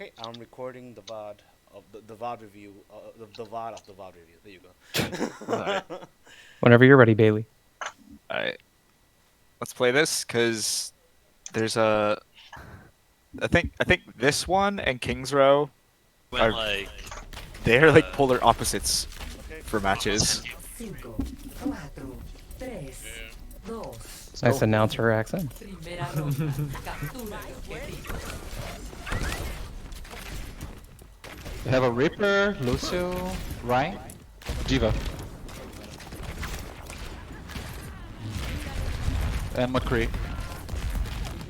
Okay, I'm recording the VOD of the VOD review, the VOD of the VOD review. There you Alright. go. Whenever you're ready, Bailey. Alright. Let's play this because there's I think this one and King's Row Went are like they're like polar opposites Okay. for matches. Cinco, cuatro, tres, dos, Nice announcer accent. primera ronda. Captura el objetivo. We have a Reaper, Lucio, Ryan, Diva, and McCree.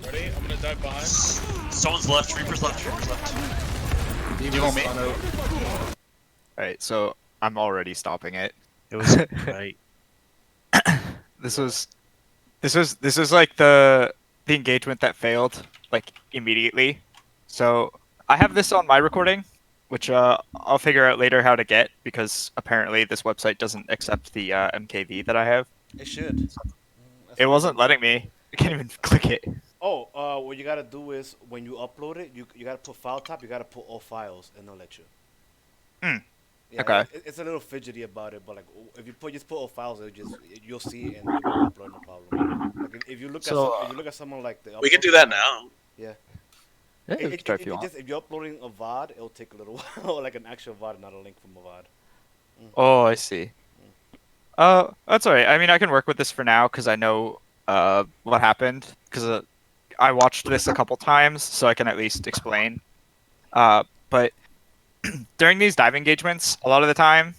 Ready? I'm gonna dive behind. someone's left, Reaper's left, Reaper's left. You want me? Alright, so I'm already stopping it. It was right. This was like the engagement that failed like immediately. So I have this on my recording, which I'll figure out later how to get because apparently this website doesn't accept the MKV that I have. It should. It wasn't letting me. I can't even click it. Oh, what you gotta do is when you upload it, you gotta put file type. You gotta put all files, and they'll let you. Hmm. Yeah, Okay. It's a little fidgety about it, but like if you just put all files, you'll see it and you can upload no problem. Like if you look So, if you look at someone like the We can upload- do that now. Yeah. Yeah, you can try if you want. Just if you're uploading a VOD, it'll take a little while, like an actual VOD, not a link from a VOD. Oh, I see. That's alright. I mean, I can work with this for now because I know what happened because I watched this a couple times, so I can at least explain. But during these dive engagements, a lot of the time,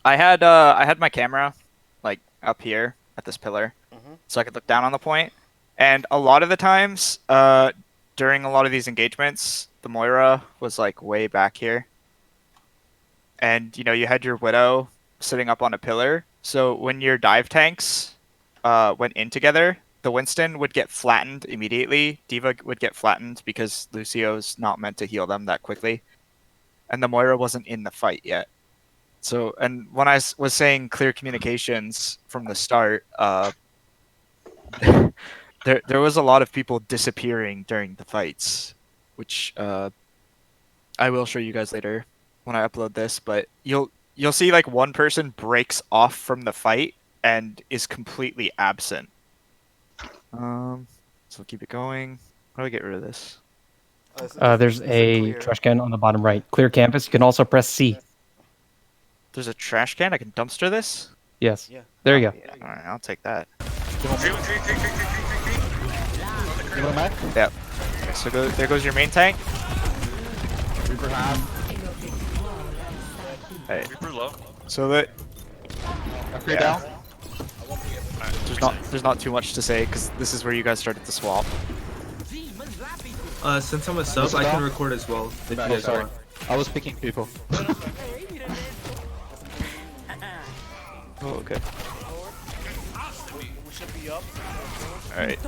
I had my camera like up here at this pillar, Mhm. so I could look down on the point. And a lot of the times, during a lot of these engagements, the Moira was like way back here, and you had your Widow sitting up on a pillar. So when your dive tanks went in together, the Winston would get flattened immediately. Diva would get flattened because Lucio's not meant to heal them that quickly, and the Moira wasn't in the fight yet. So, and when I was saying clear communications from the start, there was a lot of people disappearing during the fights, which I will show you guys later when I upload this. But you'll see like one person breaks off from the fight and is completely absent. So keep it going. How do I get rid of this? There's a clear. trash can on the bottom right. Clear canvas. You can also press C. There's a trash can. I can dumpster this. Yes. Yeah. There you go. Yeah, all right, I'll take that. You want Mac? Yep. Okay, so there goes your main tank. Reaper half. Hey, Reaper low. so that McCree Yeah. down. there's not too much to say because this is where you guys started to swap. Since I'm a sub, I can record as well. If you Oh, guys sorry. want. I was picking people. Oh, okay. We should be up. All right.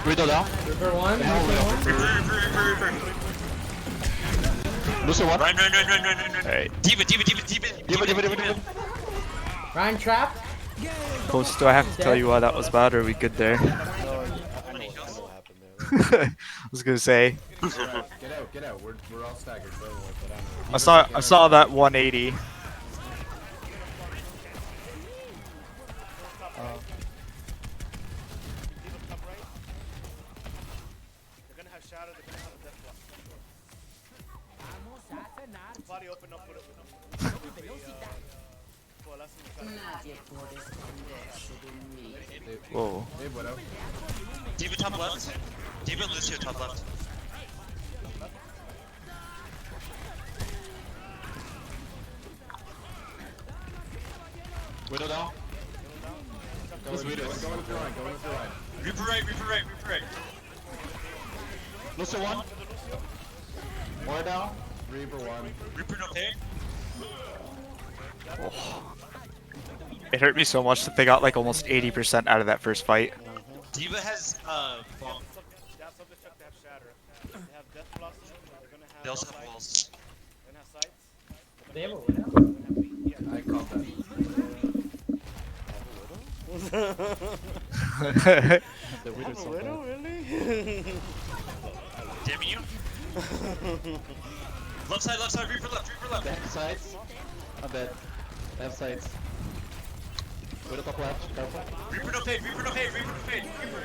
Guido down. Reaper, Reaper. Lucio one. Run. All right. Diva. Diva. Ryan trapped. Post, do I have to tell you why that was bad, or are we good there? I know what happened there. I was gonna say. Get out. We're all staggered. So I saw that 180. They're gonna have shadow. They're gonna have death block. Body open up. Put it. Nadie puede esconderse de mí. Whoa. Diva top left. Diva and Lucio top left. Guido down. Reaper right. Lucio one. More down. Reaper one. Reaper no pay. It hurt me so much that they got like almost 80% out of that first fight. Diva has bomb. That's something check to have shatter. They have death blocks. They're gonna have. They also have walls. They're gonna have sights. They have a window. I called that. The Widow's so Widow, bad. really? Damn you. Left side, Reaper left, Reaper left. They have sides. I'm dead. They have sides. Widow top left. Careful. Reaper no fade, Reaper no fade, Reaper no fade. Reaper.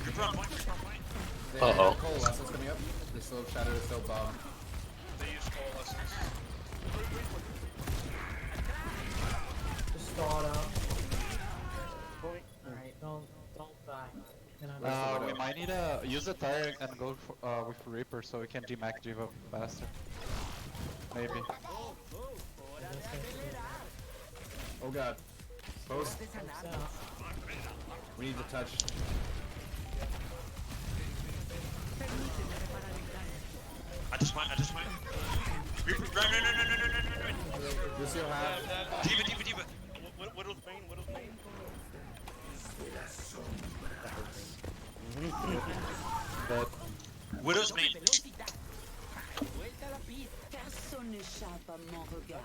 Reaper on point, Reaper on point. They Uh-oh. have coalescence coming up. They still have shadow, still bomb. They use coalescence. Just stall it out. Alright, don't die. We might need to use the tire and go for, with Reaper so we can G-Mac Diva faster. Maybe. Oh god. Post. We need to touch. I just went. Reaper, run. Lucio have. Diva. Widow's main, Widow's main. But Widow's main. Personne n'échappe à mon regard.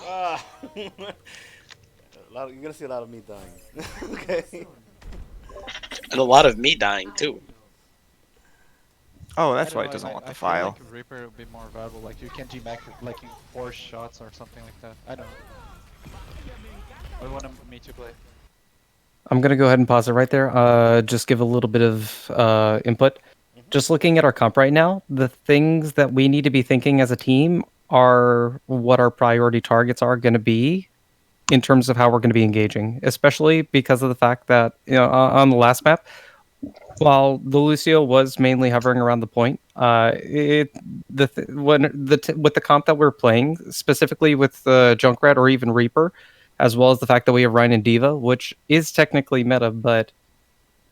Ah. You're gonna see a lot of me dying. Okay. And a lot of me dying too. Oh, I that's don't why know, it doesn't I- want I the feel file. Like Reaper would be more valuable. Like you can G-Mac like in 4 shots or something like that. I don't know. What do you want me to play? I'm gonna go ahead and pause it right there. Just give a little bit of input. Just looking at our comp right now, the things that we need to be thinking as a team are what our priority targets are going to be in terms of how we're going to be engaging, especially because of the fact that on the last map, while the Lucio was mainly hovering around the point, with the comp that we're playing, specifically with Junkrat or even Reaper, as well as the fact that we have Ryan and Diva, which is technically meta, but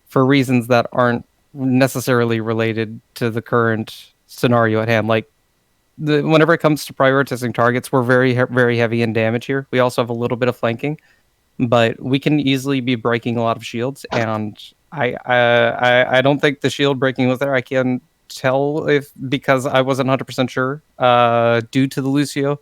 for reasons that aren't necessarily related to the current scenario at hand. Like whenever it comes to prioritizing targets, we're very heavy in damage here. We also have a little bit of flanking, but we can easily be breaking a lot of shields. And I don't think the shield breaking was there. I can tell if because I wasn't 100% sure due to the Lucio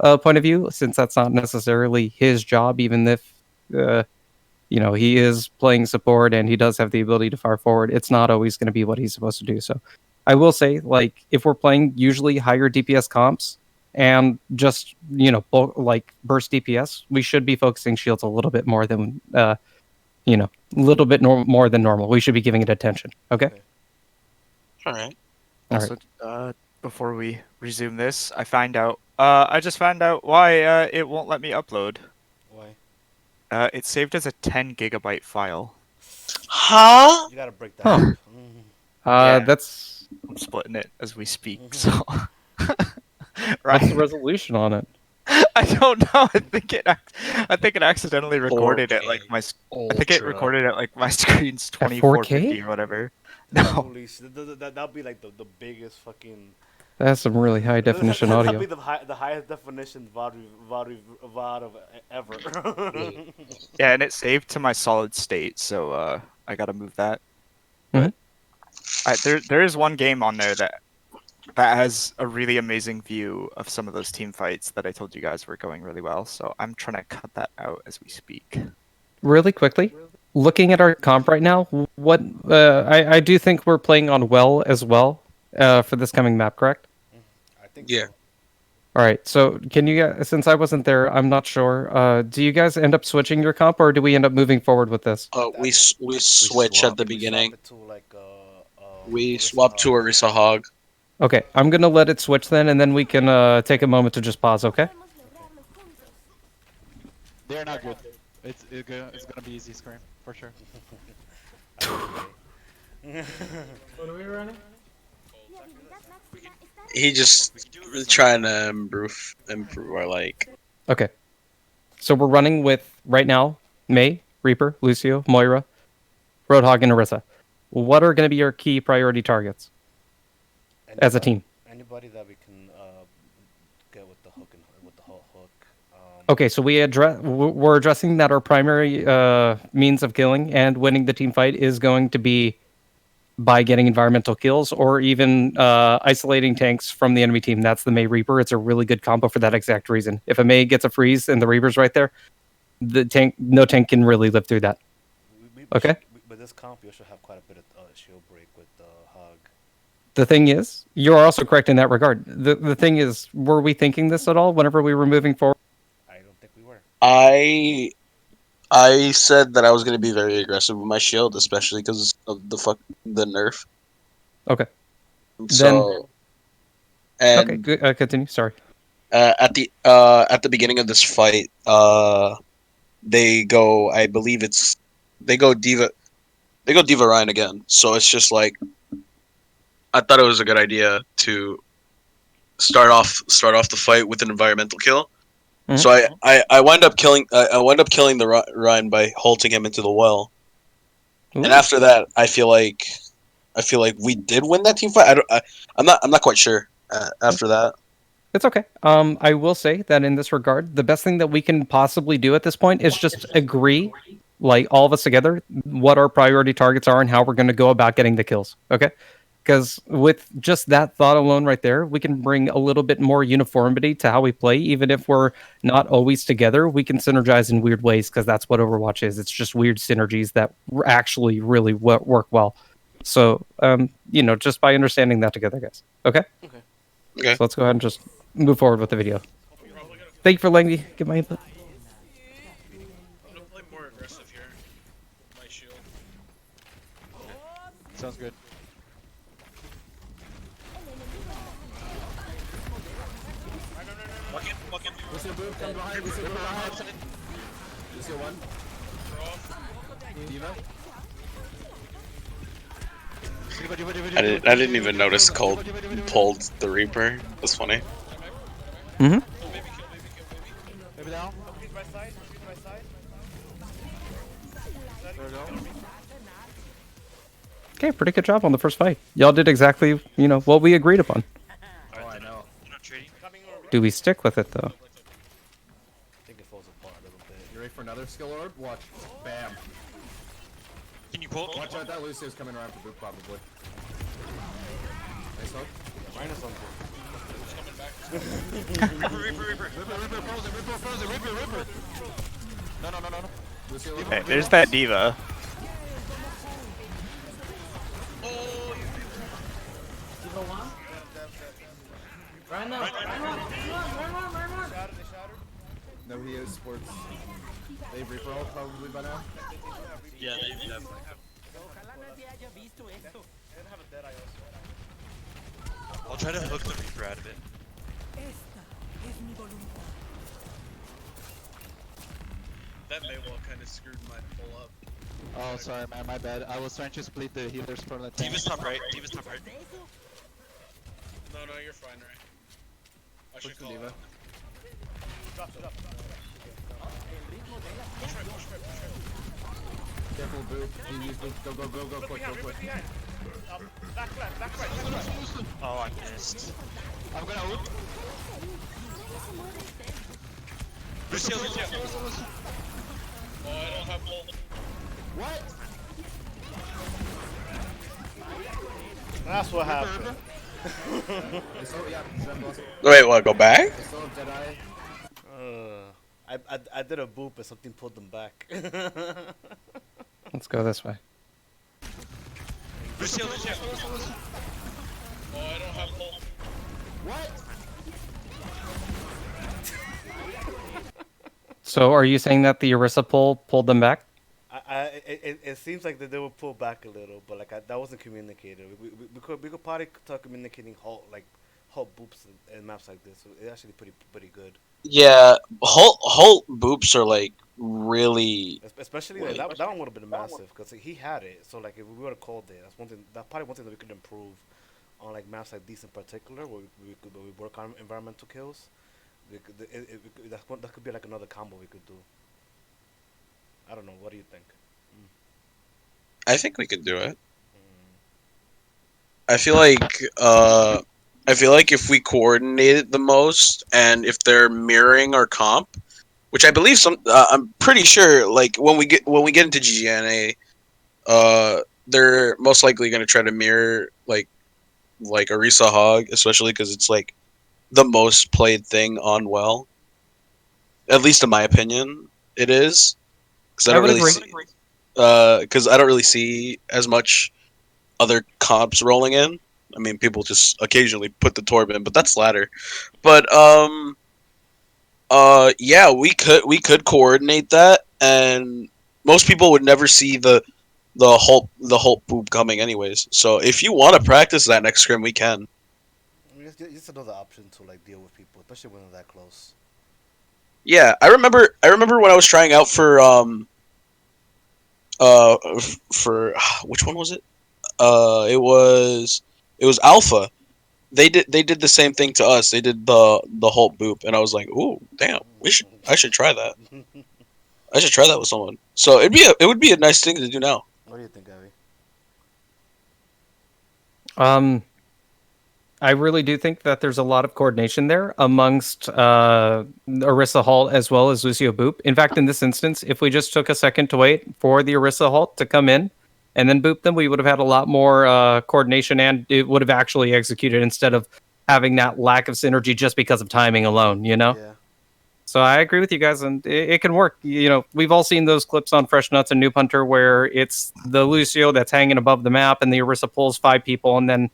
point of view, since that's not necessarily his job, even if he is playing support and he does have the ability to fire forward. It's not always going to be what he's supposed to do. So I will say, like, if we're playing usually higher DPS comps and just, like burst DPS, we should be focusing shields a little bit more than, a little bit more than normal. We should be giving it attention. Okay? All right. All Also, before we resume this, I just found out why it won't let me upload. Why? It's saved as a 10 gigabyte file. Huh? You gotta break that Huh. up. Yeah. That's I'm splitting it as we speak. Mhm. So, what's the right? resolution on it? I don't know. I think it accidentally recorded at like 4K. my. I think it Ultra. recorded at like my screen's At 2450 4K? or whatever. No. Holy shit, that'd be like the biggest fucking. That's some really high definition That'd audio. be the highest definition VOD of ever. Yeah, and it saved to my solid state, so I gotta move that. Mhm. But there is one game on there that has a really amazing view of some of those team fights that I told you guys were going really well. So I'm trying to cut that out as we speak. Really quickly, looking at our comp right now, what I do think we're playing on well as well for this coming map, correct? I think Yeah. so. All right. So can you guys, since I wasn't there, I'm not sure. Do you guys end up switching your comp, or do we end up moving forward with this? We switch swap. at the We beginning. swap it to like We Orisa swap to Hog. Orisa Hog. Okay, I'm gonna let it switch then, and then we can take a moment to just pause. Okay. They're not good. It's gonna be easy Scrim for sure. What are we running? He just trying to improve our like. Okay. So we're running with right now May, Reaper, Lucio, Moira, Roadhog, and Orisa. What are going to be your key priority targets as a team? Anybody that we can get with the hook and with the whole hook. Okay, so we're addressing that our primary means of killing and winning the team fight is going to be by getting environmental kills or even isolating tanks from the enemy team. That's the Mei Reaper. It's a really good combo for that exact reason. If a Mei gets a freeze and the Reaper's right there, no tank can really live through that. Okay. But this comp, you should have quite a bit of shield break with Hog. The thing is, you are also correct in that regard. The thing is, were we thinking this at all whenever we were moving forward? I don't think we were. I said that I was going to be very aggressive with my shield, especially because of the nerf. Okay. So, and okay, good. Continue. Sorry. at the beginning of this fight, they go. I believe they go Diva Ryan again. So it's just like I thought it was a good idea to start off the fight with an environmental kill. So I wind up killing the Ryan by halting him into the well. Ooh. And after that, I feel like we did win that team fight. I'm not quite sure after that. It's okay. I will say that in this regard, the best thing that we can possibly do at this point is just agree, like all of us together, what our priority targets are and how we're going to go about getting the kills. Okay? Because with just that thought alone right there, we can bring a little bit more uniformity to how we play. Even if we're not always together, we can synergize in weird ways because that's what Overwatch is. It's just weird synergies that actually really work well. So, just by understanding that together, guys. Okay? Okay. So let's go ahead and just move forward with the video. Thank you for letting me get my input. I'm gonna play more aggressive here. My shield. Sounds good. Walk in. Lucio boom, come behind, Lucio boom behind. Lucio one. Diva. I didn't even notice Cold pulled the Reaper. That's funny. Mm-hmm. Maybe down. There we go. Okay, pretty good job on the first fight. Y'all did exactly, what we agreed upon. Oh, I know. Do we stick with it, though? I think it falls apart a little bit. You ready for another skill orb? Watch. Bam. Can you pull? Watch out, that Lucio's coming around for boot probably. Nice hook. Minus on Reaper. Ripper. No. Lucio, look Okay, there's that Diva. Diva one. Run up. No, he is sports. They have Reaper ult probably by now. Yeah, they definitely. I'll try to hook the Reaper out of it. That may well kind of screwed my pull up. Oh, sorry, man. My bad. I was trying to split the healers from the tank. Diva's top right. No, you're fine, right? I Push should the call Diva. it. Careful, boot. You use boot. Go, quick. Oh, I missed. I'm gonna ult. Lucio. Oh, I don't have pull. What? That's what happened. They still, yeah, Zen boss. Wait, what? Go back? They still have Deadeye. I did a boop and something pulled them back. Let's go this way. Lucio. Oh, I don't have pull. What? So are you saying that the Orisa pulled them back? It seems like that they will pull back a little, but that wasn't communicated. We could probably start communicating halt boops and maps like this. So it's actually pretty good. Yeah, Holt boops are like really. Especially that one would have been massive because he had it. So like if we would have called it, that's probably one thing that we could improve on like maps like these in particular, where we work on environmental kills. That could be like another combo we could do. I don't know. What do you think? I think we could do it. I feel like if we coordinate it the most, and if they're mirroring our comp, which I believe I'm pretty sure, like when we get into GNA, they're most likely going to try to mirror like Orisa Hog, especially because it's like the most played thing on well. At least in my opinion, it is because I I don't would really agree. see because I don't really see as much other comps rolling in. I mean, people just occasionally put the Torb in, but that's ladder. But yeah, we could coordinate that, and most people would never see the Hulk boop coming anyways. So if you want to practice that next scrim, we can. It's another option to like deal with people, especially when they're that close. Yeah, I remember. I remember when I was trying out for for which one was it? It was Alpha. They did the same thing to us. They did the Hulk boop, and I was like, ooh, damn, I should try that. I should try that with someone. So it would be a nice thing to do now. What do you think, Abby? I really do think that there's a lot of coordination there amongst Orisa Hall as well as Lucio Boop. In fact, in this instance, if we just took a second to wait for the Orisa Hall to come in and then boop them, we would have had a lot more coordination and it would have actually executed instead of having that lack of synergy just because of timing alone, you know? Yeah. So I agree with you guys, and it can work. You know, we've all seen those clips on Fresh Nuts and Noob Hunter where it's the Lucio that's hanging above the map and the Orisa pulls 5 people and then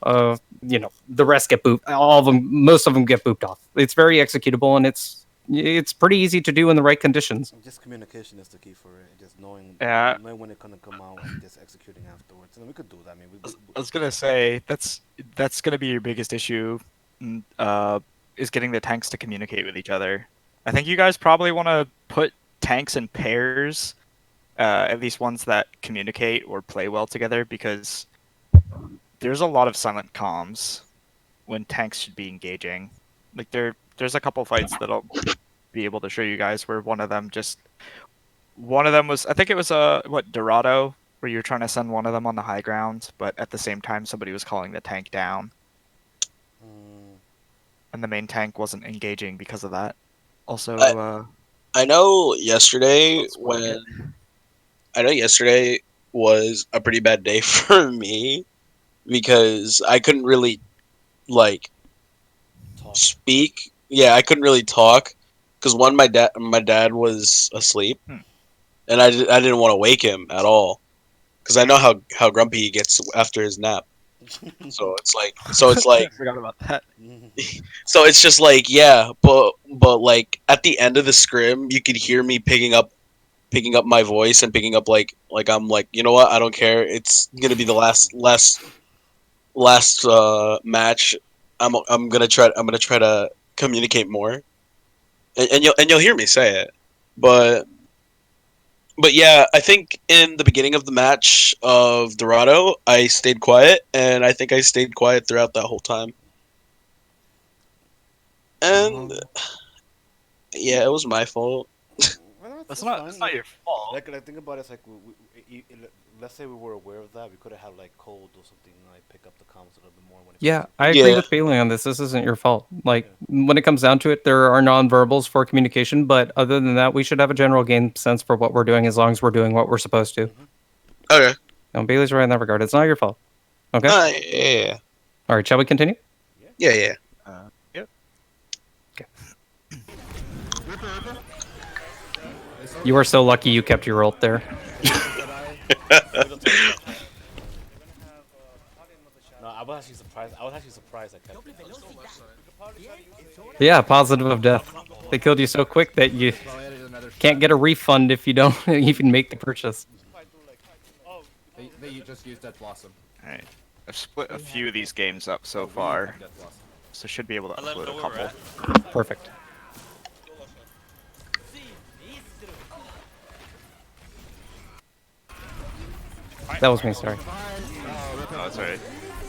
the rest get booped. All of them, most of them get booped off. It's very executable, and it's pretty easy to do in the right conditions. Just communication is the key for it. Just knowing when it's gonna come out and just executing afterwards. And we could do that. I mean, I was gonna say that's gonna be your biggest issue, is getting the tanks to communicate with each other. I think you guys probably want to put tanks in pairs, at least ones that communicate or play well together, because there's a lot of silent comms when tanks should be engaging. Like there's a couple fights that I'll be able to show you guys where one of them was, I think it was Dorado, where you're trying to send one of them on the high ground, but at the same time somebody was calling the tank down. And the main tank wasn't engaging because of that. Also, I know yesterday was a pretty bad day for me because I couldn't really like speak. Yeah, I couldn't really talk because my dad was asleep, and I didn't want to wake him at all because I know how grumpy he gets after his nap. So it's like I forgot about that. so it's just like, yeah, but like at the end of the scrim, you could hear me picking up my voice and picking up like I'm like, you know what, I don't care. It's gonna be the last match. I'm gonna try to communicate more, and you'll hear me say it, but yeah, I think in the beginning of the match of Dorado, I stayed quiet, and I think I stayed quiet throughout that whole time. And yeah, it was my fault. Well, That's fine. not your fault. Like think about it, it's like let's say we were aware of that, we could have had like Cold or something like pick up the comms a little bit more when it Yeah, comes I agree with Bailey on this. This isn't your fault. Like, when it comes down to it, there are nonverbals for communication, but other than that, we should have a general game sense for what we're doing as long as we're doing what we're supposed to. Okay. No, Bailey's right in that regard. It's not your fault. Okay? Yeah. All right, shall we continue? Yeah. Yep. You are so lucky you kept your ult there. No, I was actually surprised. I kept it. Yeah, positive of death. They killed you so quick that you can't get a refund if you don't even make the purchase. They just used Death Blossom. Alright. I've split a few of these games up so far, so should be able to upload a couple. Perfect. That was me, sorry. Oh, that's alright.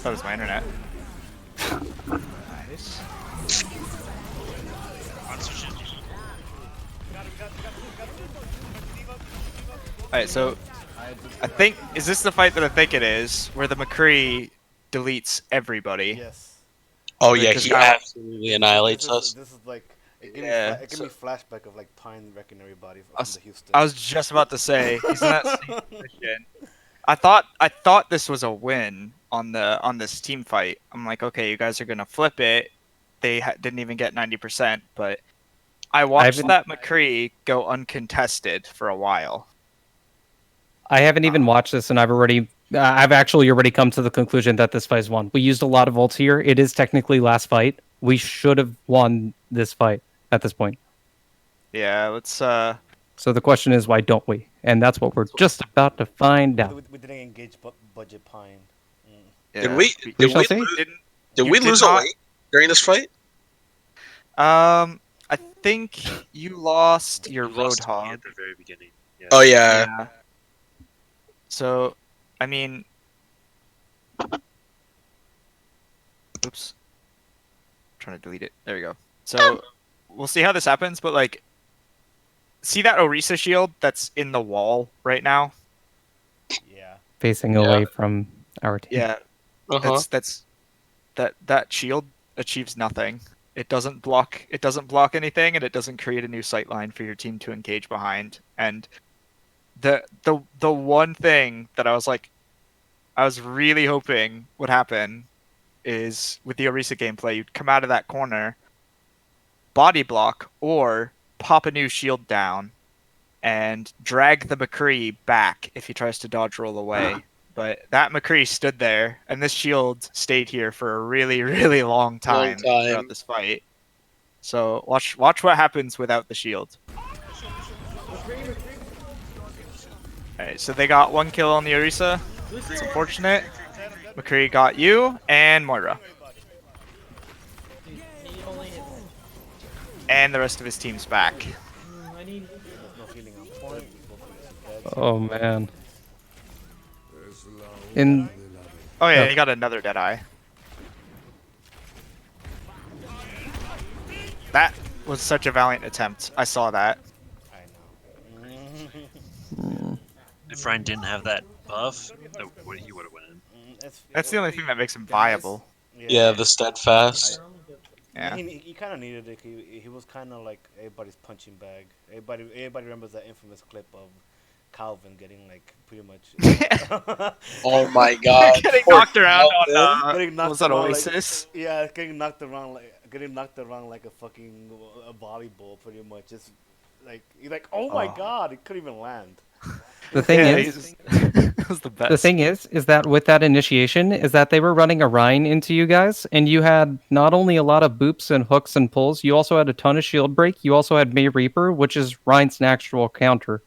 That was my internet. Nice. Alright, so I think, is this the fight that I think it is, where the McCree deletes everybody? Yes. Oh yeah, he absolutely annihilates us. This is like it gave me flashback of like Pine wrecking everybody from the Houston. I was just about to say he's in that same position, I thought this was a win on this team fight. I'm like, okay, you guys are gonna flip it. They didn't even get 90%, but I watched haven't- that McCree go uncontested for a while. I haven't even watched this, and I've actually already come to the conclusion that this fight is won. We used a lot of ults here. It is technically last fight. We should have won this fight at this point. Yeah, let's So the question is, why don't we? And that's what we're just about to find out. We didn't engage budget Pine. yeah, Did we? We Did shall we? see. didn't- Did you we did lose not- a weight during this fight? I think you lost your You lost to me Roadhog. at the very beginning. Yeah. Oh yeah. Yeah. So, I mean, oops. Trying to delete it. There we go. So, we'll see how this happens, but like, see that Orisa shield that's in the wall right now? Yeah. Facing away from our team. Yeah. Uh-huh. That shield achieves nothing. It doesn't block anything, and it doesn't create a new sight line for your team to engage behind. And the one thing that I was really hoping would happen is with the Orisa gameplay, you'd come out of that corner, body block, or pop a new shield down and drag the McCree back if he tries to dodge roll away. But that McCree stood there, and this shield stayed here for a really, really long time throughout this fight. So watch what happens without the shield. Alright, so they got 1 kill on the Orisa. It's unfortunate. McCree got you and Moira. He only hits. And the rest of his team's back. I need. No healing on point. Both of us are dead. Oh man. In Oh yeah, Yeah. he got another Deadeye. That was such a valiant attempt. I saw that. I know. If Ryan didn't have that buff, he would have won. That's the only thing that makes him viable. Yeah, the steadfast. Yeah. He kind of needed it. He was kind of like everybody's punching bag. Everybody remembers that infamous clip of Calvin getting like pretty much. Oh my god. Getting Poor knocked around Calvin. on Getting knocked was that around Oasis? Yeah, getting knocked around like a fucking a volleyball, pretty much. Just like he's like, oh my god, he couldn't even land. the thing Yeah, is, it was the best. the thing is that with that initiation, is that they were running a Rhine into you guys, and you had not only a lot of boops and hooks and pulls, you also had a ton of shield break. You also had May Reaper, which is Rhine's natural counter.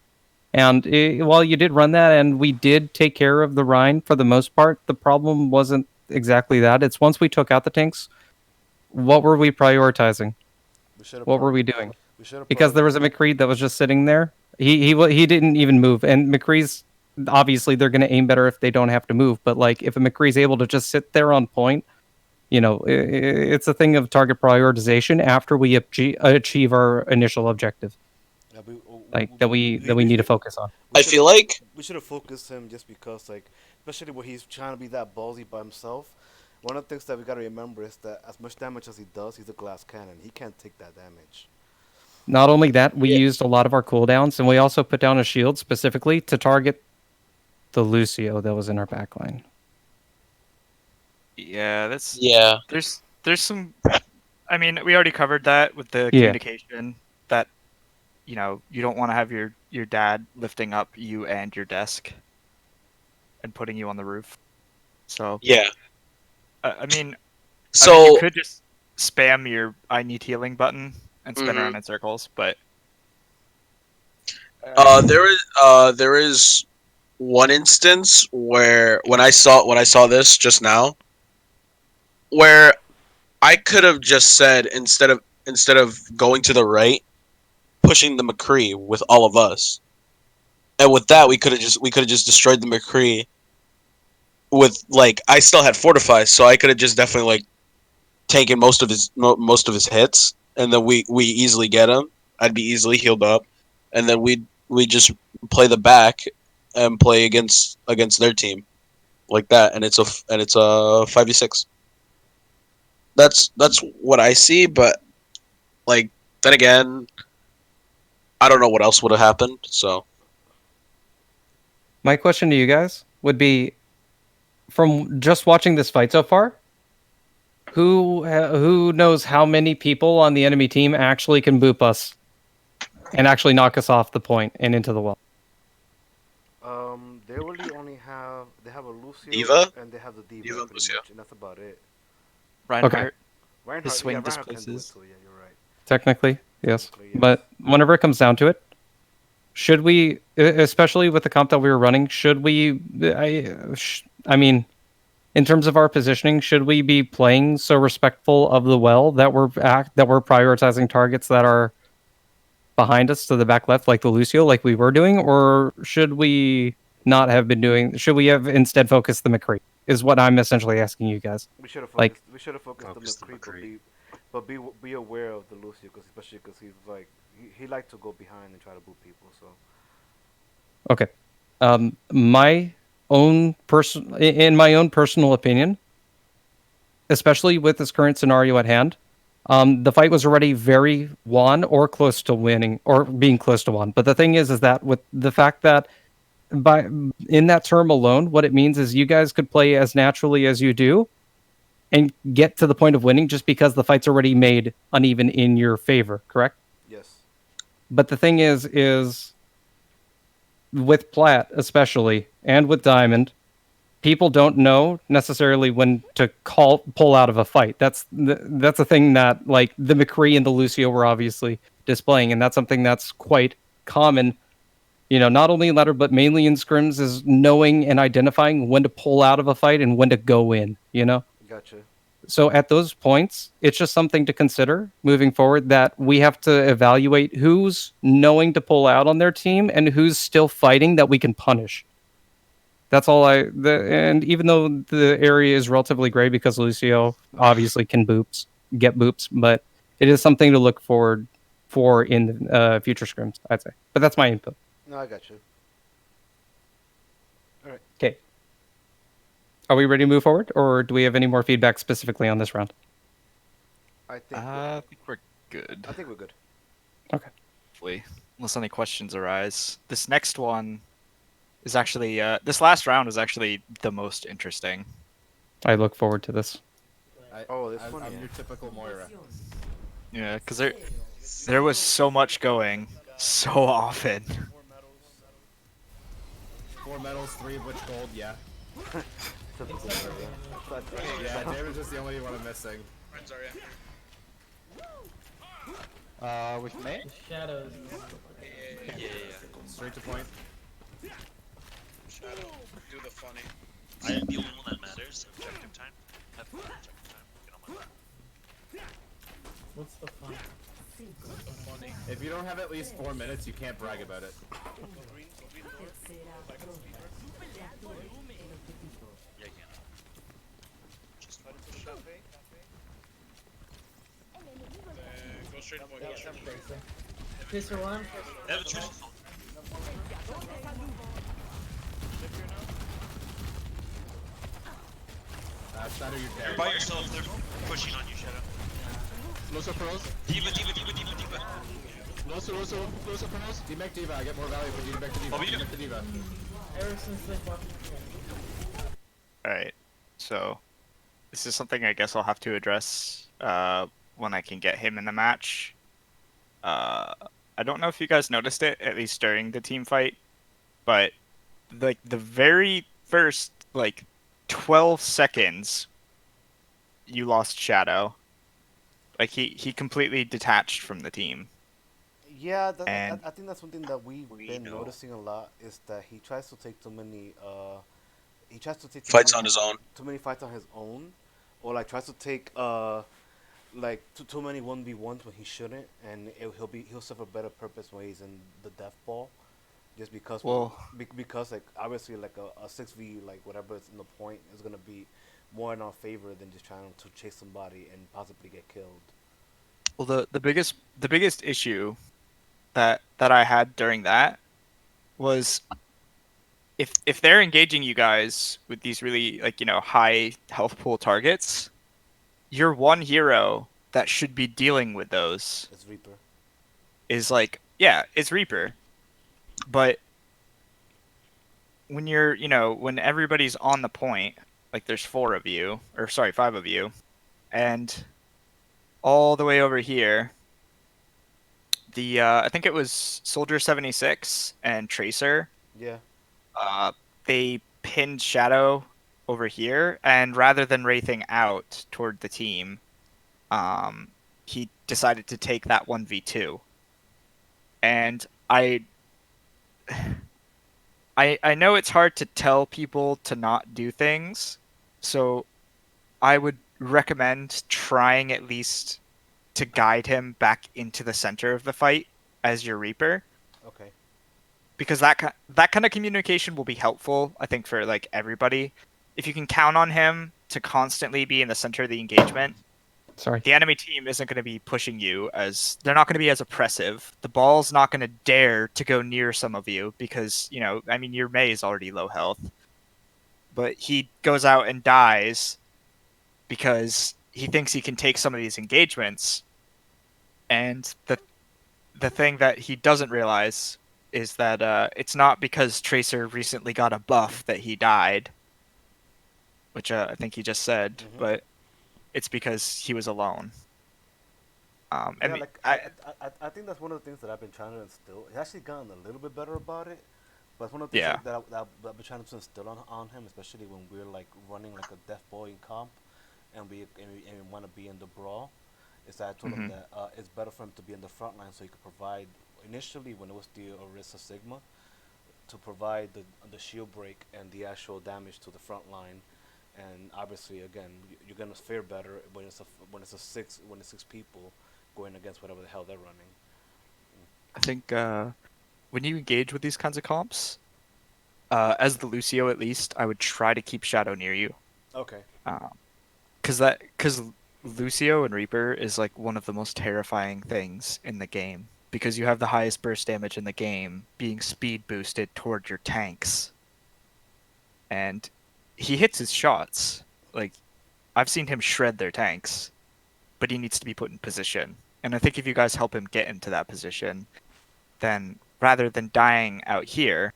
And while you did run that, and we did take care of the Rhine for the most part, the problem wasn't exactly that. It's once we took out the tanks, what were we prioritizing? What were we doing? Because there was a McCree that was just sitting there. He didn't even move. And McCree's, obviously, they're going to aim better if they don't have to move. But like, if a McCree's able to just sit there on point, you know, it's a thing of target prioritization after we achieve our initial objective. Like that we need to focus on. I feel like we should have focused him just because, like, especially when he's trying to be that ballsy by himself. One of the things that we gotta remember is that as much damage as he does, he's a glass cannon. He can't take that damage. Not only that, we used a lot of our cooldowns, and we also put down a shield specifically to target the Lucio that was in our backline. Yeah, that's yeah. There's some. I mean, we already covered that with the Yeah. communication that you know you don't want to have your dad lifting up you and your desk and putting you on the roof. So Yeah. I mean, So you could just spam your "I need healing" button and spin around in circles, but there is one instance where when I saw this just now, where I could have just said instead of going to the right, pushing the McCree with all of us, and with that we could have just destroyed the McCree. With like I still had fortify, so I could have just definitely like taken most of his hits, and then we easily get him. I'd be easily healed up, and then we just play the back and play against their team like that, and it's a 5v6. That's what I see, but like then again, I don't know what else would have happened. So My question to you guys would be, from just watching this fight so far, who knows how many people on the enemy team actually can boop us and actually knock us off the point and into the wall? They really only have a Lucio Diva? and they have the Diva Diva and pretty Lucio. much, and that's about it. Reinhardt. Reinhardt, His swing Reinhardt can do it displaces. too. Yeah, you're right. Technically, yes. Technically, yes. But whenever it comes down to it, should we, especially with the comp that we were running, should we? I mean, in terms of our positioning, should we be playing so respectful of the well that we're prioritizing targets that are behind us to the back left, like the Lucio, like we were doing, or should we not have been doing? Should we have instead focused the McCree? Is what I'm essentially asking you guys. We should have focused. Like- We should have focused Focus the the McCree, McCree. but be aware of the Lucio, especially because he's like he liked to go behind and try to boot people. So Okay. My in my own personal opinion, especially with this current scenario at hand, the fight was already very won or close to winning or being close to won. But the thing is that with the fact that by in that term alone, what it means is you guys could play as naturally as you do and get to the point of winning just because the fight's already made uneven in your favor, correct? yes, But the thing is with Plat especially and with Diamond, people don't know necessarily when to pull out of a fight. That's a thing that like the McCree and the Lucio were obviously displaying, and that's something that's quite common. You know, not only in ladder but mainly in scrims is knowing and identifying when to pull out of a fight and when to go in. You know. gotcha. So at those points, it's just something to consider moving forward that we have to evaluate who's knowing to pull out on their team and who's still fighting that we can punish. That's all and even though the area is relatively gray because Lucio obviously can get boops, but it is something to look forward for in future scrims, I'd say. But that's my input. No, I got you. Okay. Are we ready to move forward, or do we have any more feedback specifically on this round? I think. I think we're good. I think we're good. Okay. Hopefully, unless any questions arise. This next one is actually this last round is actually the most interesting. I look forward to this. Oh, this one, I'm yeah. your typical Moira. Yeah, because there was so much going so often. 4 medals, 3 of which gold. Yeah. Typical Moira. Yeah. David's just the only one I'm missing. With May? The shadows. Yeah. Straight to point. Shadow, do the funny. I am the only one that matters. Objective time. Have fun. Objective time. Get on my lap. What's the fun? Funny. If you don't have at least 4 minutes, you can't brag about it. Yeah, again. Just try to push that way. Go straight to point. Go straight to point. Fisher one. They have a choice. Shadow, you're You're dead. by yourself. They're pushing on you, Shadow. Loso Pros? Diva. Loso Pros? D-Mech Diva, I get more value for D-Mech to Diva. Oh, you- D-Mech to Diva. Ever since they fucking. All right, so this is something I guess I'll have to address when I can get him in the match. I don't know if you guys noticed it, at least during the team fight, but like the very first 12 seconds, you lost Shadow. Like he completely detached from the team. Yeah, And- I think that's something that we've We been know. noticing a lot is that he tries to take too many Fights on his own. too many fights on his own, or like tries to take like too many 1v1s when he shouldn't, and he'll serve a better purpose when he's in the death ball, just because because like obviously like a 6v like whatever is in the point is gonna be more in our favor than just trying to chase somebody and possibly get killed. Well, the biggest issue that I had during that was if they're engaging you guys with these really high health pool targets, your one hero that should be dealing with those It's Reaper. is it's Reaper, but when you're, you know, when everybody's on the point, like there's 4 of you, or sorry, 5 of you, and all the way over here, the I think it was Soldier 76 and Tracer, Yeah. they pinned Shadow over here, and rather than wraithing out toward the team, he decided to take that 1v2. And I know it's hard to tell people to not do things, so I would recommend trying at least to guide him back into the center of the fight as your Reaper, Okay. because that kind of communication will be helpful, I think, for like everybody. If you can count on him to constantly be in the center of the engagement, Sorry. the enemy team isn't going to be pushing you as they're not going to be as oppressive. The ball's not going to dare to go near some of you because, you know, I mean, your Mei is already low health, but he goes out and dies because he thinks he can take some of these engagements. And the thing that he doesn't realize is that it's not because Tracer recently got a buff that he died, which I think he just said, but it's because he was alone. I Yeah, mean, like I think that's one of the things that I've been trying to instill. He's actually gotten a little bit better about it, but it's one of the things Yeah. that I've been trying to instill on him, especially when we're like running like a Death Boy in comp, and we want to be in the brawl. Is that I told him that it's better for him to be in the front line so he could provide initially when it was the Orisa Sigma to provide the shield break and the actual damage to the front line. And obviously, again, you're gonna fare better when it's six people going against whatever the hell they're running. I think when you engage with these kinds of comps, as the Lucio at least, I would try to keep Shadow near you. Okay. Because Lucio and Reaper is like one of the most terrifying things in the game because you have the highest burst damage in the game being speed boosted toward your tanks, and he hits his shots. Like I've seen him shred their tanks, but he needs to be put in position. And I think if you guys help him get into that position, then rather than dying out here,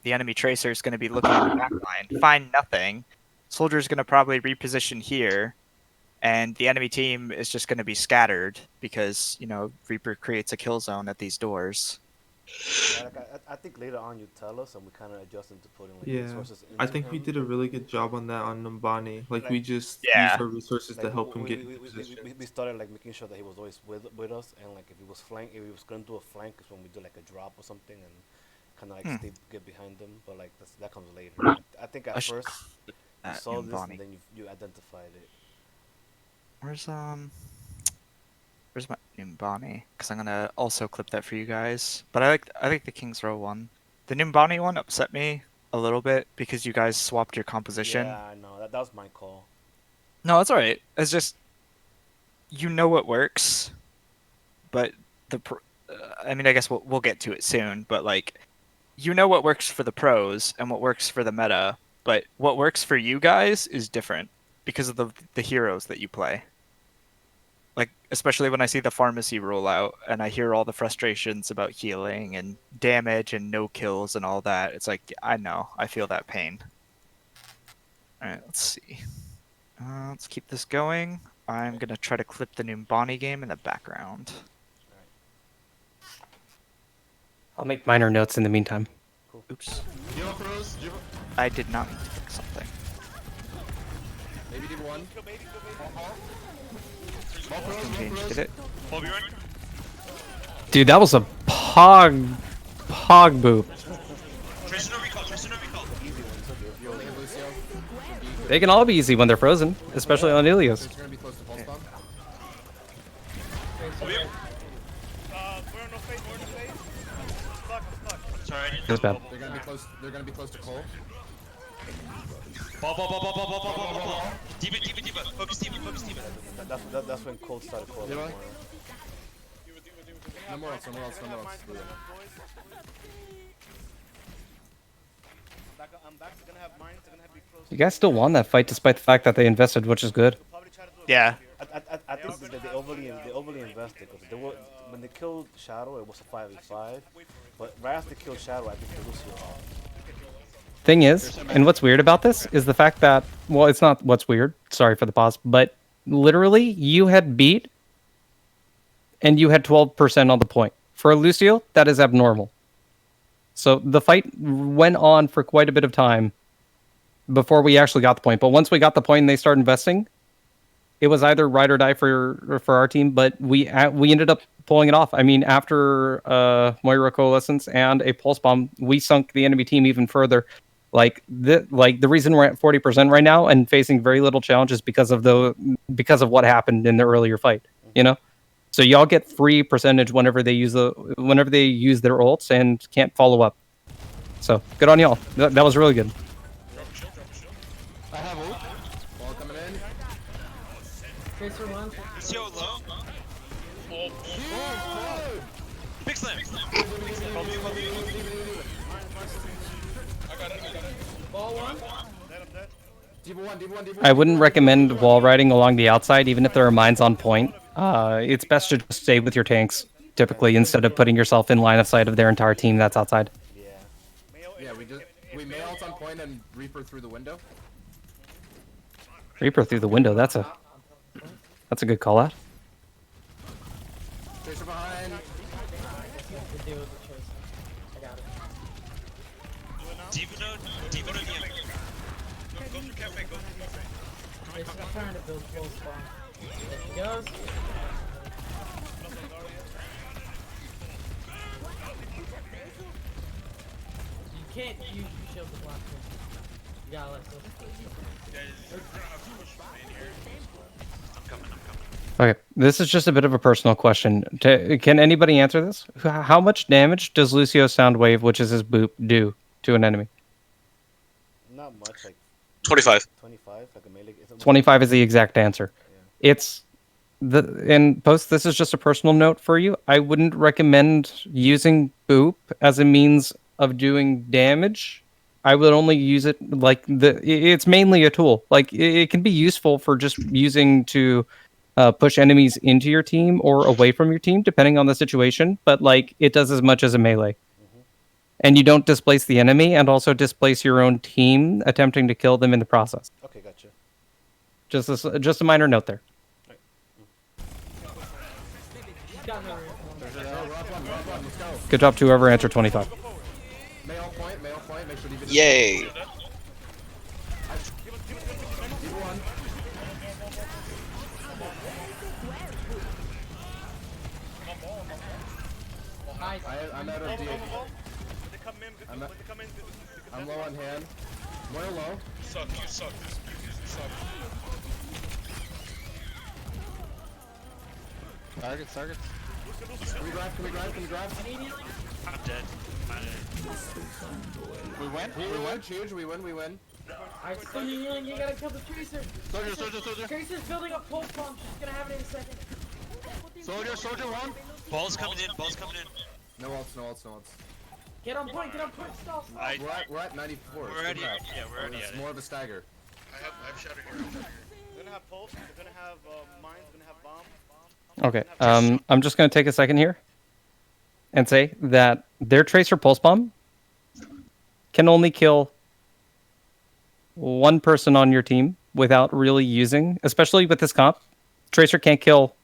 the enemy Tracer is going to be looking in the back line, find nothing. Soldier's going to probably reposition here, and the enemy team is just going to be scattered because, you know, Reaper creates a kill zone at these doors. Yeah, like I think later on you tell us and we kind of adjust into putting like Yeah, resources into I think we him. did a really good job on that on Numbani. Like we just used Yeah. our resources to Like help him get into position. we started like making sure that he was always with us, and like if he was gonna do a flank, is when we do like a drop or something, and kind of like get behind them. But like that comes later. I think at first you saw this and then you identified it. Where's my Numbani? Because I'm gonna also clip that for you guys. But I like the King's Row one. The Numbani one upset me a little bit because you guys swapped your composition. Yeah, I know that was my call. No, it's alright. It's just you know what works, but I mean, I guess we'll get to it soon. But like, you know what works for the pros and what works for the meta, but what works for you guys is different because of the heroes that you play. Like, especially when I see the pharmacy roll out and I hear all the frustrations about healing and damage and no kills and all that, it's like, I know, I feel that pain. Alright, let's see. Let's keep this going. I'm gonna try to clip the Numbani game in the background. I'll make minor notes in the meantime. Cool. Oops. I did not mean to fix something. Maybe did one. Did it? Dude, that was a pog boop. Tracer no recall, Tracer no recall. They can all be easy when they're frozen, especially on Ilios. It's gonna be close to pulse bomb. We're in no phase, we're in no phase. Sorry, I didn't That's bad. They're gonna be close to Cole. Ball. D.Va. Focus D.Va. That's when Cold started calling. Did I? More. No more else. Yeah. I'm back. They're gonna have mines. They're gonna have be close. You guys still won that fight despite the fact that they invested, which is good. Yeah. I think that they overly invested because when they killed Shadow, it was a 5v5. But right after they killed Shadow, I think they Lucio off. thing is, and what's weird about this is the fact that, well, it's not what's weird. Sorry for the pause, but literally you had beat and you had 12% on the point. For Lucio, that is abnormal. So the fight went on for quite a bit of time before we actually got the point. But once we got the point and they started investing, it was either ride or die for our team. But we ended up pulling it off. I mean, after Moira Coalescence and a pulse bomb, we sunk the enemy team even further. Like the reason we're at 40% right now and facing very little challenges because of what happened in the earlier fight. You know. So y'all get free percentage whenever they use their ults and can't follow up. So good on y'all. That was really good. I have ult. Ball coming in. Tracer 1. Lucio low. Big slam. Ball 1. D1. I wouldn't recommend wall riding along the outside, even if there are mines on point. It's best to just stay with your tanks, typically, instead of putting yourself in line of sight of their entire team that's outside. Yeah, we may ult on point and Reaper through the window. Reaper through the window. That's a good call out. Tracer behind. Good deal with the Tracer. I got it. Diva no DM. Go through cafe. Tracer's trying to build full spawn. There he goes. You can't use your shield to block him. You gotta let this. I'm coming. Okay, this is just a bit of a personal question. Can anybody answer this? How much damage does Lucio's sound wave, which is his boop, do to an enemy? Not much, like 25. 25, like a melee. 25 is the exact answer. It's and post, this is just a personal note for you. I wouldn't recommend using boop as a means of doing damage. I would only use it like it's mainly a tool. Like it can be useful for just using to push enemies into your team or away from your team, depending on the situation. But like it does as much as a melee. And you don't displace the enemy and also displace your own team attempting to kill them in the process. Okay, gotcha. Just a minor note there. Good job to whoever answered 25. Mail point, make sure D1. Yay. D1. I'm out of D. I'm low on hand. More low. You suck. Targets. Can we grab? I'm dead. We win. Huge. We win. Alright, still healing. You gotta kill the Tracer. Soldier. Tracer's building a pulse bomb. She's gonna have it in a second. Soldier one. Ball's coming in. No ults. Get on point. Stop. We're at 94. We're already at It's it. more of a stagger. I have Shatter here. We're gonna have pulse. We're gonna have mines. We're gonna have bomb. Okay. I'm just gonna take a second here and say that their Tracer pulse bomb can only kill one person on your team without really using, especially with this comp. Tracer can't kill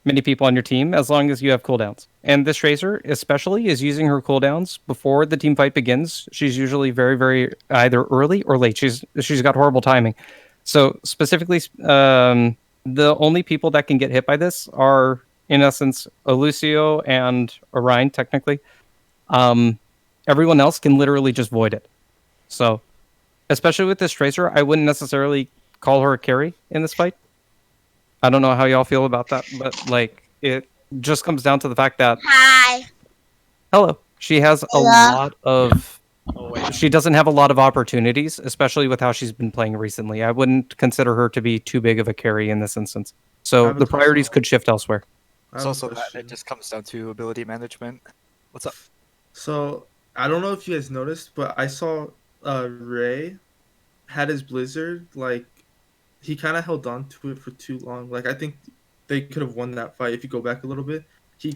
many people on your team as long as you have cooldowns. And this Tracer especially is using her cooldowns before the team fight begins. She's usually very, very either early or late. She's got horrible timing. So specifically, the only people that can get hit by this are, in essence, a Lucio and a Ryan, technically. Everyone else can literally just void it. So, especially with this Tracer, I wouldn't necessarily call her a carry in this fight. I don't know how y'all feel about that, but like it just comes down to the fact that hello, she has a lot of she doesn't have a lot of opportunities, especially with how she's been playing recently. I wouldn't consider her to be too big of a carry in this instance. So the priorities could shift elsewhere. It's also that it just comes down to ability management. What's up? So I don't know if you guys noticed, but I saw Ray had his Blizzard, like he kind of held on to it for too long. Like I think they could have won that fight if you go back a little bit.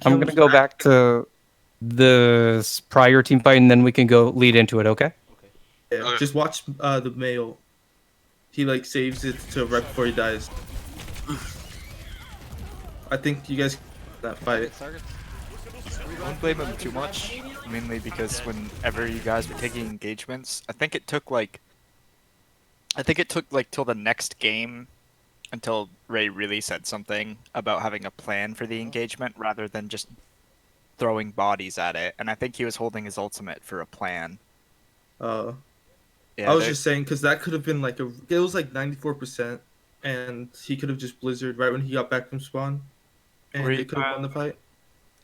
I'm gonna go back to the prior team fight, and then we can go lead into it. Okay. Yeah, Okay. just watch the male. He like saves it to right before he dies. I think you guys that fight. Targets. I wouldn't blame him too much, mainly because whenever you guys were taking engagements, I think it took like till the next game until Ray really said something about having a plan for the engagement rather than just throwing bodies at it. And I think he was holding his ultimate for a plan. I Yeah, was just saying because that could have been like it was like 94%, and he could have just blizzard right when he got back from spawn, and they could have won the fight.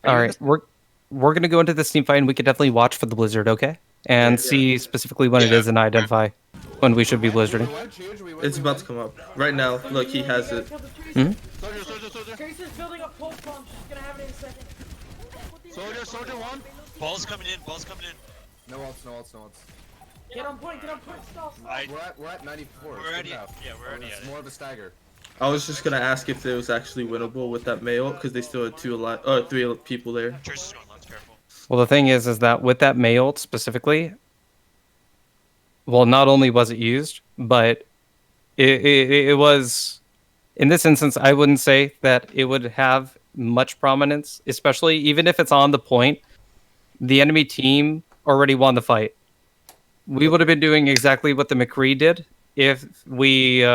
All right, we're gonna go into this team fight, and we could definitely watch for the blizzard, okay? And Yeah. see specifically when it is, and identify when we should be blizzarding. It's about to come up right now. Look, he has it. Soldier. Tracer's building up pulse bomb. She's gonna have it in a second. Soldier one. Ball's coming in. No ults, no ults, no ults. Get on point, stall. We're at 94. We're already at It's it. more of a stagger. I was just gonna ask if it was actually winnable with that male because they still had three people there. Tracer's going left, careful. Well, the thing is that with that May ult specifically, well, not only was it used, but it was, in this instance, I wouldn't say that it would have much prominence, especially even if it's on the point. The enemy team already won the fight. We would have been doing exactly what the McCree did if we, we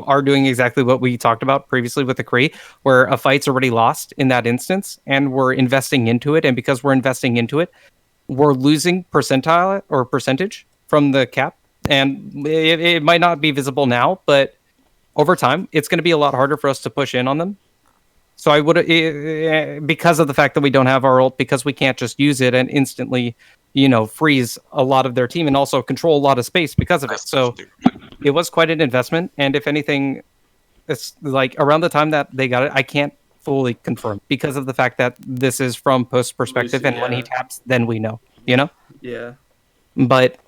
are doing exactly what we talked about previously with the Cree, where a fight's already lost in that instance, and we're investing into it, and because we're investing into it, we're losing percentile or percentage from the cap, and it might not be visible now, but over time, it's going to be a lot harder for us to push in on them. So I would, because of the fact that we don't have our ult, because we can't just use it and instantly, freeze a lot of their team and also control a lot of space because of it. So it was quite an investment. And if anything, it's like around the time that they got it, I can't fully confirm because of the fact that this is from post perspective, and when he taps, then we know, Yeah. But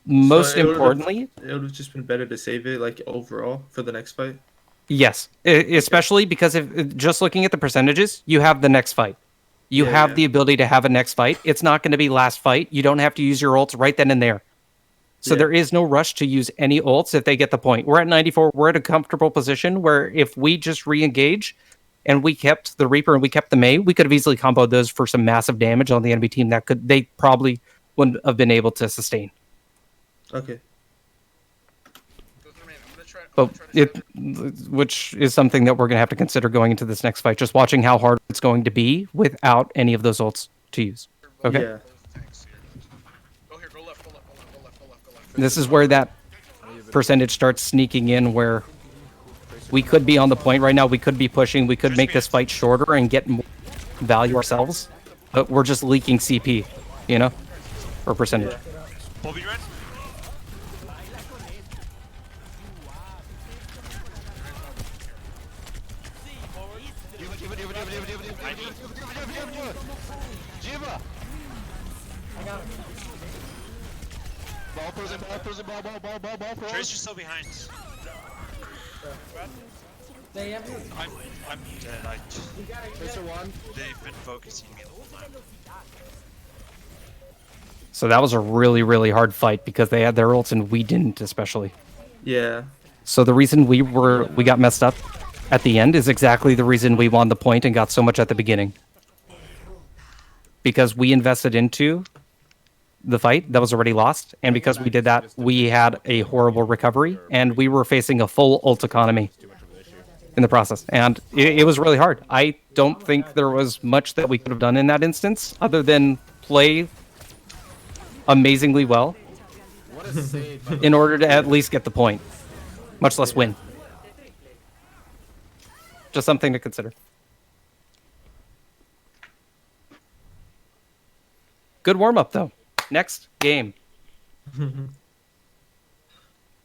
most So it importantly, it would have just been better to save it like overall for the next fight. yes, especially because if just looking at the percentages, you have the next fight. You have the ability to have a next fight. It's not going to be last fight. You don't have to use your ults right then and there. So there is no rush to use any ults if they get the point. We're at 94. We're at a comfortable position where if we just re-engage and we kept the Reaper and we kept the Mei, we could have easily comboed those for some massive damage on the enemy team that they probably wouldn't have been able to sustain. Okay. But which is something that we're going to have to consider going into this next fight, just watching how hard it's going to be without any of those ults to use. Okay? Yeah. This is where that percentage starts sneaking in, where we could be on the point right now, we could be pushing, we could make this fight shorter and get more value ourselves, but we're just leaking CP, or percentage. Bobby red. Ball. Tracer's still behind. I'm dead. Tracer one. They've been focusing me the whole time. So that was a really, really hard fight because they had their ults and we didn't, especially. Yeah. So the reason we got messed up at the end is exactly the reason we won the point and got so much at the beginning. Because we invested into the fight that was already lost, and because we did that, we had a horrible recovery, and we were facing a full ult economy in the process, and it was really hard. I don't think there was much that we could have done in that instance other than play amazingly well in order to at least get the point, much less win. Just something to consider. Good warm-up, though. Next game.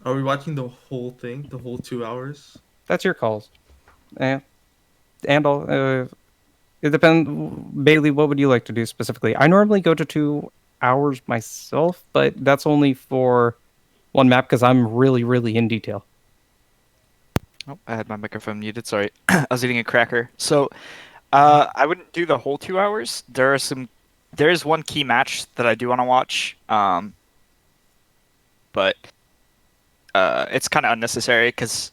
Are we watching the whole thing, the whole 2 hours? That's your calls. And it depends. Bailey, what would you like to do specifically? I normally go to 2 hours myself, but that's only for one map because I'm really, really in detail. Oh, I had my microphone muted. Sorry, I was eating a cracker. So, I wouldn't do the whole 2 hours. There is one key match that I do want to watch. but it's kind of unnecessary because,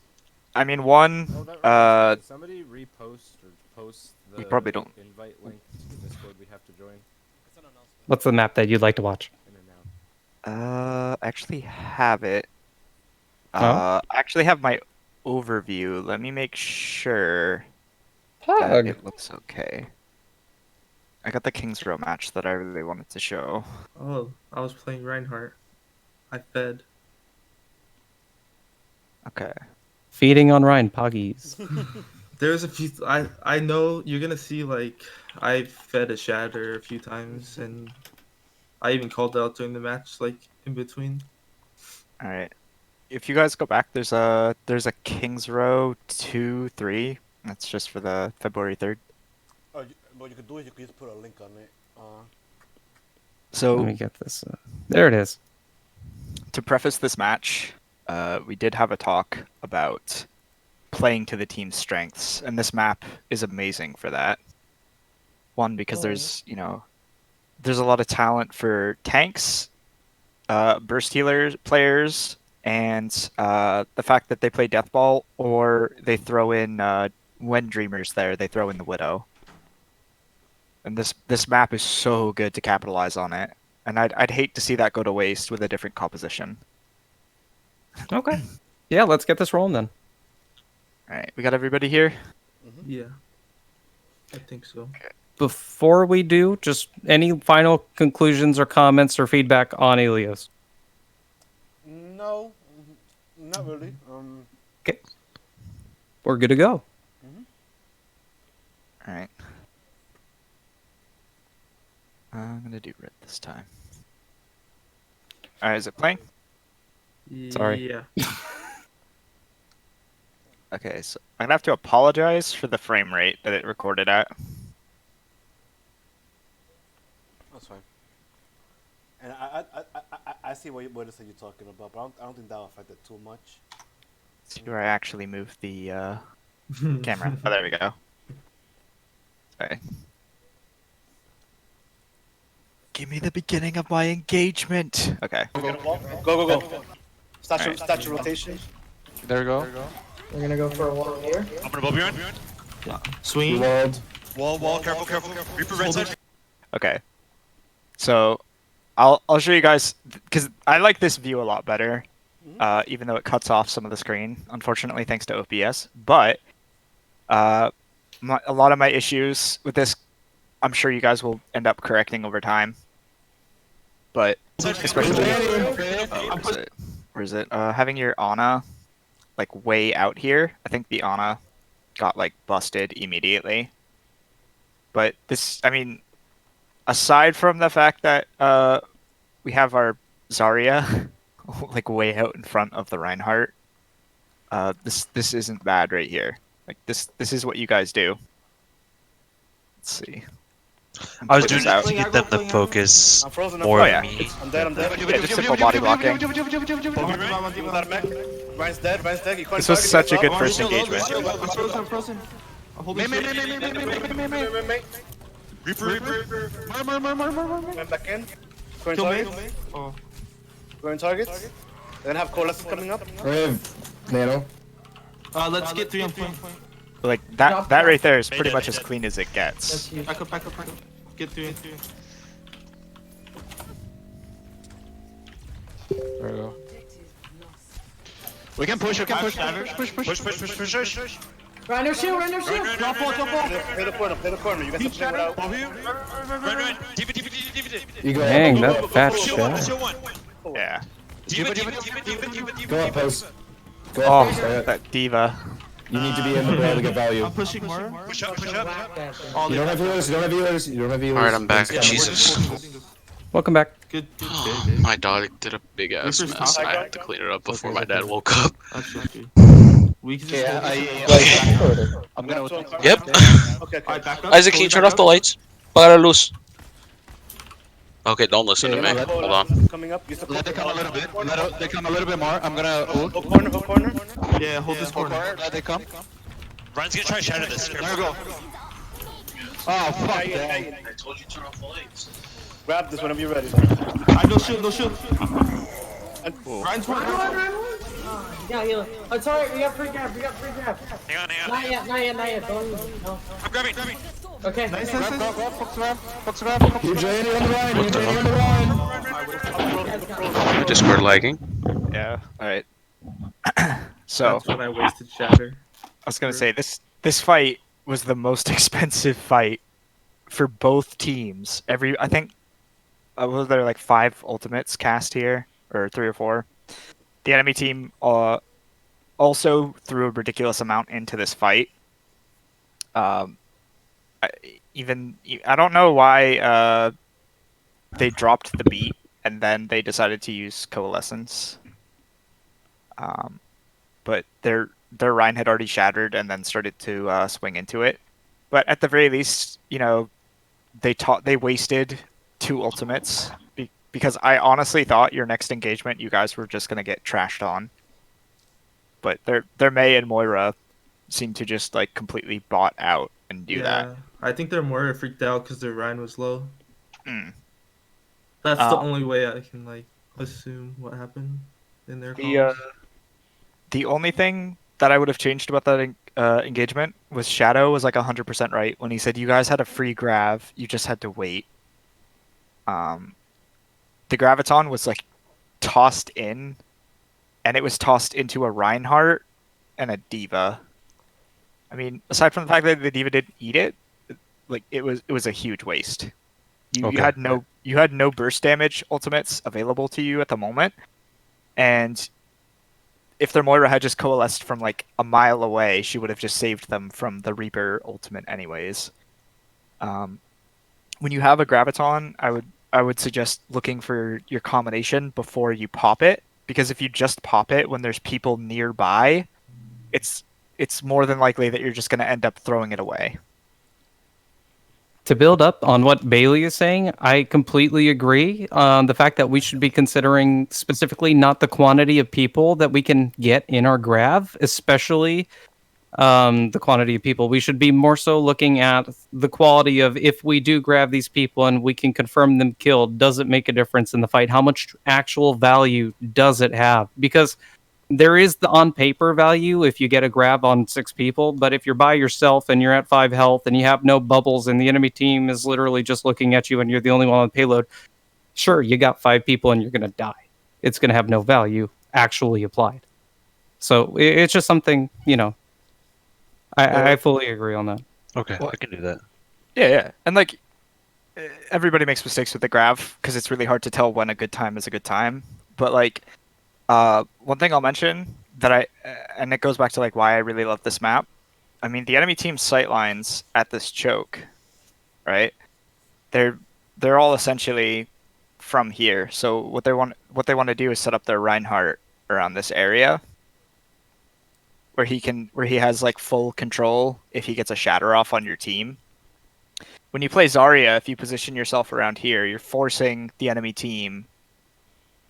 I mean, one, Did somebody repost or post the we probably don't. invite link to the Discord we have to join? What's the map that you'd like to watch? In and out. I actually have it. Oh? I actually have my overview. Let me make sure that Pug. it looks okay. I got the Kings Row match that I really wanted to show. Oh, I was playing Reinhardt. I fed. Okay. Feeding on Ryan Poggies. There's a few. I know you're gonna see like I fed a shatter a few times, and I even called out during the match, like in between. All right. If you guys go back, there's a Kings Row 2-3. That's just for the February 3rd. What you could do is you could just put a link on it. So Let me get this. There it is. to preface this match, we did have a talk about playing to the team's strengths, and this map is amazing for that. One, because there's there's a lot of talent for tanks, burst healers players, and the fact that they play Deathball, or they throw in when Dreamer's there, they throw in the Widow. And this map is so good to capitalize on it, and I'd hate to see that go to waste with a different composition. Okay. Yeah, let's get this rolling then. All right, we got everybody here. Yeah, I think so. Before we do, just any final conclusions or comments or feedback on Elios? No, not really. Okay. We're good to go. All right. I'm gonna do red this time. All right, is it playing? Sorry. Yeah. Okay, so I'm gonna have to apologize for the frame rate that it recorded at. That's fine. And I see what it is that you're talking about, but I don't think that'll affect it too much. Let's see where I actually moved the camera. Oh, there we go. Okay. Give me the beginning of my engagement. Okay. Go. Start Alright. your rotation. There we go. We're gonna go for a wall here. Open above you. Swing. Wall, careful. Reaper red side. Okay. So, I'll show you guys because I like this view a lot better, even though it cuts off some of the screen. Unfortunately, thanks to OBS. But a lot of my issues with this, I'm sure you guys will end up correcting over time. But especially, where is it? Having your Ana like way out here. I think the Ana got like busted immediately. But this, I mean, aside from the fact that we have our Zarya like way out in front of the Reinhardt, this isn't bad right here. Like this is what you guys do. Let's see. I was doing it to get them to focus I'm frozen. more Oh, yeah. on me. I'm dead. Yeah, just simple body blocking. Ryan's dead. This was such a good first engagement. I'm frozen. Reaper. Went back in. Going target. Going targets. They're gonna have coalescence coming up. Nano. Let's get 3 on point. Like that right there is pretty much as clean as it gets. Back up. Get 3. There we go. We can push. Push. Rhino shield. Drop ball. Play the corner. You guys have to play without. Run. Diva. Dang, that fat shot. Shield one. Yeah. Diva. Go up, post. Go Oh, up, post. that diva. You need to be in the barrel to get value. I'm pushing more. Push up. You don't have healers. Alright, I'm back. Jesus. Welcome back. Good. My dog did a big ass Reaper's mess. top. I had to clean it up before my dad woke up. That's okay. We can just I'm gonna. Yep. Okay. back up. Isaac, can you turn off the lights? Apaga la luz. Okay, don't listen to me. Hold on. Coming up. Let it come a little bit. Let it come a little bit more. I'm gonna ult. Go corner. Yeah, hold this corner. Let it come. Ryan's gonna try to shatter this. There we go. Oh fuck that. I told you turn off the lights. Grab this whenever you're ready. No shield. Ryan's one. Yeah, heal. It's alright, we got free grab, Hang on, hang on. Not yet, don't leave. No. I'm grabbing. Okay. Nice. Fox grab. You Janie on the Ryan. You Janie on the Ryan. Discord lagging. Yeah. All right. So That's when I wasted shatter. I was gonna say this fight was the most expensive fight for both teams. I think was there like 5 ultimates cast here, or 3 or 4. The enemy team also threw a ridiculous amount into this fight. I don't know why they dropped the beat and then they decided to use coalescence. But their Rhine had already shattered and then started to swing into it. But at the very least, they wasted 2 ultimates because I honestly thought your next engagement you guys were just gonna get trashed on. But their Mei and Moira seemed to just like completely bot out and do that. I think they're more freaked out because their Ryan was low. Mm. That's the only way I can like assume what happened in their calls. The only thing that I would have changed about that engagement was Shadow was like 100% right when he said you guys had a free grav, you just had to wait. The graviton was like tossed in, and it was tossed into a Reinhardt and a D.Va. I mean, aside from the fact that the D.Va didn't eat it, like it was a huge waste. You had no burst damage ultimates available to you at the moment, and if their Moira had just coalesced from like a mile away, she would have just saved them from the Reaper ultimate anyways. When you have a graviton, I would suggest looking for your combination before you pop it, because if you just pop it when there's people nearby, it's more than likely that you're just going to end up throwing it away. To build up on what Bailey is saying, I completely agree on the fact that we should be considering specifically not the quantity of people that we can get in our grav, especially the quantity of people. We should be more so looking at the quality of if we do grab these people and we can confirm them killed, does it make a difference in the fight? How much actual value does it have? Because there is the on paper value if you get a grab on 6 people, but if you're by yourself and you're at 5 health and you have no bubbles and the enemy team is literally just looking at you and you're the only one on the payload, sure, you got 5 people and you're going to die. It's going to have no value actually applied. So it's just something, I fully agree on that. Okay, I can do that. Yeah. And like, everybody makes mistakes with the grav because it's really hard to tell when a good time is a good time. But like, one thing I'll mention and it goes back to like why I really love this map. I mean, the enemy team's sightlines at this choke, right? They're all essentially from here. So what they want to do is set up their Reinhardt around this area, where he has like full control if he gets a shatter off on your team. When you play Zarya, if you position yourself around here, you're forcing the enemy team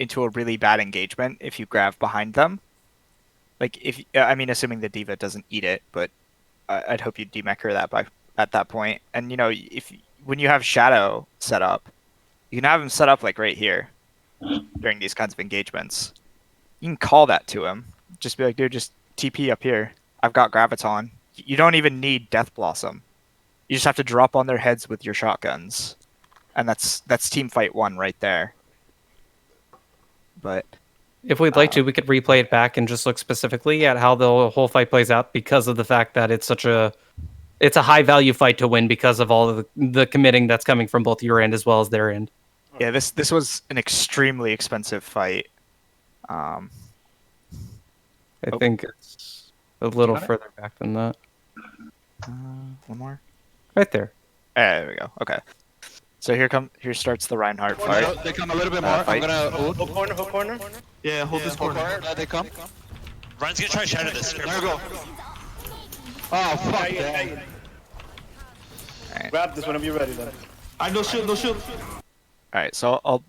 into a really bad engagement if you grab behind them. Like assuming the D.Va doesn't eat it, but I'd hope you demech that at that point. And when you have Shadow set up, you can have him set up like right here during these kinds of engagements. You can call that to him. Just be like, dude, just TP up here. I've got Graviton. You don't even need Death Blossom. You just have to drop on their heads with your shotguns. And that's team fight 1 right there. But if we'd like to, we could replay it back and just look specifically at how the whole fight plays out, because of the fact that it's a high value fight to win because of all of the committing that's coming from both your end as well as their end. Yeah, this was an extremely expensive fight. I think it's a little further back than that. One more. Right there. There we go. Okay. So here starts the Reinhardt fight. They come a little bit more. I'm gonna ult. Hold corner. Yeah, hold this corner. They come. Ryan's gonna try to shatter this. There we go. Oh, fuck that. Right. Grab this whenever you're ready then. No shield. Alright, so I'll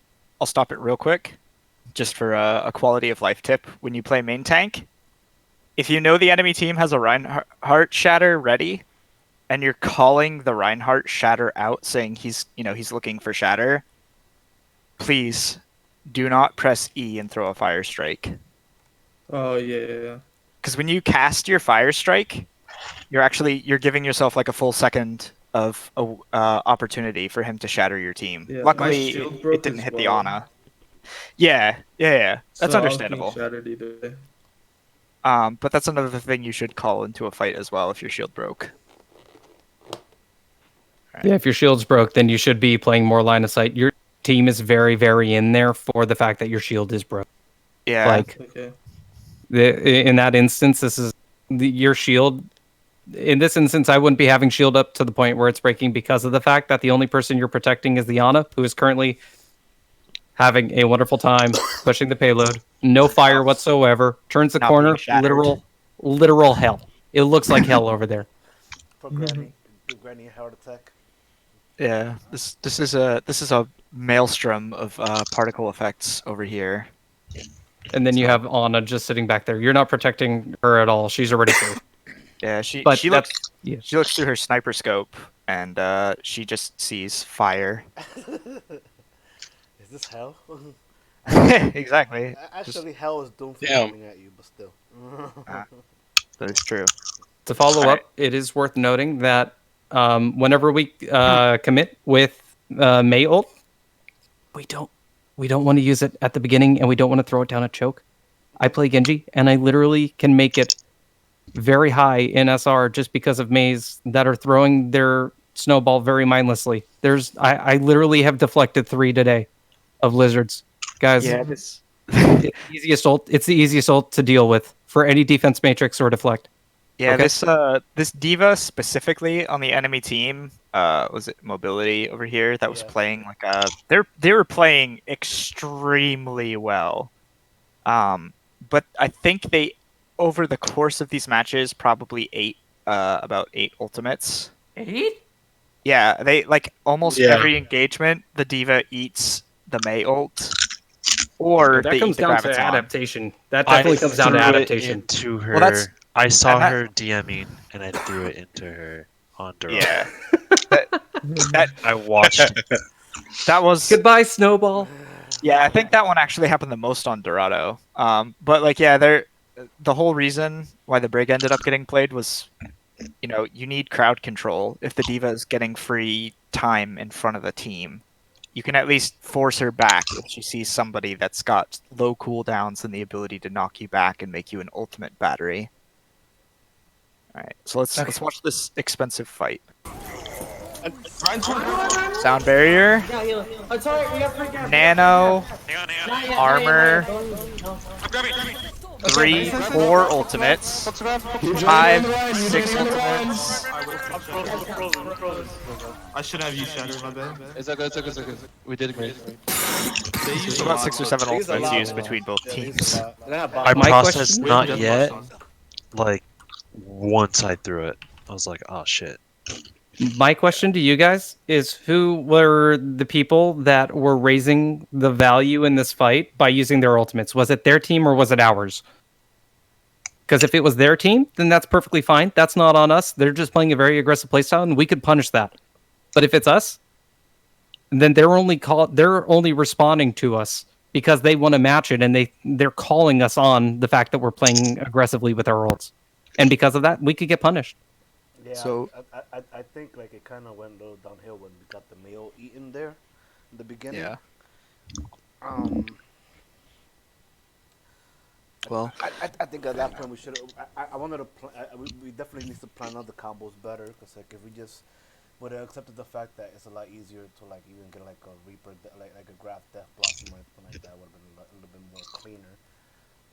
stop it real quick. Just for a quality of life tip. When you play main tank, if you know the enemy team has a Reinhardt shatter ready, and you're calling the Reinhardt shatter out saying he's looking for shatter, please do not press E and throw a fire strike. Oh yeah. Because when you cast your fire strike, you're giving yourself like a full second of opportunity for him to shatter your team. Yeah, my Luckily, shield it broke didn't as hit the well. Ana. Yeah. That's So I was getting understandable. shattered either way. But that's another thing you should call into a fight as well if your shield broke. Yeah, if your shield's broke, then you should be playing more line of sight. Your team is very, very in there for the fact that your shield is broke. Yeah. Like, Okay. in that instance, your shield. In this instance, I wouldn't be having shield up to the point where it's breaking because of the fact that the only person you're protecting is the Ana, who is currently having a wonderful time pushing the payload. No fire whatsoever. Turns the Not being corner. shattered. Literal hell. It looks like hell over there. For Granny, give Granny a heart attack. Yeah. This is a maelstrom of particle effects over here. And then you have Ana just sitting back there. You're not protecting her at all. She's already safe. Yeah, she But looks yeah. she looks through her sniper scope and she just sees fire. Is this hell? Exactly. Actually, hell is Doomfist Damn. coming at you, but still. That is true. To follow up, it is worth noting that whenever we commit with May ult, we don't want to use it at the beginning, and we don't want to throw it down a choke. I play Genji, and I literally can make it very high in SR just because of Mays that are throwing their snowball very mindlessly. I literally have deflected 3 today of lizards, guys. Yeah, It's the easiest ult to deal with for any defense matrix or deflect. Yeah, Okay. this diva specifically on the enemy team, was it Mobility over here that was playing like they were playing extremely well. But I think they over the course of these matches probably ate about 8 ultimates. 8? Yeah, they like almost Yeah. every engagement the diva eats the May ult. Or That they comes eat the down to Graviton. adaptation. That definitely comes down to adaptation. Into her. Well, that's- I saw and that- her DMing, and I threw it into her on Dorado. Yeah. that I watched. that was Goodbye, Snowball. Yeah, I think that one actually happened the most on Dorado. But like, yeah, the whole reason why the Brig ended up getting played was, you need crowd control. If the diva is getting free time in front of the team, you can at least force her back if she sees somebody that's got low cooldowns and the ability to knock you back and make you an ultimate battery. All right, so let's watch this expensive fight. Sound barrier. Yeah, heal. Oh, sorry, we got free gas. Nano, Not yet, armor, not yet, not yet. 3, 4 ultimates, 5, 6 ultimates. I should have you shattered, my bad. It's okay, it's okay, it's okay. We did great. There's about 6 or 7 ultimates used between both teams. I My processed question- not yet. Like once I threw it, I was like, "Oh shit." My question to you guys is who were the people that were raising the value in this fight by using their ultimates? Was it their team or was it ours? Because if it was their team, then that's perfectly fine. That's not on us. They're just playing a very aggressive playstyle, and we could punish that. But if it's us, then they're only responding to us because they want to match it, and they're calling us on the fact that we're playing aggressively with our ults. And because of that, we could get punished. Yeah, So- I think like it kind of went a little downhill when we got the mayo eaten there in the beginning. Yeah. Well, I think at that point we should. I wanted to. We definitely need to plan out the combos better because like if we just would have accepted the fact that it's a lot easier to like even get like a Reaper like a Graph Death Blossom or anything like that would have been a little bit more cleaner.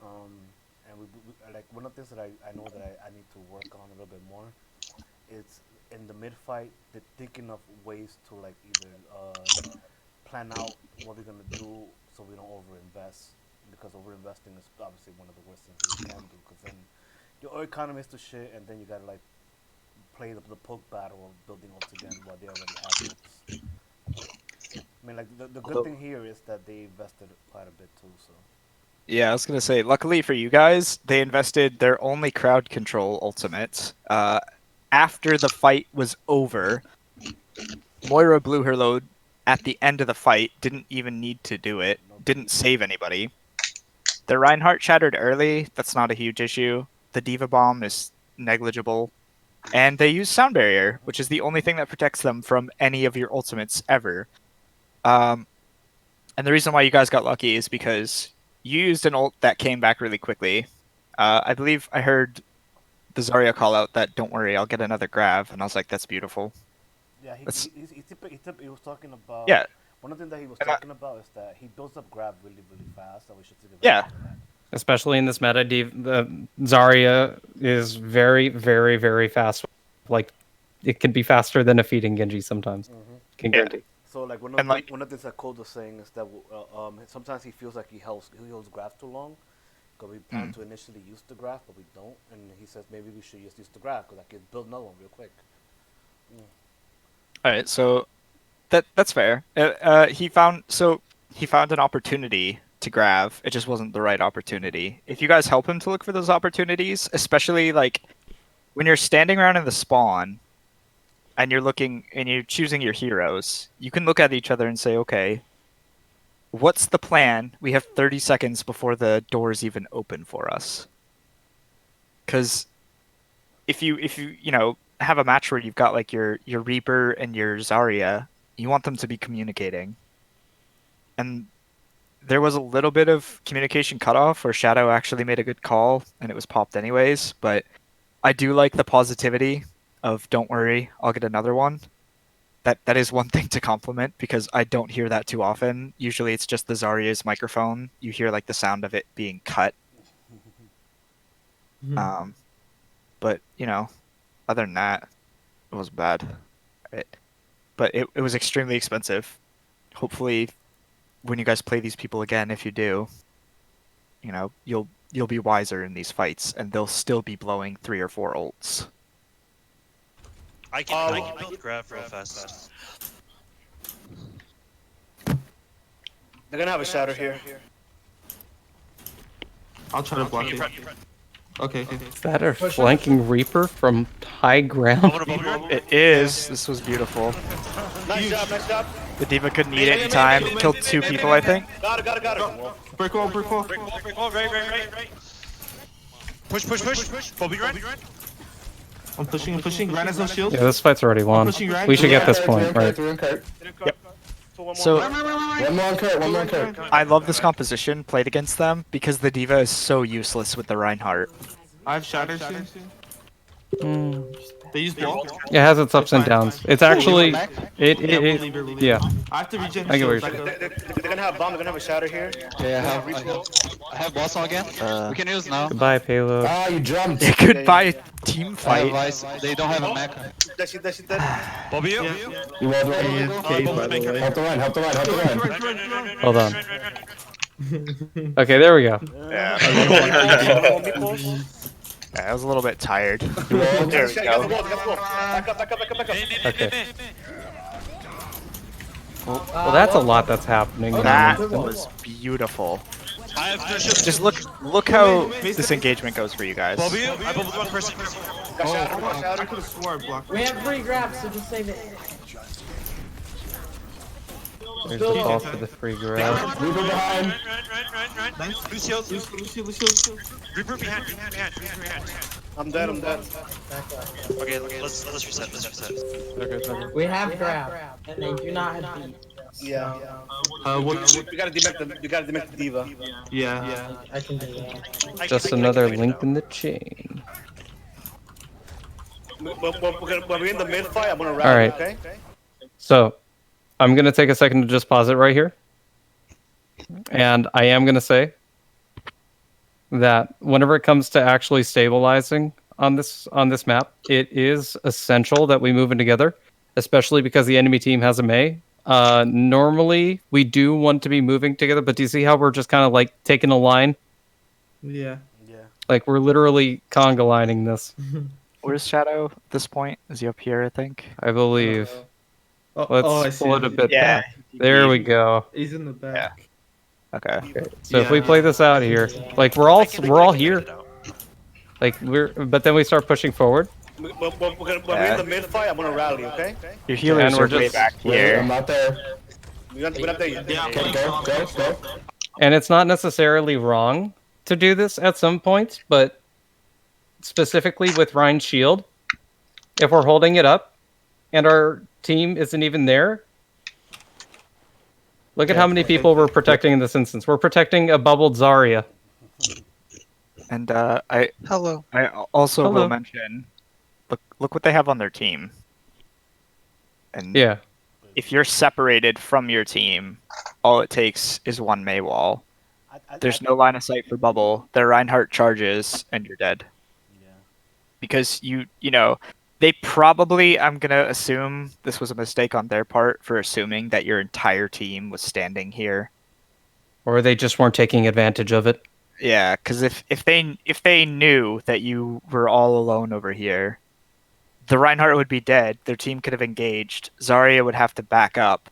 And we like one of the things that I know that I need to work on a little bit more. It's in the mid fight, thinking of ways to like either plan out what we're gonna do so we don't overinvest, because overinvesting is obviously one of the worst things that you can do, because then your economy is to shit and then you gotta like play the poke battle of building ults again while they already have ults. I mean, like the good thing here is that they invested quite a bit too, so. Yeah, I was gonna say, luckily for you guys, they invested their only crowd control ultimate. After the fight was over, Moira blew her load at the end of the fight, didn't even need to do it. didn't save anybody. The Reinhardt shattered early. That's not a huge issue. The Diva Bomb is negligible. And they use Sound Barrier, which is the only thing that protects them from any of your ultimates ever. And the reason why you guys got lucky is because you used an ult that came back really quickly. I believe I heard the Zarya call out that, "Don't worry, I'll get another grab," and I was like, "That's beautiful." Yeah, he was talking about. Yeah. One of the things that he was talking about is that he builds up grab really, really fast, so we should take advantage Yeah. of that. Especially in this meta, the Zarya is very, very, very fast. Like, it can be faster than a feeding Genji sometimes. Can guarantee. So like one And, of the things that Code was saying is that sometimes he feels like he holds grab too long, because we plan to initially use the grab, but we don't, and he says maybe we should just use the grab because I can build another one real quick. All right, so that's fair. He found an opportunity to grab. It just wasn't the right opportunity. If you guys help him to look for those opportunities, especially like when you're standing around in the spawn and you're looking and you're choosing your heroes, you can look at each other and say, okay, what's the plan? We have 30 seconds before the doors even open for us. Because if you have a match where you've got like your Reaper and your Zarya, you want them to be communicating. And there was a little bit of communication cutoff where Shadow actually made a good call and it was popped anyways, but I do like the positivity of "Don't worry, I'll get another one." That is one thing to compliment, because I don't hear that too often. Usually it's just the Zarya's microphone. You hear like the sound of it being cut. But other than that, it was bad. But it was extremely expensive. Hopefully, when you guys play these people again, if you do, you'll be wiser in these fights, and they'll still be blowing 3 or 4 ults. I can build grab real fast. They're gonna have a shatter here. I'll try to block it. Okay. Is that a flanking Reaper from high ground? It is. This was beautiful. Nice job. The Diva couldn't eat it in time. Killed 2 people, I think. Got it. Brick wall. Right. Push. Bobby run. I'm pushing. Ran has no shield. Yeah, this fight's already won. We should get this point, right? Yep. So One more on Kurt. I love this composition played against them because the Diva is so useless with the Reinhardt. I have shatters soon. They use wall. It has its ups and downs. It's actually yeah. I have to regen. I get what you're shield, saying. they're gonna have bomb. They're gonna have a shatter here. Yeah, I have boss on again. We can use now. Goodbye, payload. Ah, you jumped. It could buy a team I have fight. ice. They don't have a mech. That's it. Bobby, You walled right. Help the run. Hold on. Okay, there we go. Yeah. I was a little bit tired. There we go. Back up. Okay. Well, that's a lot that's happening. That was beautiful. I have no shield. Just look how this engagement goes for you guys. Bobby, I built one person. I could have swore I blocked. We have free grabs, so just save it. There's the ball for the free grab. Reaper behind. Run. Loose shield. Reaper behind. I'm dead. Okay, let's reset. We have grab, and they do not have beat. Yeah. You gotta demech the Diva. Yeah. I can do that. Just another link in the chain. When we're in the mid fight, I'm gonna rally. All right. Okay. So, I'm gonna take a second to just pause it right here, and I am gonna say that whenever it comes to actually stabilizing on this map, it is essential that we move in together, especially because the enemy team has a Mei. Normally we do want to be moving together, but do you see how we're just kind of like taking a line? Yeah. Like we're literally conga lining this. Where's Shadow at this point? Is he up here, I think? I believe. I Let's see pull it a him. bit Yeah. back. There we go. He's in the back. Okay. So if we play this out here, like we're all here. Like but then we start pushing forward. When we're in the mid fight, I'm gonna rally. Okay. Your healers And we're are way just- back Wait, here. I'm not there. We're not there yet. Yeah. Okay, go. And it's not necessarily wrong to do this at some points, but specifically with Ryan's shield, if we're holding it up and our team isn't even there, look at how many people we're protecting in this instance. We're protecting a bubbled Zarya. And I Hello. also will Hello. mention, look what they have on their team. And Yeah. if you're separated from your team, all it takes is one Mei wall. There's no line of sight for bubble. Their Reinhardt charges, and you're dead. Yeah. Because you know, they probably, I'm gonna assume this was a mistake on their part for assuming that your entire team was standing here. Or they just weren't taking advantage of it. Yeah, because if they knew that you were all alone over here, the Reinhardt would be dead. Their team could have engaged. Zarya would have to back up,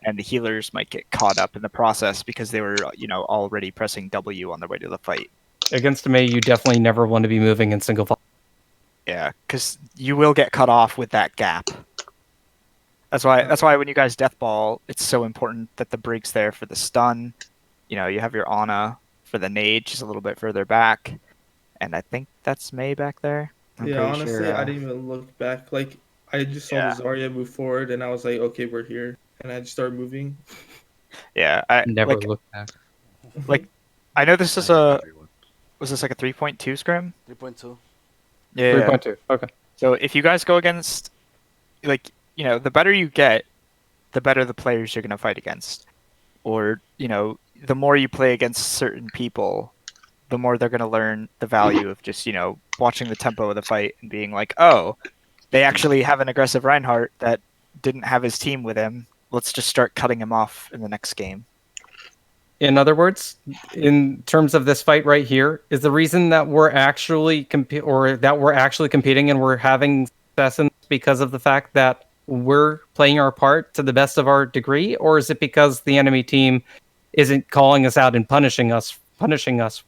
and the healers might get caught up in the process because they were, already pressing W on their way to the fight. Against a Mei, you definitely never want to be moving in single file. Yeah, because you will get cut off with that gap. That's why when you guys deathball, it's so important that the Brig's there for the stun. You have your Ana for the nade. She's a little bit further back, and I think that's Mei back there. I'm Yeah, pretty honestly, sure, I didn't even look back. Like, I just saw the Zarya move forward, and I was like, okay, we're here. And I just started moving. Yeah, I Never look back. I know this is was this like a 3.2 scrim? 3.2. Yeah. 3.2. Okay. So if you guys go against, the better you get, the better the players you're going to fight against. Or, the more you play against certain people, the more they're going to learn the value of just, watching the tempo of the fight and being like, oh, they actually have an aggressive Reinhardt that didn't have his team with him. Let's just start cutting him off in the next game. In other words, in terms of this fight right here, is the reason that we're actually competing and we're having success in this because of the fact that we're playing our part to the best of our degree, or is it because the enemy team isn't calling us out and punishing us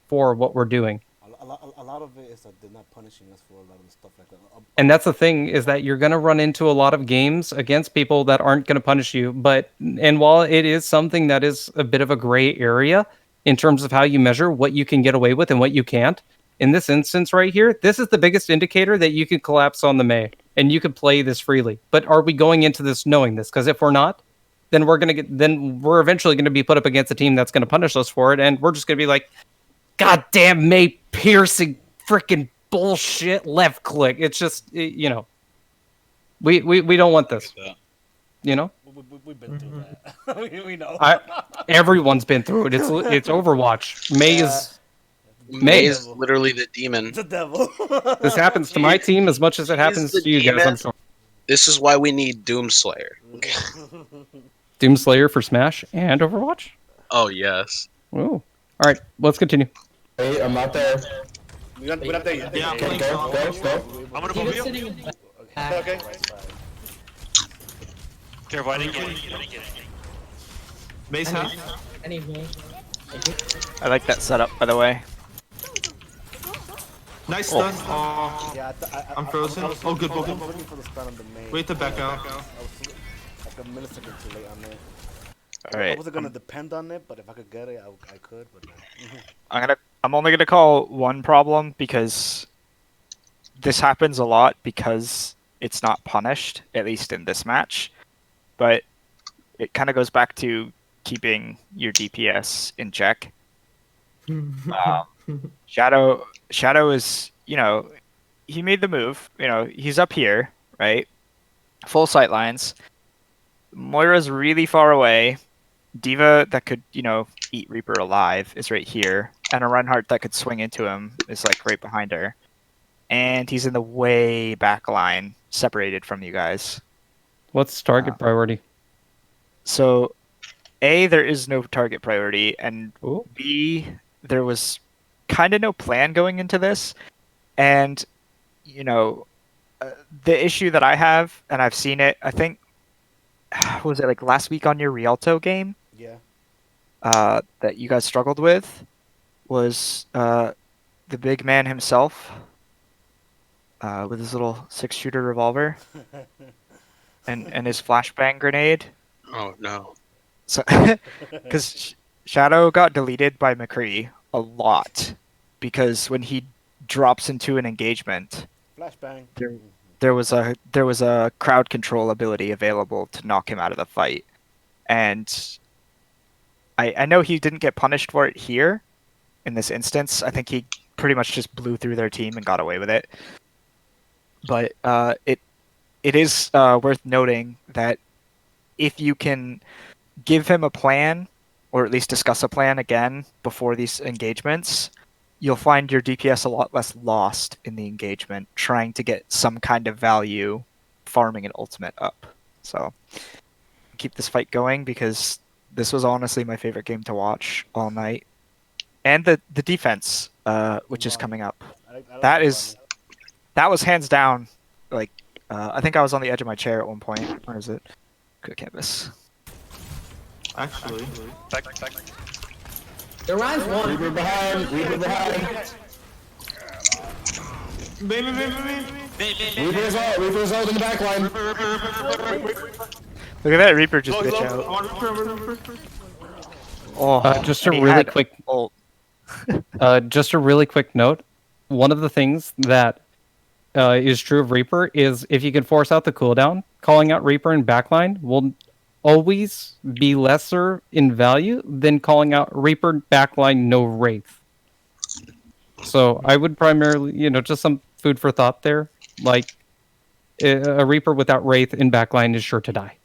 for what we're doing? A lot of it is that they're not punishing us for a lot of the stuff like that. And that's the thing, is that you're going to run into a lot of games against people that aren't going to punish you. And while it is something that is a bit of a gray area in terms of how you measure what you can get away with and what you can't, in this instance right here, this is the biggest indicator that you can collapse on the Mei and you can play this freely. But are we going into this knowing this? Because if we're not, then we're eventually going to be put up against a team that's going to punish us for it, and we're just going to be like, God damn, Mei piercing freaking bullshit left click. It's just, we don't want this. We've been through that. we know. Everyone's been through it. It's Overwatch. Mei is literally the demon. The devil. This happens to my team as much as it happens to you guys. I'm sorry. This is why we need Doomslayer. Doomslayer for Smash and Overwatch? Oh, yes. Ooh. All right, let's continue. Hey, I'm not there. We're not there yet. Yeah, Okay, go. I'm gonna move you. Okay. Careful, I didn't get it. Mace half. Anyway. I like that setup, by the way. Nice stun. Yeah, I'm frozen. Oh, good, I was good. looking for the stun on the main. Wait to back out. I was like a millisecond too late on it. All right. I wasn't gonna depend on it, but if I could get it, I could. But no. I'm only gonna call one problem because this happens a lot because it's not punished, at least in this match. But it kind of goes back to keeping your DPS in check. Shadow is, he made the move. He's up here, right? Full sight lines. Moira's really far away. D.Va that could, eat Reaper alive is right here. And a Reinhardt that could swing into him is like right behind her. And he's in the way back line, separated from you guys. What's target priority? So, A, there is no target priority, and Ooh. B, there was kind of no plan going into this. And, the issue that I have, and I've seen it, I think, was it like last week on your Rialto game? Yeah. That you guys struggled with was the big man himself with his little 6-shooter revolver and his flashbang grenade. Oh, no. So, because Shadow got deleted by McCree a lot because when he drops into an engagement, Flashbang. there was a crowd control ability available to knock him out of the fight, and I know he didn't get punished for it here in this instance. I think he pretty much just blew through their team and got away with it. But it is worth noting that if you can give him a plan, or at least discuss a plan again before these engagements, you'll find your DPS a lot less lost in the engagement, trying to get some kind of value, farming an ultimate up. So keep this fight going, because this was honestly my favorite game to watch all night. And the defense, which is coming up. That was hands down, like, I think I was on the edge of my chair at one point. Where is it? Good canvas. Actually. The Ryan's one. Reaper behind. Reaper's out in the back line. Look at that Reaper just bitch out. Oh, just a really quick just a really quick note. One of the things that is true of Reaper is if you can force out the cooldown, calling out Reaper in backline will always be lesser in value than calling out Reaper backline no Wraith. So I would primarily, just some food for thought there. Like, a Reaper without Wraith in backline is sure to die.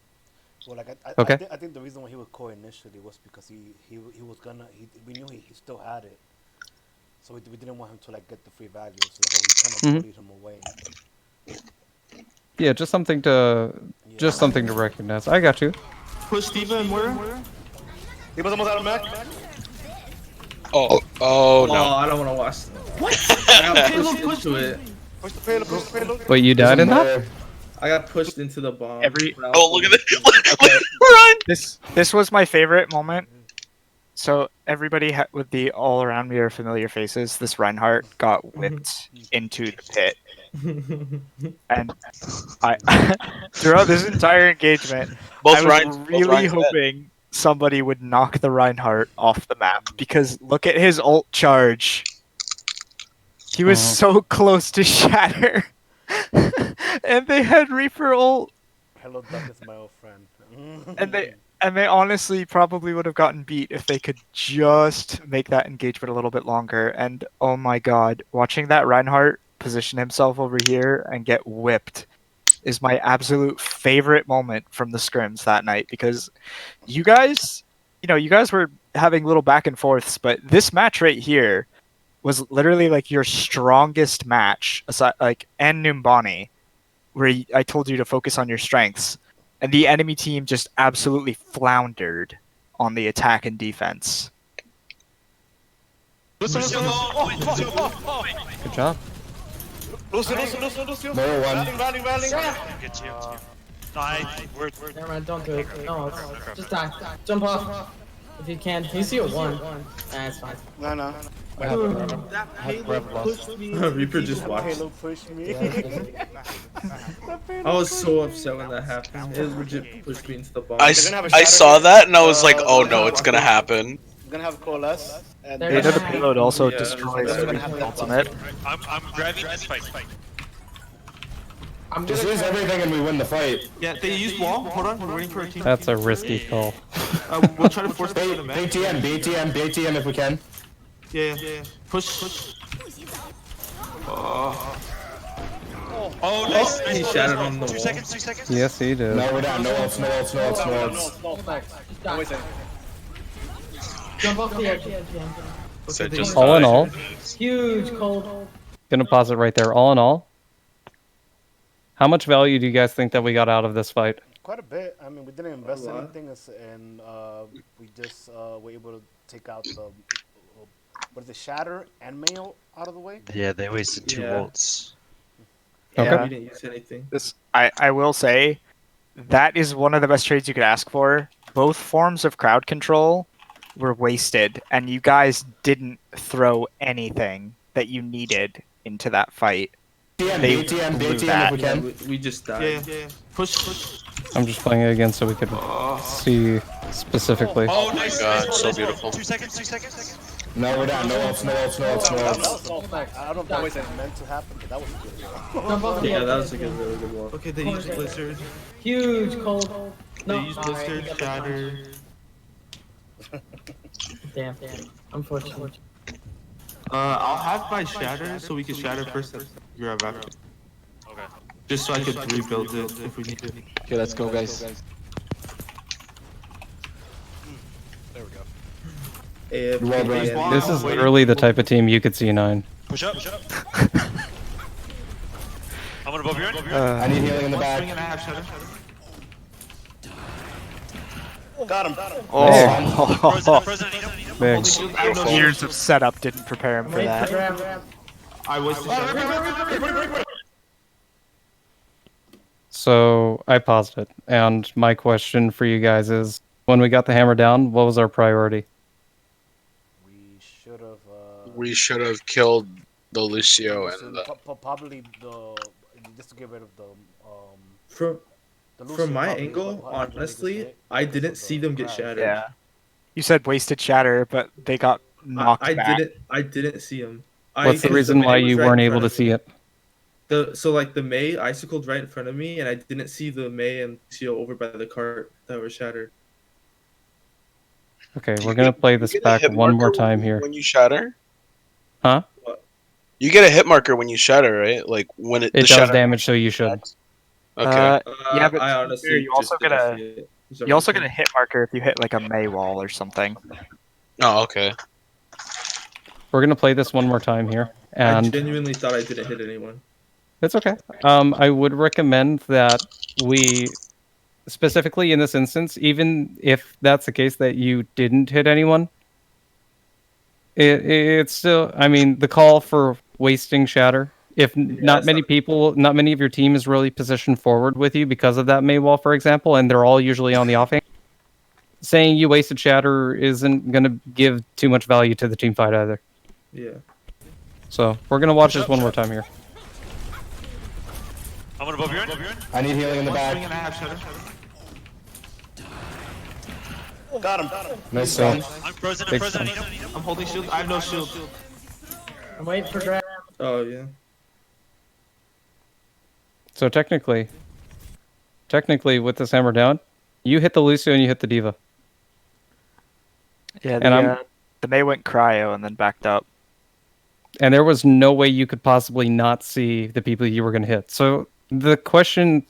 Well, like Okay. I think the reason why he was core initially was because we knew he still had it, so we didn't want him to like get the free value, so we kind of bullied him away. Yeah, just something to recognize. I got you. Push D.Va and where? D.Va's almost out of mech. Oh no. I don't want to watch. What? I got pushed into it. Push the payload. Wait, you died in that? I got pushed into the bomb. Look at this. Run! This was my favorite moment. So everybody with the all around me are familiar faces. This Reinhardt got whipped into the pit, and I throughout this entire engagement, I was really hoping somebody would knock the Reinhardt off the map, because look at his ult charge. He was so close to shatter, and they had Reaper ult. Hello, Doug is my old friend. And they honestly probably would have gotten beat if they could just make that engagement a little bit longer. And oh my god, watching that Reinhardt position himself over here and get whipped is my absolute favorite moment from the scrims that night, because you guys were having little back and forths, but this match right here was literally like your strongest match, aside, like, and Numbani, where I told you to focus on your strengths. And the enemy team just absolutely floundered on the attack and defense. Good job. Lucio. Rallying. Get you. Nice. Word. Never mind, don't do it. No, just die. Jump off. If you can. You see a 1. It's fine. No. That payload pushed me. Reaper just watched. Payload pushed me. I was so upset when that happened. It legit pushed me into the bomb. I saw that and I was like, oh no, it's gonna happen. I'm gonna have coalesce. And The payload also destroys the ultimate. I'm grabbing this fight. Just use everything and we win the fight. Yeah, they use wall. Hold on, we're waiting for a team. That's a risky call. We'll try to force them to the map. BTM if we can. Yeah. Push. Oh, nice. He shattered on the wall. 2 seconds. Yes, he did. No, we're down. No ults. Jump off the edge. All in all, Huge cold. gonna pause it right there. All in all, how much value do you guys think that we got out of this fight? Quite a bit. I mean, we didn't invest anything, and we just were able to take out the shatter and mail out of the way. Yeah, they wasted 2 ults. Okay. We didn't use anything. I will say, that is one of the best trades you could ask for. Both forms of crowd control were wasted, and you guys didn't throw anything that you needed into that fight. BTM if we can. We just died. Yeah. Push. I'm just playing it again so we could see specifically. Oh, my nice. God, Nice so ball, beautiful. 2 seconds, 2 seconds. No, we're down. No ults, no ults, no ults, no ults. No, fact. I don't know if that was meant to happen, but that was a good one. Yeah, that was a good, really good one. Okay, they use Blizzard. Huge cold. They No, use alright, Blizzard, he got the Shatter. Damn. Unfortunate. I'll have my Shatter so we can Shatter first and grab after. Okay. Just so I could rebuild it if we need it. Okay, let's go, guys. There we go. AFK. This is literally the type of team you could see 9. Push up. I'm gonna above your end. I need healing in the back. Swing and a half Shatter. Got him. Oh, President, Big. I have no years of setup didn't prepare him for Wait for that. grab. I wasted Shatter. So I paused it, and my question for you guys is: when we got the hammer down, what was our priority? We should have. We should have killed the Lucio and the. Probably just to get rid of the From Lucio my probably, angle, but Hydra honestly, needs to hit I because didn't of see the them get grab. shattered. Yeah. You said wasted Shatter, but they got knocked back. I didn't see them. What's the reason why you weren't able to see it? So like the Mei icicled right in front of me, and I didn't see the Mei and Lucio over by the cart that were shattered. Okay, we're gonna play this back one more time here. When you shatter? Huh? You get a hit marker when you shatter, right? Like when It does damage, so you should. Okay. Yeah, but I to be honestly fair, you also just get didn't a see it. you also get a hit marker if you hit like a May wall or something. Oh, okay. We're gonna play this one more time here, I and genuinely thought I didn't hit anyone. it's okay. I would recommend that we, specifically in this instance, even if that's the case that you didn't hit anyone, it's still, I mean, the call for wasting Shatter. If not many of your team is really positioned forward with you because of that May wall, for example, and they're all usually on the offense, saying you wasted Shatter isn't going to give too much value to the team fight either. Yeah. So we're going to watch this one more time here. I'm gonna above your end. I need healing in the Swing back. and a half Shatter. Got him. Nice stone. I'm frozen. Big I need stun. him. I'm holding shield. I have no shield. I'm waiting for grab. Oh yeah. So technically, with this hammer down, you hit the Lucio and you hit the Diva. Yeah, And the May went cryo and then backed up. And there was no way you could possibly not see the people you were going to hit. So the question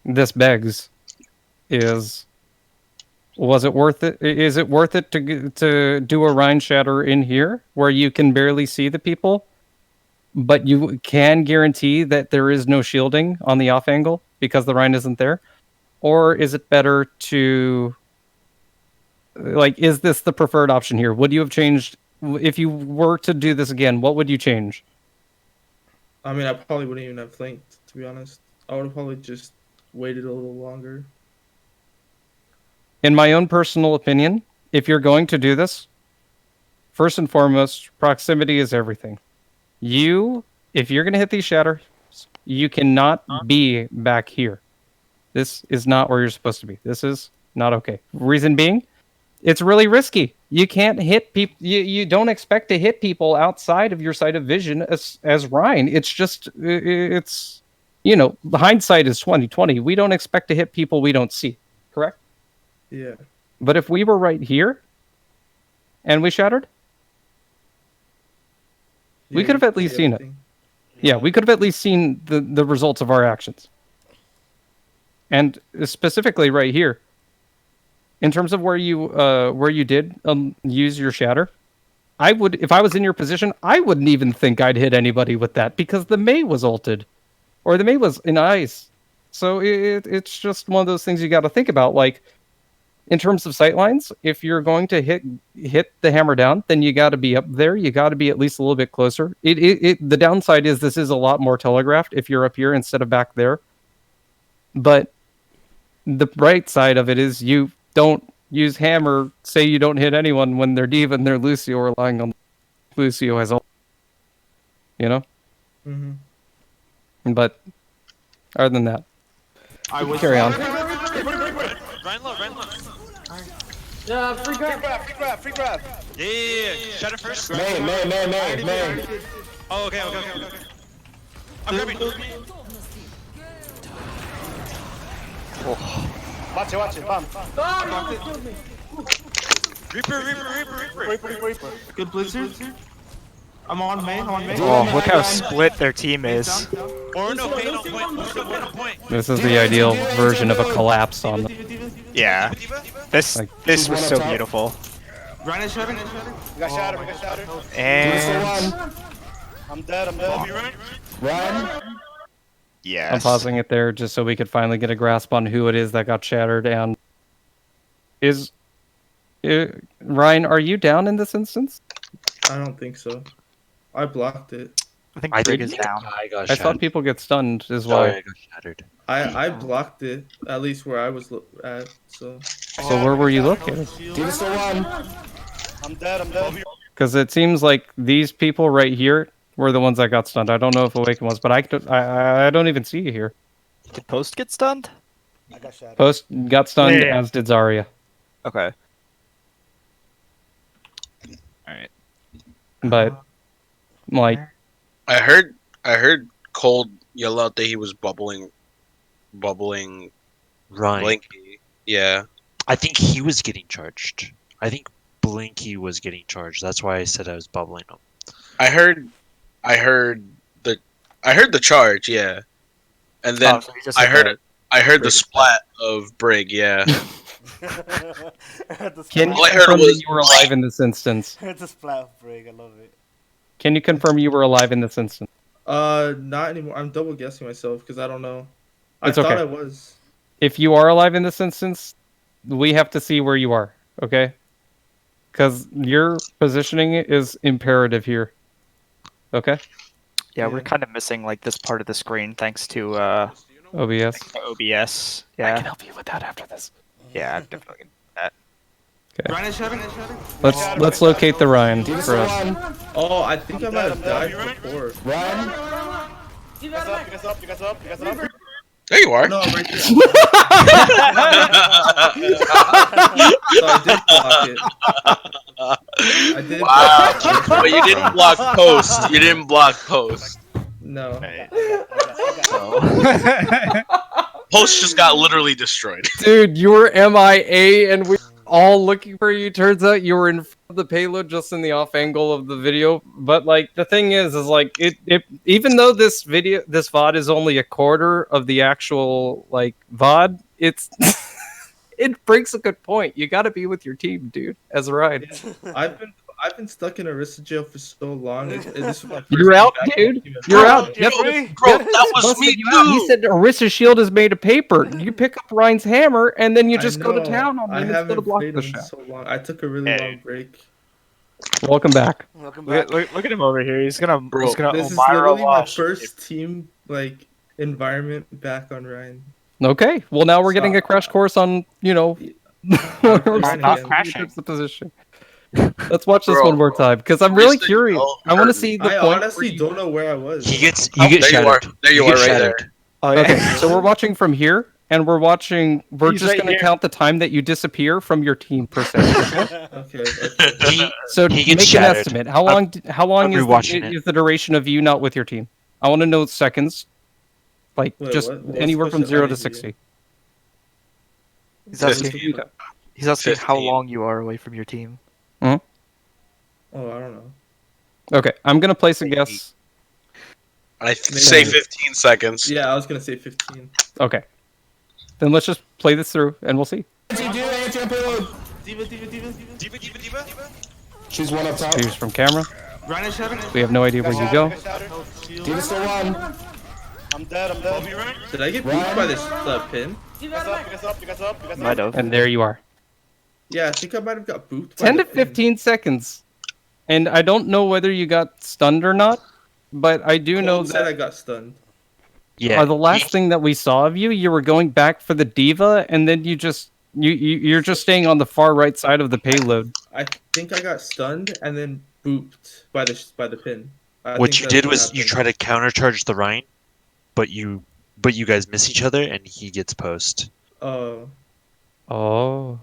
this begs is, was it worth it? Is it worth it to do a Rhine Shatter in here where you can barely see the people, but you can guarantee that there is no shielding on the off angle because the Rhine isn't there? Or is it better to, like, is this the preferred option here? Would you have changed, if you were to do this again, what would you change? I mean, I probably wouldn't even have flanked, to be honest. I would have probably just waited a little longer. In my own personal opinion, if you're going to do this, first and foremost, proximity is everything. If you're going to hit these shatters, you cannot be back here. This is not where you're supposed to be. This is not okay. Reason being, it's really risky. You can't hit people. You don't expect to hit people outside of your sight of vision as Ryan. It's just, it's, the hindsight is 20/20. We don't expect to hit people we don't see. Correct? Yeah. But if we were right here and we shattered, we could have at least seen it. Yeah, we could have at least seen the results of our actions. And specifically right here, in terms of where you did use your shatter, I would, if I was in your position, I wouldn't even think I'd hit anybody with that because the Mei was ulted, or the Mei was in ice. So it's just one of those things you got to think about. Like, in terms of sightlines, if you're going to hit the hammer down, then you got to be up there. You got to be at least a little bit closer. The downside is this is a lot more telegraphed if you're up here instead of back there. But the bright side of it is you don't use hammer, say you don't hit anyone when they're Diva and they're Lucio relying on Lucio as all. Mm-hmm. But other than that, I would carry on. Ryan low. Yeah, free grab. Free grab. Yeah. Shatter first. May. Oh, okay. I'm grabbing. Watch it, bam. Ah, no, killed me. Reaper. Good blizzard. I'm on May. Oh, look how split their team is. Or no, pain on point. This is the ideal version of a collapse on them. Yeah. This was so beautiful. Ryan is shutting. We got shattered. And I'm dead. Run. yes. I'm pausing it there just so we could finally get a grasp on who it is that got shattered. And Ryan, are you down in this instance? I don't think so. I blocked it. I think Brig is down. I saw people get stunned as well. I got shattered. I blocked it, at least where I was at, so. So where were you looking? Diva still one. I'm dead. Because it seems like these people right here were the ones that got stunned. I don't know if Awaken was, but I don't even see you here. Did Post get stunned? I got shattered. Post got stunned, Yeah. as did Zarya. Okay. Alright. But, like, I heard Cold yell out that he was bubbling Right. Blinky. Yeah. I think he was getting charged. I think Blinky was getting charged. That's why I said I was bubbling him. I heard the charge, yeah. And then so he just I hit heard the Brig splat of Brig, yeah. can you All I heard confirm that was you were alive in this instance? It's a splat break. I love it. Can you confirm you were alive in this instance? Not anymore. I'm double guessing myself because I don't know. I It's thought okay. I was. If you are alive in this instance, we have to see where you are, okay? Because your positioning is imperative here. Okay? Yeah, we're kind of missing like this part of the screen thanks to OBS. OBS. I Yeah. can help you with that after this. Yeah, I'm definitely gonna do that. Ryan is shutting. Let's locate the Ryan for us. Oh, I think I might have died before. Run. You guys up. There you are. No, I'm right there. So I did block it. I did. Wow. But you didn't block Post. You didn't block Post. No. Post just got literally destroyed. Dude, you were MIA and we were all looking for you. Turns out you were in front of the payload just in the off angle of the video. But like the thing is like it even though this VOD is only a quarter of the actual like VOD, it's it brings a good point. You gotta be with your team, dude, as a ride. I've been stuck in Arista jail for so long. This is my first You're time out, back dude. in the team. You're out. Yep. Bro, that was me too. He said Arista's shield is made of paper. You pick up Ryan's hammer and then you I just go to know. town on I him instead haven't of block played the him shot. so long. I took a really long break. Welcome back. Look at him over here. He's gonna This is literally my first team like environment back on Ryan. Okay. Well, now we're getting a crash course on, Not crashing. the position. Let's watch this Bro, one more time because I'm really Mr. curious. Yell I want to hurt see me. the I point. honestly don't know where I was. You get There you shattered. are. There you are, get right there. shattered. Oh, yeah. Okay, so we're watching from here, and we're He's just right going to here. count the time that you disappear from your team per se. Okay? Okay. So He make gets an shattered. estimate. How long? How long I'm is rewatching it. is the duration of you not with your team? I want to know seconds, like Wait, just what? What's anywhere from the 0 to question? 60. He's asking, 15. he's asking how 15. long you are away from your team. Oh, I don't know. Okay, I'm gonna place a guess. I say 15 seconds. Yeah, I was gonna say 15. Okay, then let's just play this through, and we'll see. Diva. She's one up top. Views from camera. Ryan is shutting. We have no idea where you go. Diva still one. I'm dead. Did I get beat by this pin? You guys up. Might have. And there you are. Yeah, I think I might have got booped. by 10 the to pin. 15 seconds. And I don't know whether you got stunned or not, but I do know Cold said I that got stunned. Yeah. the last thing that we saw of you, you were going back for the diva, and then you're just staying on the far right side of the payload. I think I got stunned and then booped by the pin. I What think you that's did was you happened. try to countercharge the Rhine, but you guys miss each other and he gets post. Oh. Oh.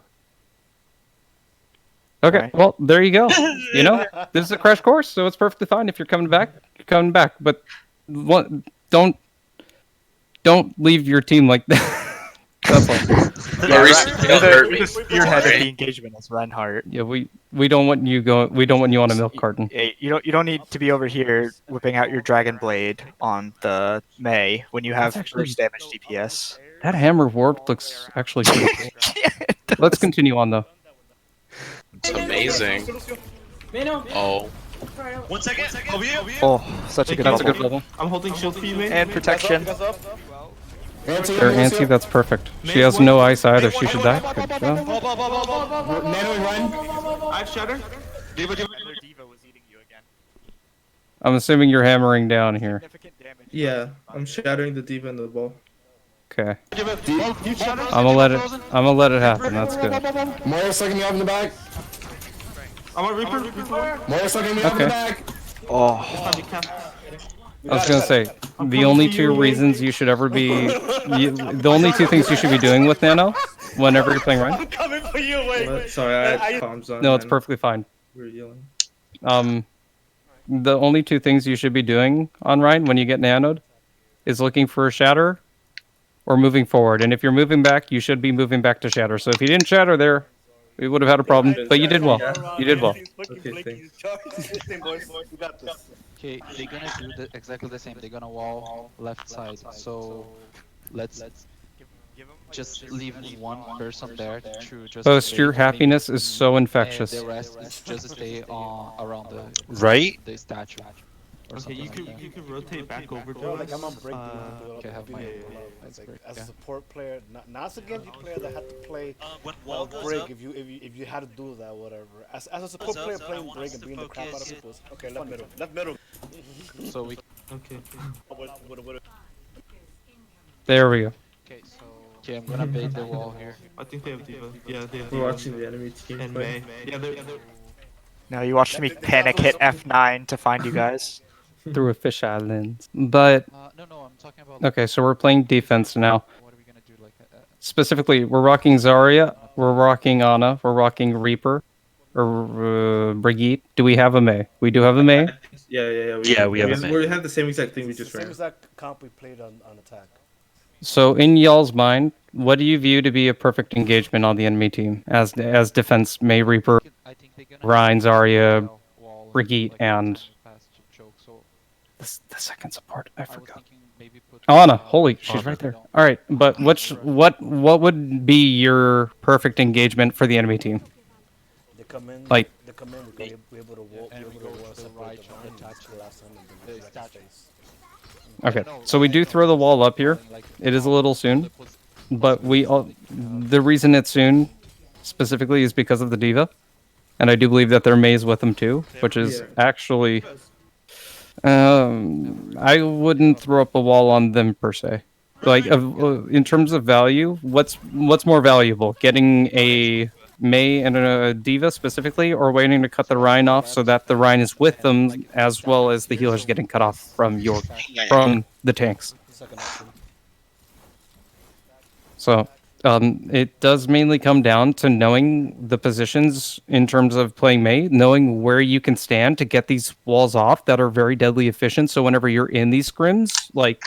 Okay, Right. well, there you go. You know, this is a crash course, so it's perfectly fine. If you're coming back, you're coming back. But don't leave your team like that. That's all. Yeah, Maurice, you're hurt the me. spearhead of the engagement as Reinhardt. Yeah, we don't want you going. We don't want you on a milk carton. You don't need to be over here whipping out your Dragon Blade on the Mei when you have That's actually- burst damage DPS. That hammer ward looks actually pretty cool. Let's continue on though. It's amazing. Oh. 1 second. Over here. Oh, such a good That's a bubble. good level. I'm holding shield for you, man. And protection. There, Ansi, that's perfect. She has no ice either. She should die. Good job. Nano run. I have shatter. Diva was eating you again. I'm assuming you're hammering down here. Yeah, I'm shattering the diva and the ball. Okay. You shatter. I'm gonna let it happen. That's good. Moira sucking me off in the back. I'm a Reaper. Moira sucking me off in the back. Oh, I was gonna say the only two reasons you should ever be, the only two things you should be doing with Nano, whenever you're playing Ryan. Coming for you, wait. What? Sorry, I had comms on. No, it's and perfectly fine. We were yelling. The only two things you should be doing on Ryan when you get nanoed is looking for a shatter or moving forward. And if you're moving back, you should be moving back to shatter. So if you didn't shatter there, we would have had a problem. But you did well. You did well. Okay, thanks. Okay, they're gonna do exactly the same. They're gonna wall left side. So let's just leave one person there to just. Post, your happiness is so infectious. And the rest is just stay around the the statue. Or Okay, you something like could rotate back over to Like I'm on us. break. okay, I have my As a support player, not as a Genji player that had to play When wall goes break up, if you had to do that, whatever. As a support player playing break and beating the crap out of people. Okay, left middle. So we. Okay. There we go. Okay, so. Okay, I'm gonna bait the wall here. I think they have Diva. Yeah, they have We're Diva. watching the enemy team And play. May. Yeah, they're. no, you watched me panic hit F9 to find you guys. Through a fisheye lens. But No, I'm talking about. okay, so we're playing defense now. What are we gonna do? Like. Specifically, we're rocking Zarya, we're rocking Ana, we're rocking Reaper, or Brigitte. Do we have a Mei? We do have a Mei. Yeah. We have a Mei. We have the same exact thing we just Same ran. exact comp we played on attack. So, in y'all's mind, what do you view to be a perfect engagement on the enemy team as defense? Mei, Reaper, Ryan, Zarya, Brigitte, and the second support. I forgot. Ana, holy, she's right there. All right, but what would be your perfect engagement for the enemy team? They come in. Like, They come in. We're able to walk. We're able to walk separate the attack to the last time and the space. okay, so we do throw the wall up here. It is a little soon, but the reason it's soon specifically is because of the diva, and I do believe that their Mei's with them too, which is actually. I wouldn't throw up a wall on them per se. Like, in terms of value, what's more valuable? Getting a Mei and a diva specifically, or waiting to cut the Rhine off so that the Rhine is with them, as well as the healers getting cut off from the tanks? So, it does mainly come down to knowing the positions in terms of playing Mei, knowing where you can stand to get these walls off that are very deadly efficient. So whenever you're in these scrims, like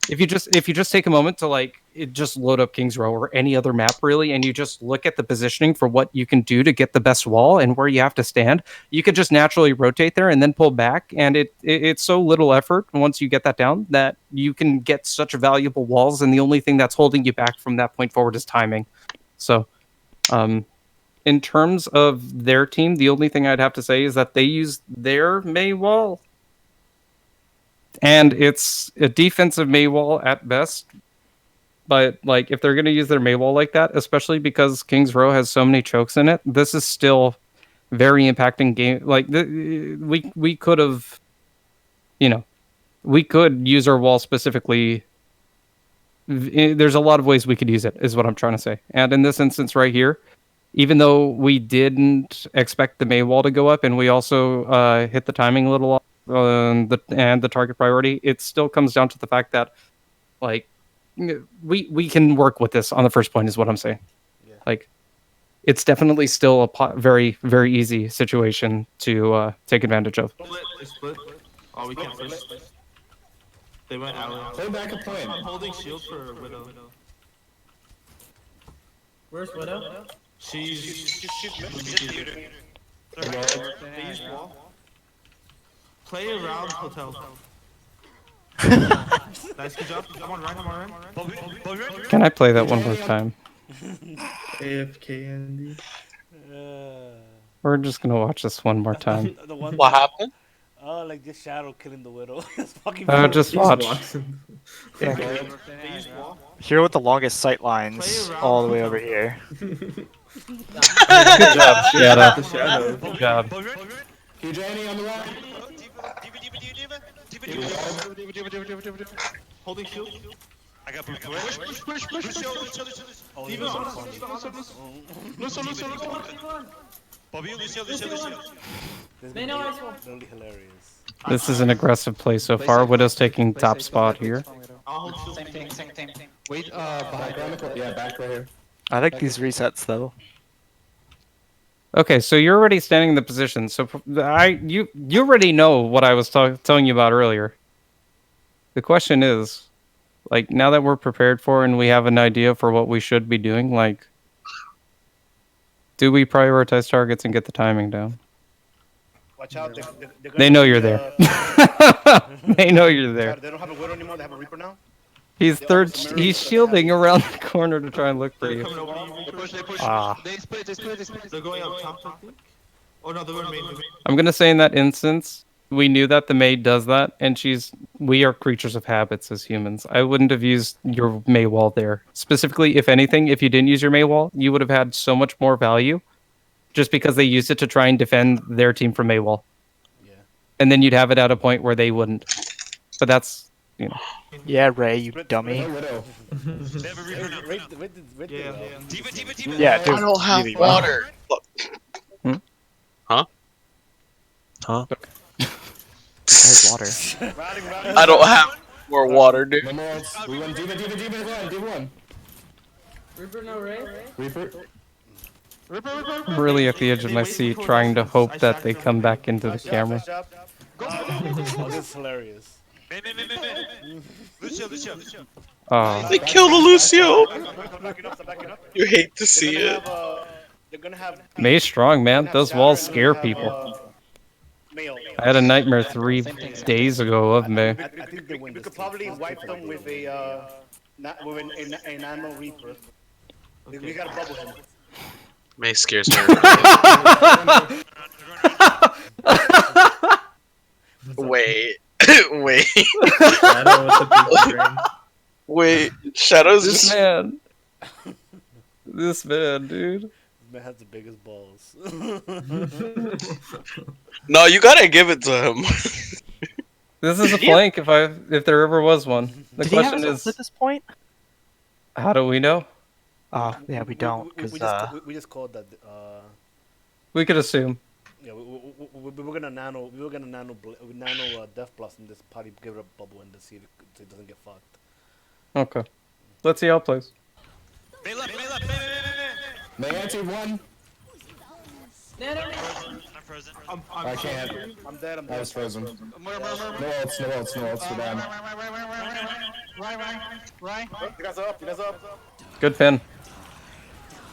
if you just take a moment to just load up King's Row or any other map really, and you just look at the positioning for what you can do to get the best wall and where you have to stand, you could just naturally rotate there and then pull back. And it's so little effort once you get that down that you can get such valuable walls. And the only thing that's holding you back from that point forward is timing. So, in terms of their team, the only thing I'd have to say is that they use their Mei wall. And it's a defensive Mei wall at best. But if they're going to use their Mei wall like that, especially because King's Row has so many chokes in it, this is still very impacting game. We could have, we could use our wall specifically. There's a lot of ways we could use it, is what I'm trying to say. And in this instance right here, even though we didn't expect the Mei wall to go up, and we also hit the timing a little off, and the target priority, it still comes down to the fact that we can work with this on the first point, is what I'm saying. Yeah. it's definitely still a very, very easy situation to take advantage of. Split. Oh, we can't push. They went alley. Play back a point. I'm holding shield for Widow. Where's Widow? She's muted. They use wall. Play around hotel. Nice, good job. I'm on Ryan. Can I play that one more time? AFK Andy. We're just gonna watch this one more time. What happened? Oh, like this Shadow killing the Widow. It's fucking Just watch. Here with the longest sight lines all the way over here. Good job, Shadow. Good job. QJ on the right. Holding shield. I got push. Bobby, Lucio. Really hilarious. This is an aggressive play so far. Widow's taking top spot here. Same thing. Wait, Yeah, back right here. I like these resets though. Okay, so you're already standing in the position. So you already know what I was telling you about earlier. The question is, like, now that we're prepared for and we have an idea for what we should be doing, like, do we prioritize targets and get the timing down? Watch out! They know you're there. They know you're there. They don't have a Widow anymore. They have a Reaper now. He's He's shielding around the corner to try and look for you. They push. Ah. They split. They're going up top, I think. Oh no, they're going main. I'm gonna say in that instance, we knew that the maid does that, and we are creatures of habits as humans. I wouldn't have used your May wall there. Specifically, if anything, if you didn't use your May wall, you would have had so much more value just because they used it to try and defend their team from May wall. Yeah. And then you'd have it at a point where they wouldn't. But that's, you know. Yeah, Ray, you dummy. Yeah, dude. I don't have water. Huh? There's water. I don't have more water, dude. No more else. We went D1. Reaper, no Ray? Reaper. I'm really at the edge of my seat trying to hope that they come back into the camera. Oh, this is hilarious. Lucio. They killed Lucio. You hate to see it. May's strong, man. Those walls scare people. I had a nightmare 3 days ago of May. I think we could probably wipe them with a nano Reaper. We gotta bubble him. May scares me. Wait. Wait. Shadow's This man. This man, dude. This man has the biggest balls. No, you gotta give it to him. This is a flank if there ever was one. The Did he have question his ult is, at this point? how do we know? Oh, yeah, we don't. We just called that. We could assume. Yeah, we were gonna nano Death Blossom this party, give it a bubble and see if it doesn't get fucked. Okay. Let's see how it plays. May left. May answer one. I'm frozen. I can't. I'm dead. I was frozen. No ults. We're down. You guys are up. Good pin.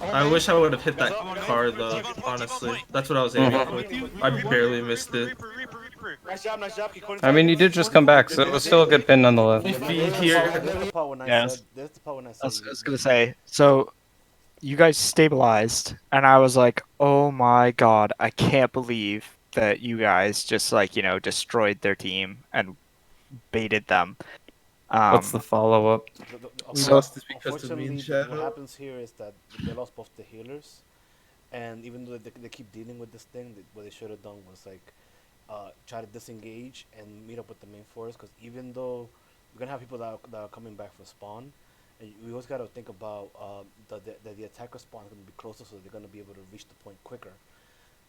I wish I would have hit that card though, honestly. That's what I was aiming for. I barely missed it. Nice job. I mean, you did just come back, so it was still a good pin nonetheless. There's the part when I said. I was gonna say, so you guys stabilized, and I was like, oh my god, I can't believe that you guys just, like, you know, destroyed their team and baited them. What's the follow-up? So unfortunately, what happens here is that they lost both the healers, and even though they keep dealing with this thing, what they should have done was like try to disengage and meet up with the main force. Because even though we're gonna have people that are coming back for spawn, and we always gotta think about the attacker spawn is gonna be closer, so they're gonna be able to reach the point quicker.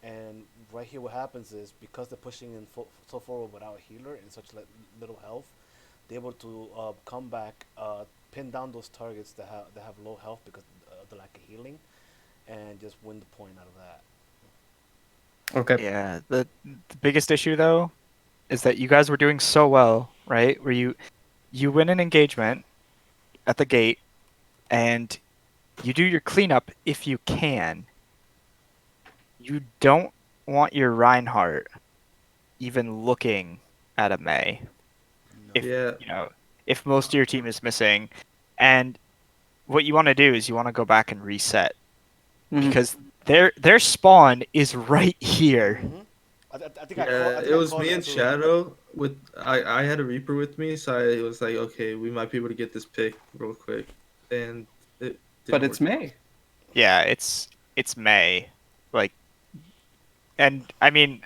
And right here, what happens is because they're pushing in so forward without a healer and such little health, they're able to come back, pin down those targets that have low health because of the lack of healing, and just win the point out of that. Okay. Yeah, the biggest issue though is that you guys were doing so well, right? Where you win an engagement at the gate and you do your cleanup if you can. You don't want your Reinhardt even looking at a Mei. If you know, if most of your team is missing, and what you want to do is you want to go back and reset because their spawn is right here. I think it was called me it and too. Shadow with I had a Reaper with me, so I was like, okay, we might be able to get this pick real quick, and it. But it's May. Yeah, it's Mei, like, and I mean,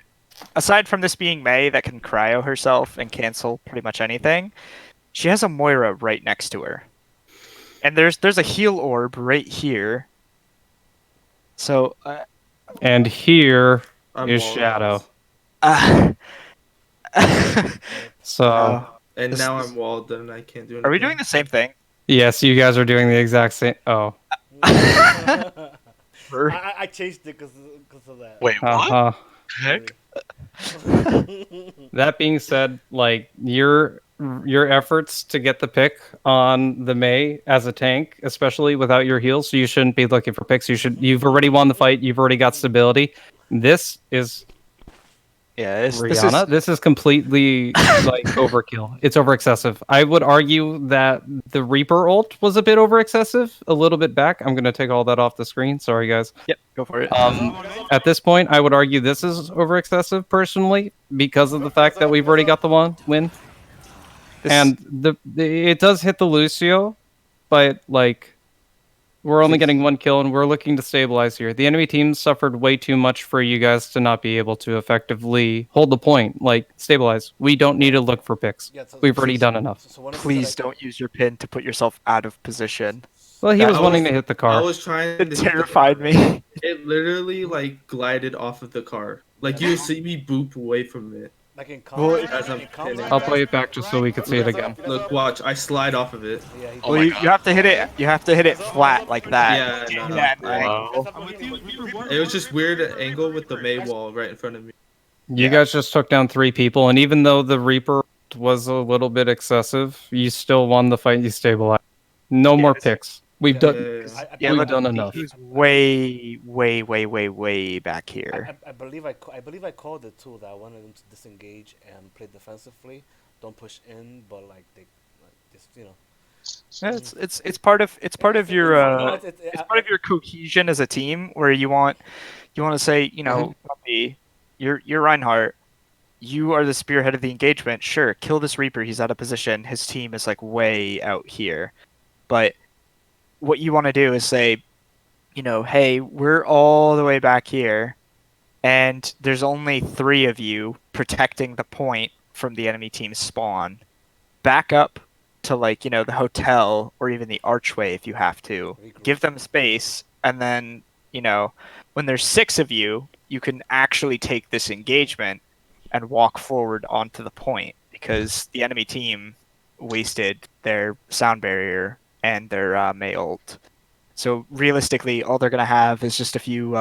aside from this being Mei that can cryo herself and cancel pretty much anything, she has a Moira right next to her, and there's a heal orb right here. So. And here I'm is walled. Shadow. So. And now I'm walled and I can't do anything. Are we doing the same thing? Yes, you guys are doing the exact same. Oh. I chased it because of that. Wait, what? Heck? That being said, like your efforts to get the pick on the Mei as a tank, especially without your heals, so you shouldn't be looking for picks. You've already won the fight. You've already got stability. This is Rihanna. This is completely like overkill. It's over excessive. I would argue that the Reaper ult was a bit over excessive, a little bit back. I'm gonna take all that off the screen. Sorry, guys. Yep, go for it. At this point, I would argue this is over excessive personally because of the fact that we've already got the win, and it does hit the Lucio, but like. We're only getting one kill, and we're looking to stabilize here. The enemy team suffered way too much for you guys to not be able to effectively hold the point. Like, stabilize. We don't need to look for picks. We've already done enough. Please don't use your pin to put yourself out of position. Well, he was wanting to hit the car. I was trying to. It terrified me. It literally like glided off of the car. Like you see me boop away from it. Like in I'll play it back just so we can see it again. Look, watch. I slide off of it. Well, you have to hit it. You have to hit it flat like that. Yeah, no. It was just weird angle with the Mei wall right in front of me. You guys just took down 3 people, and even though the Reaper was a little bit excessive, you still won the fight. You stabilized. No more picks. We've done. We've done enough. He's way back here. I believe I called it too. That I wanted them to disengage and play defensively. Don't push in, but like they, just Yeah, it's part of your it's part of your cohesion as a team where you want to say, Puppy, you're Reinhardt. You are the spearhead of the engagement. Sure, kill this Reaper. He's out of position. His team is like way out here, but what you want to do is say, hey, we're all the way back here, and there's only 3 of you protecting the point from the enemy team's spawn. Back up to the hotel or even the archway if you have to. Give them space, and then, when there's 6 of you, you can actually take this engagement and walk forward onto the point because the enemy team wasted their sound barrier and their Mei ult. So realistically, all they're going to have is just a few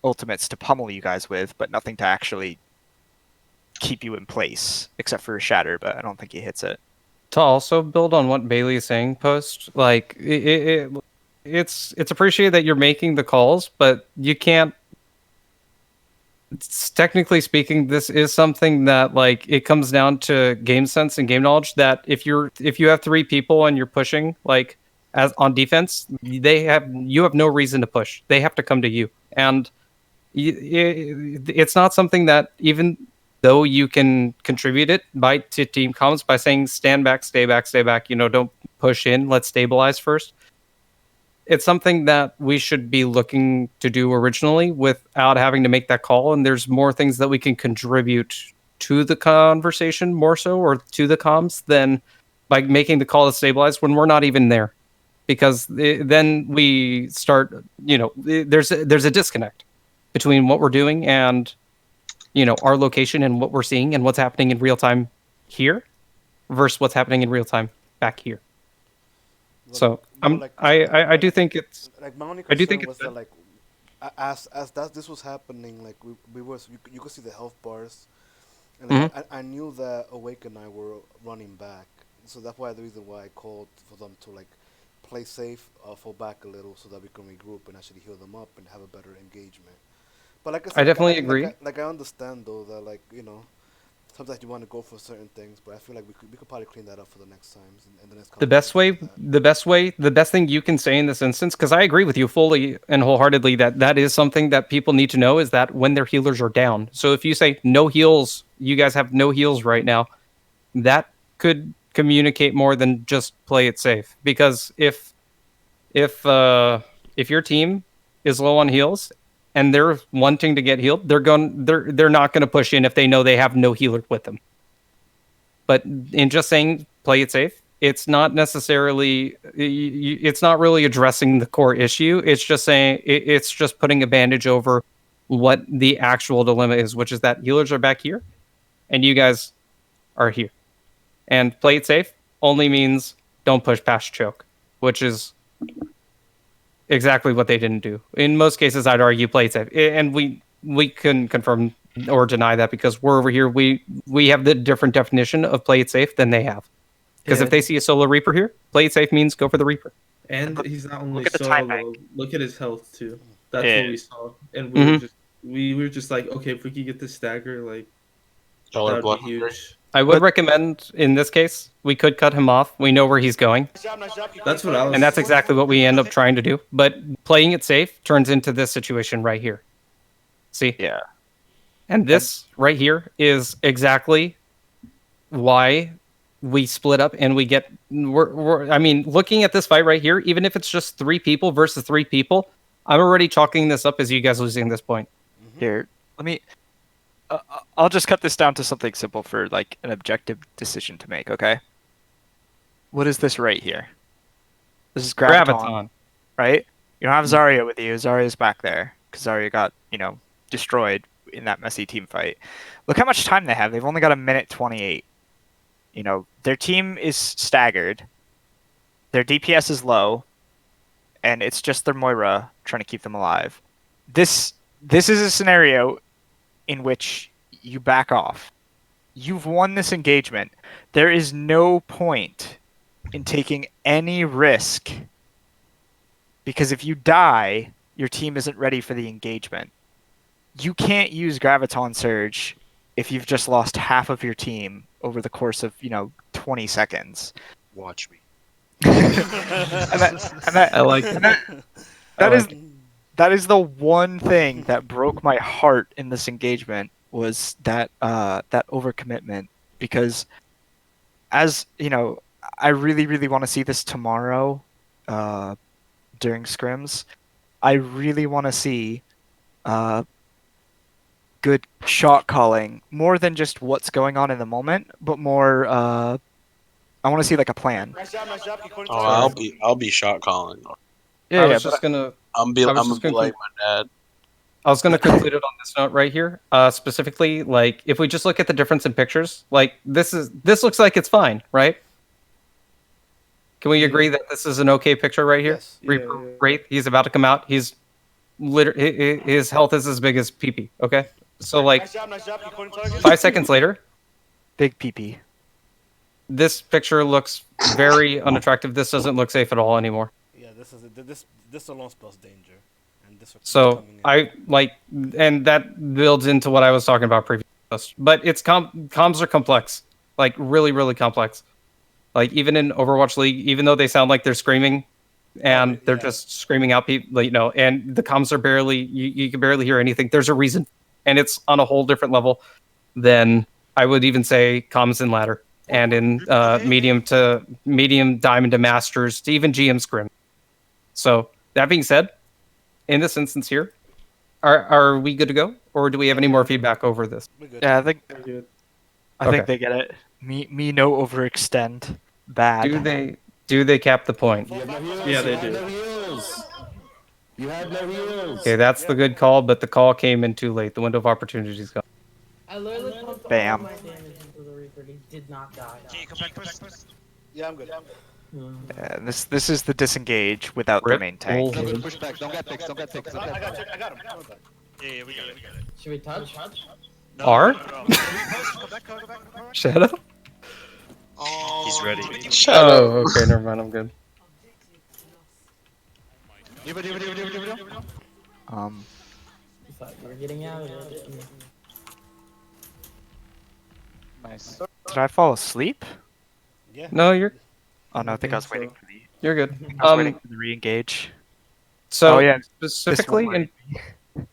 ultimates to pummel you guys with, but nothing to actually keep you in place, except for a Shatter, but I don't think he hits it. To also build on what Bailey is saying, Post, like, it's appreciated that you're making the calls, but you can't. Technically speaking, this is something that like it comes down to game sense and game knowledge. That if you have 3 people and you're pushing like as on defense, you have no reason to push. They have to come to you, and it's not something that even though you can contribute it to team comms by saying stand back, stay back, stay back. Don't push in. Let's stabilize first. It's something that we should be looking to do originally without having to make that call. And there's more things that we can contribute to the conversation more so, or to the comms, than by making the call to stabilize when we're not even there. Because then we start, there's a disconnect between what we're doing and, our location and what we're seeing and what's happening in real time here versus what's happening in real time back here. So I do think it's. Like my only concern was that like as that this was happening, like we was you could see the health bars, and Mhm. I knew that Awake and I were running back, so that's why the reason why I called for them to like play safe, fall back a little, so that we can regroup and actually heal them up and have a better engagement. But like I I said, definitely agree. I understand though that like sometimes you want to go for certain things, but I feel like we could probably clean that up for the next times and the next The couple best games way, after that. the best thing you can say in this instance, because I agree with you fully and wholeheartedly that that is something that people need to know is that when their healers are down. So if you say no heals, you guys have no heals right now, that could communicate more than just play it safe. Because if your team is low on heals and they're wanting to get healed, they're not going to push in if they know they have no healer with them. But in just saying play it safe, it's not necessarily it's not really addressing the core issue. It's just saying it's just putting a bandage over what the actual dilemma is, which is that healers are back here and you guys are here. And play it safe only means don't push past choke, which is exactly what they didn't do. In most cases, I'd argue play it safe, and we can confirm or deny that because we're over here. We have the different definition of play it safe than they have. Because Yeah. if they see a solo Reaper here, play it safe means go for the Reaper. And he's not only Look at the time solo. Look at his health too. That's Yeah. what we saw, and we were just like, okay, if we could get this stagger, like that would be huge. I would recommend in this case we could cut him off. We know where he's going. That's what I was. And that's exactly what we end up trying to do. But playing it safe turns into this situation right here. See? Yeah. And this right here is exactly why we split up and we get. I mean, looking at this fight right here, even if it's just 3 people versus 3 people, I'm already chalking this up as you guys losing this point. Here, let me. I'll just cut this down to something simple for like an objective decision to make. Okay. What is this right here? This is Graviton, right? You don't have Zarya with you. Zarya's back there because Zarya got destroyed in that messy team fight. Look how much time they have. They've only got 1:28. Their team is staggered. Their DPS is low, and it's just their Moira trying to keep them alive. This is a scenario in which you back off. You've won this engagement. There is no point in taking any risk because if you die, your team isn't ready for the engagement. You can't use Graviton Surge if you've just lost half of your team over the course of 20 seconds. Watch me. That is the one thing that broke my heart in this engagement was that overcommitment, because as I really, really want to see this tomorrow during scrims. I really want to see good shot calling, more than just what's going on in the moment, but more I want to see like a plan. Oh, I'll be shot calling. I was just gonna be like my dad. I was going to conclude it on this note right here. Specifically, like if we just look at the difference in pictures, like this looks like it's fine, right? Can we agree that this is an okay picture right here? Yes. Reaper Wraith, he's about to come out. He's his health is as big as PP. Okay, so like 5 seconds later, big PP. This picture looks very unattractive. This doesn't look safe at all anymore. Yeah, this alone spells danger. So I like, and that builds into what I was talking about previously. But it's comms are complex, like really, really complex. Like even in Overwatch League, even though they sound like they're screaming, and they're just screaming out people, and the comms are barely, you can barely hear anything. There's a reason, and it's on a whole different level than I would even say comms in ladder and in medium diamond to masters to even GM scrim. So that being said, in this instance here, are we good to go, or do we have any more feedback over this? Yeah, I think they get it. Me no overextend. Bad. Do they cap the point? Yeah, they do. You have no heals. Okay, that's the good call, but the call came in too late. The window of opportunity is gone. I literally pumped Bam. all my damage into the Reaper. He did not die. Can you come back, please? Yeah, I'm good. Yeah, this is the disengage without the main tank. No, push back. Don't get picks. Don't get picks. Don't I get got picks. you. I got him. Yeah, we got it. Should we touch? No, R? no, no. Go back. Shadow? He's ready. Oh, okay, never mind. I'm good. D.Va. We're getting out of it. Nice. Did I fall asleep? Yeah. No, you're. Oh no, I think I was waiting for the. You're good. I was waiting for the re-engage. So Oh, yeah, specifically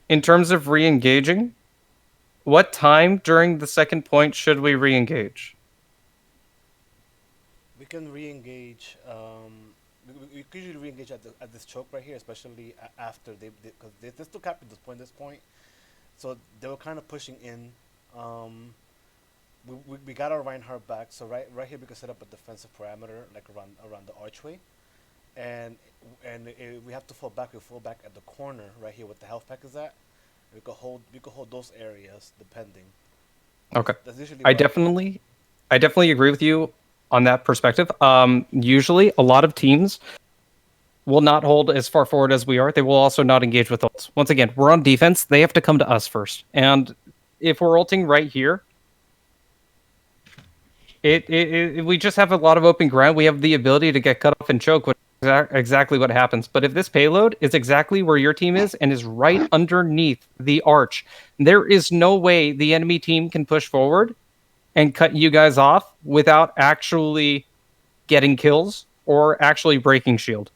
in terms of re-engaging, what time during the second point should we re-engage? We can re-engage. We could usually re-engage at this choke right here, especially after because they're still capping this point. So they were kind of pushing in. We got our Reinhardt back, so right here we can set up a defensive parameter like around the archway, and we have to fall back. We fall back at the corner right here, what the health pack is at. We could hold those areas depending. Okay. That's usually I definitely agree with you on that perspective. Usually a lot of teams will not hold as far forward as we are. They will also not engage with ults. Once again, we're on defense. They have to come to us first. And if we're ulting right here, we just have a lot of open ground. We have the ability to get cut off and choke, which is exactly what happens. But if this payload is exactly where your team is and is right underneath the arch, there is no way the enemy team can push forward and cut you guys off without actually getting kills or actually breaking shield.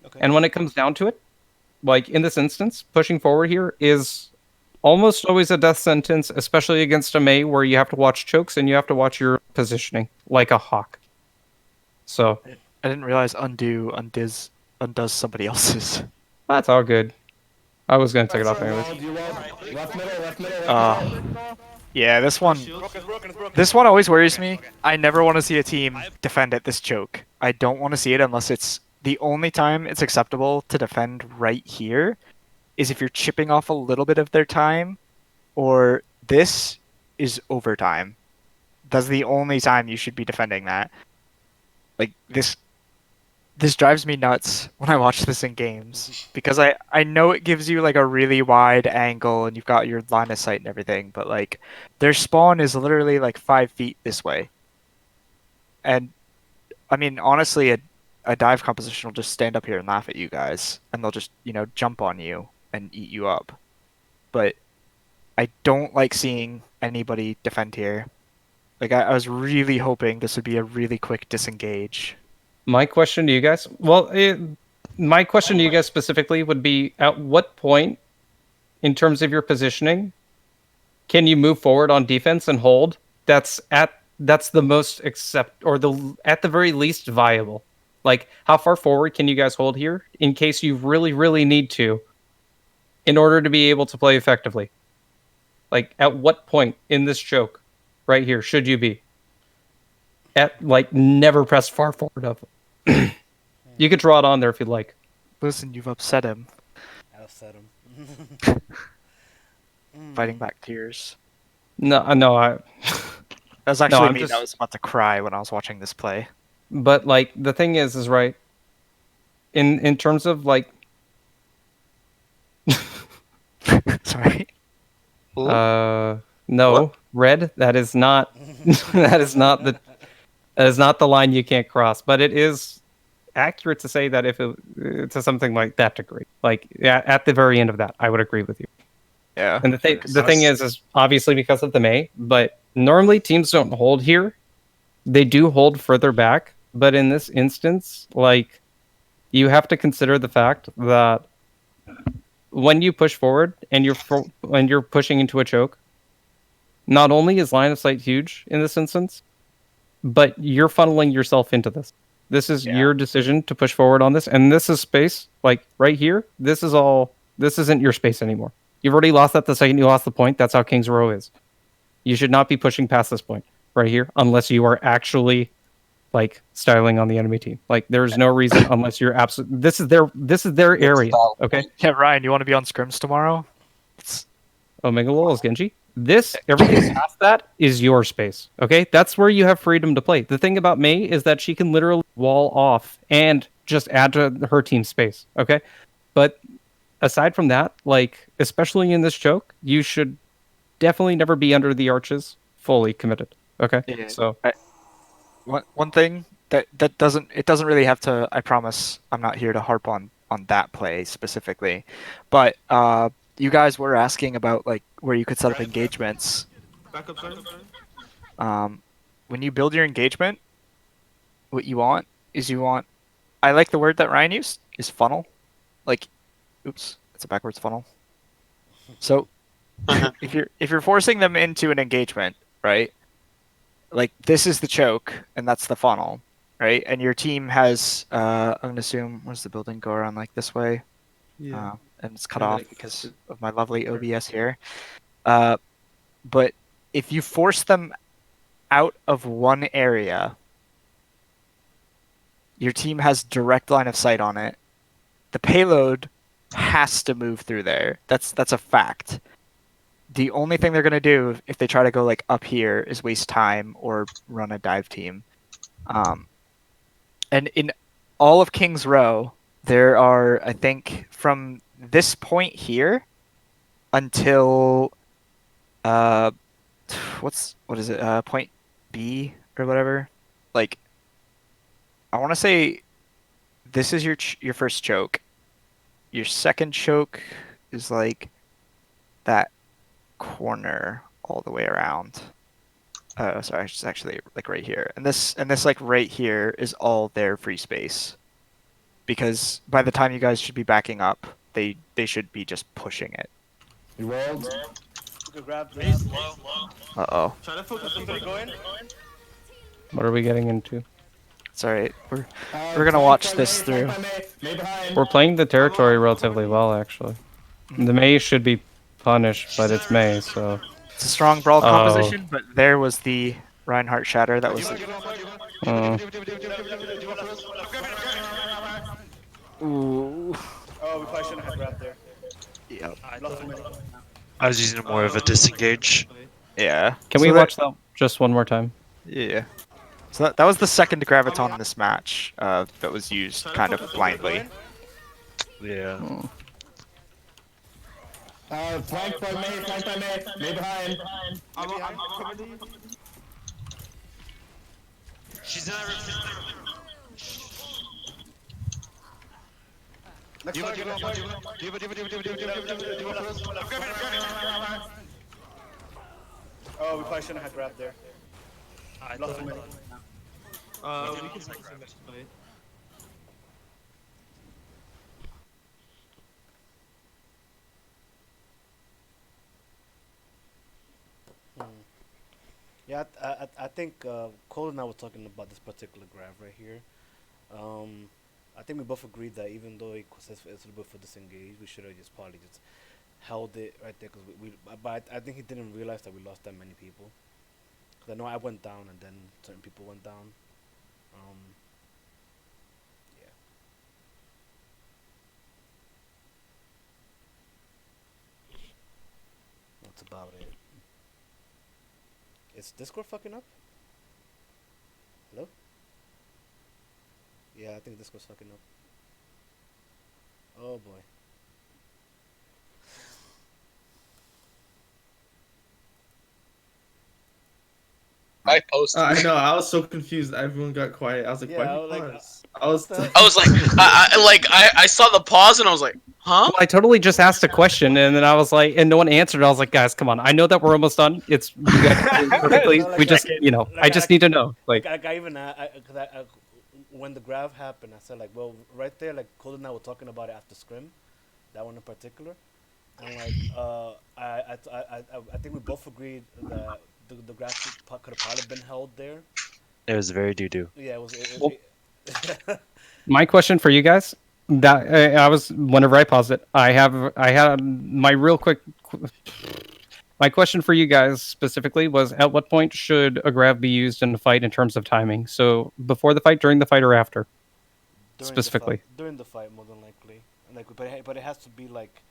Okay. And when it comes down to it, like in this instance, pushing forward here is almost always a death sentence, especially against a Mei where you have to watch chokes and you have to watch your positioning like a hawk. So I didn't realize undoes somebody else's. That's all good. I was gonna take it off anyways. Left middle. Yeah, this one always worries me. I never want to see a team defend at this choke. I don't want to see it unless it's the only time it's acceptable to defend right here is if you're chipping off a little bit of their time, or this is overtime. That's the only time you should be defending that. Like this drives me nuts when I watch this in games because I know it gives you like a really wide angle and you've got your line of sight and everything, but like their spawn is literally like 5 feet this way. And I mean, honestly, a dive composition will just stand up here and laugh at you guys and they'll just, jump on you and eat you up. But I don't like seeing anybody defend here. Like I was really hoping this would be a really quick disengage. My question to you guys, my question to you guys specifically would be: at what point, in terms of your positioning, can you move forward on defense and hold? That's the most at the very least viable. Like, how far forward can you guys hold here in case you really, really need to, in order to be able to play effectively? Like, at what point in this choke, right here, should you be? Never press far forward of it. You could draw it on there if you'd like. Listen, you've upset him. I upset him. Fighting back tears. No, That was actually me just... that was about to cry when I was watching this play. But the thing is right. In terms of Sorry. No, what? Red. That is not. that is not the line you can't cross. But it is accurate to say that if to something like that degree, at the very end of that, I would agree with you. Yeah. And the thing is obviously because of the Mei, but normally teams don't hold here. They do hold further back, but in this instance, you have to consider the fact that when you push forward and you're pushing into a choke, not only is line of sight huge in this instance, but you're funneling yourself into this. This is your decision to push forward on this, and this is space. Right here, this isn't your space anymore. You've already lost that the second you lost the point. That's how King's Row is. You should not be pushing past this point right here unless you are actually styling on the enemy team. There's no reason unless you're absolutely. This is their area. Okay. Yeah, Ryan, you want to be on scrims tomorrow? Omega Lol is Genji. Everything past that is your space. Okay, that's where you have freedom to play. The thing about Mei is that she can literally wall off and just add to her team space. Okay, but aside from that, like especially in this choke, you should definitely never be under the arches fully committed. Okay, Yeah. so One thing that doesn't really have to. I promise I'm not here to harp on that play specifically, but you guys were asking about like where you could set up engagements. Back up, sorry. When you build your engagement, what you want is I like the word that Ryan used is funnel. Like, oops, it's a backwards funnel. So if you're forcing them into an engagement, right? Like this is the choke and that's the funnel, right? And your team has I'm gonna assume where's the building go around like this way? Yeah. And it's cut Yeah, off like, because of my lovely OBS here. But if you force them out of one area, your team has direct line of sight on it. The payload has to move through there. That's a fact. The only thing they're gonna do if they try to go like up here is waste time or run a dive team. And in all of King's Row, there are I think from this point here until what is it point B or whatever. Like I want to say this is your first choke. Your second choke is like that corner all the way around. Oh, sorry, it's actually like right here. And this like right here is all their free space. Because by the time you guys should be backing up, they should be just pushing it. You rolled? You can grab this. Uh-oh. Try to focus on Go in. what are we getting into? It's alright. We're gonna watch this through. We're playing the territory relatively well, actually. The Mei should be punished, but it's Mei, so. It's a strong brawl Oh. composition, but there was the Reinhardt shatter that was. Ooh. Oh, we probably shouldn't have grabbed there. Yep. I was using more of a disengage. Yeah. Can we watch that just one more time? Yeah. So that was the second graviton in this match that was used kind of blindly. Yeah. Flank by Mei, Mei behind. I'm coming. She's in that room. Oh, we probably shouldn't have grabbed there. Lost too many. We can focus on this play. Yeah, I think Cole and I were talking about this particular graph right here. I think we both agreed that even though it was a little bit for disengage, we should have just probably just held it right there. Cause but I think he didn't realize that we lost that many people. Cause I know I went down and then certain people went down. Yeah. That's about it. Is Discord fucking up? Hello? Yeah, I think Discord's fucking up. Oh boy. I posted. I know. I was so confused. Everyone got quiet. I was like, Yeah, why I did was you like, pause? I was. I was like, I saw the pause and I was like, huh? Well, I totally just asked a question, and then I was like, and no one answered. I was like, guys, come on. I know that we're almost done. It's you guys are doing perfectly. No, like- We just, like- I just need to know. Like, I even cause I when the graph happened, I said like, well, right there, like Cole and I were talking about it after Scrim, that one in particular, and like, I think we both agreed that the graph could have probably been held there. It was very doo-doo. Yeah, it was. Well, my question for you guys, that I was whenever I paused it, I had my real quick. My question for you guys specifically was: at what point should a grab be used in a fight in terms of timing? So before the fight, during the fight, or after? During Specifically. during the fight, more than likely, like, but it has to be like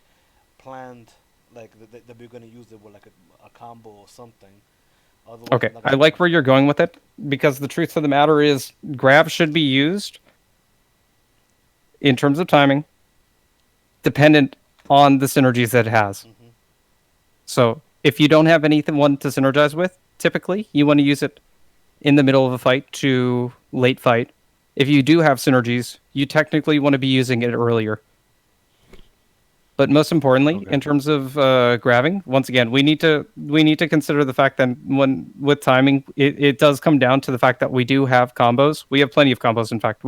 planned like that we're gonna use it with like a combo or something. Otherwise, Okay, I'm not I gonna like where you're going with it because the truth of the matter is, grab should be used in terms of timing, dependent on the synergies that it has. So if you don't have anything one to synergize with, typically you want to use it in the middle of a fight to late fight. If you do have synergies, you technically want to be using it earlier. But most importantly, in terms of grabbing, once again, we need to consider the fact that when with timing, it does come down to the fact that we do have combos. We have plenty of combos. In fact,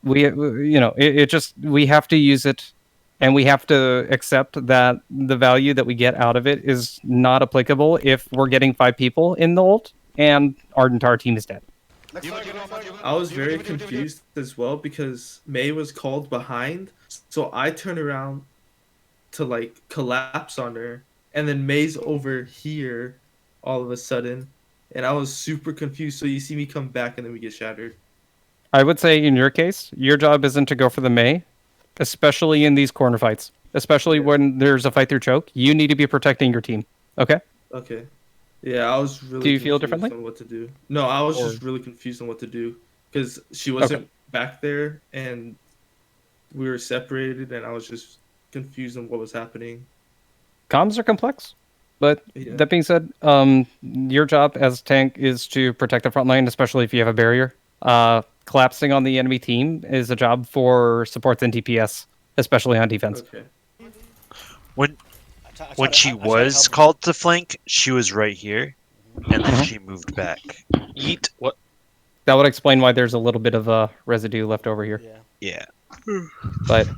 it just we have to use it, and we have to accept that the value that we get out of it is not applicable if we're getting 5 people in the ult and our entire team is dead. I was very confused as well because May was called behind, so I turned around to like collapse on her, and then May's over here all of a sudden, and I was super confused. So you see me come back, and then we get shattered. I would say in your case, your job isn't to go for the Mei, especially in these corner fights. Especially when there's a fight through choke, you need to be protecting your team. Okay? Okay. Yeah, I was really. Do you feel confused differently? on what to do? No, I was Or- just really confused on what to do because she wasn't back there, and we were separated, and I was just confused on what was happening. Comms are complex, but Yeah. that being said, your job as tank is to protect the front line, especially if you have a barrier. Collapsing on the enemy team is a job for supports and DPS, especially on defense. Okay. When she was called to flank, she was right here, and then Mhm. she moved back. Eat what? That would explain why there's a little bit of residue left over here. Yeah. But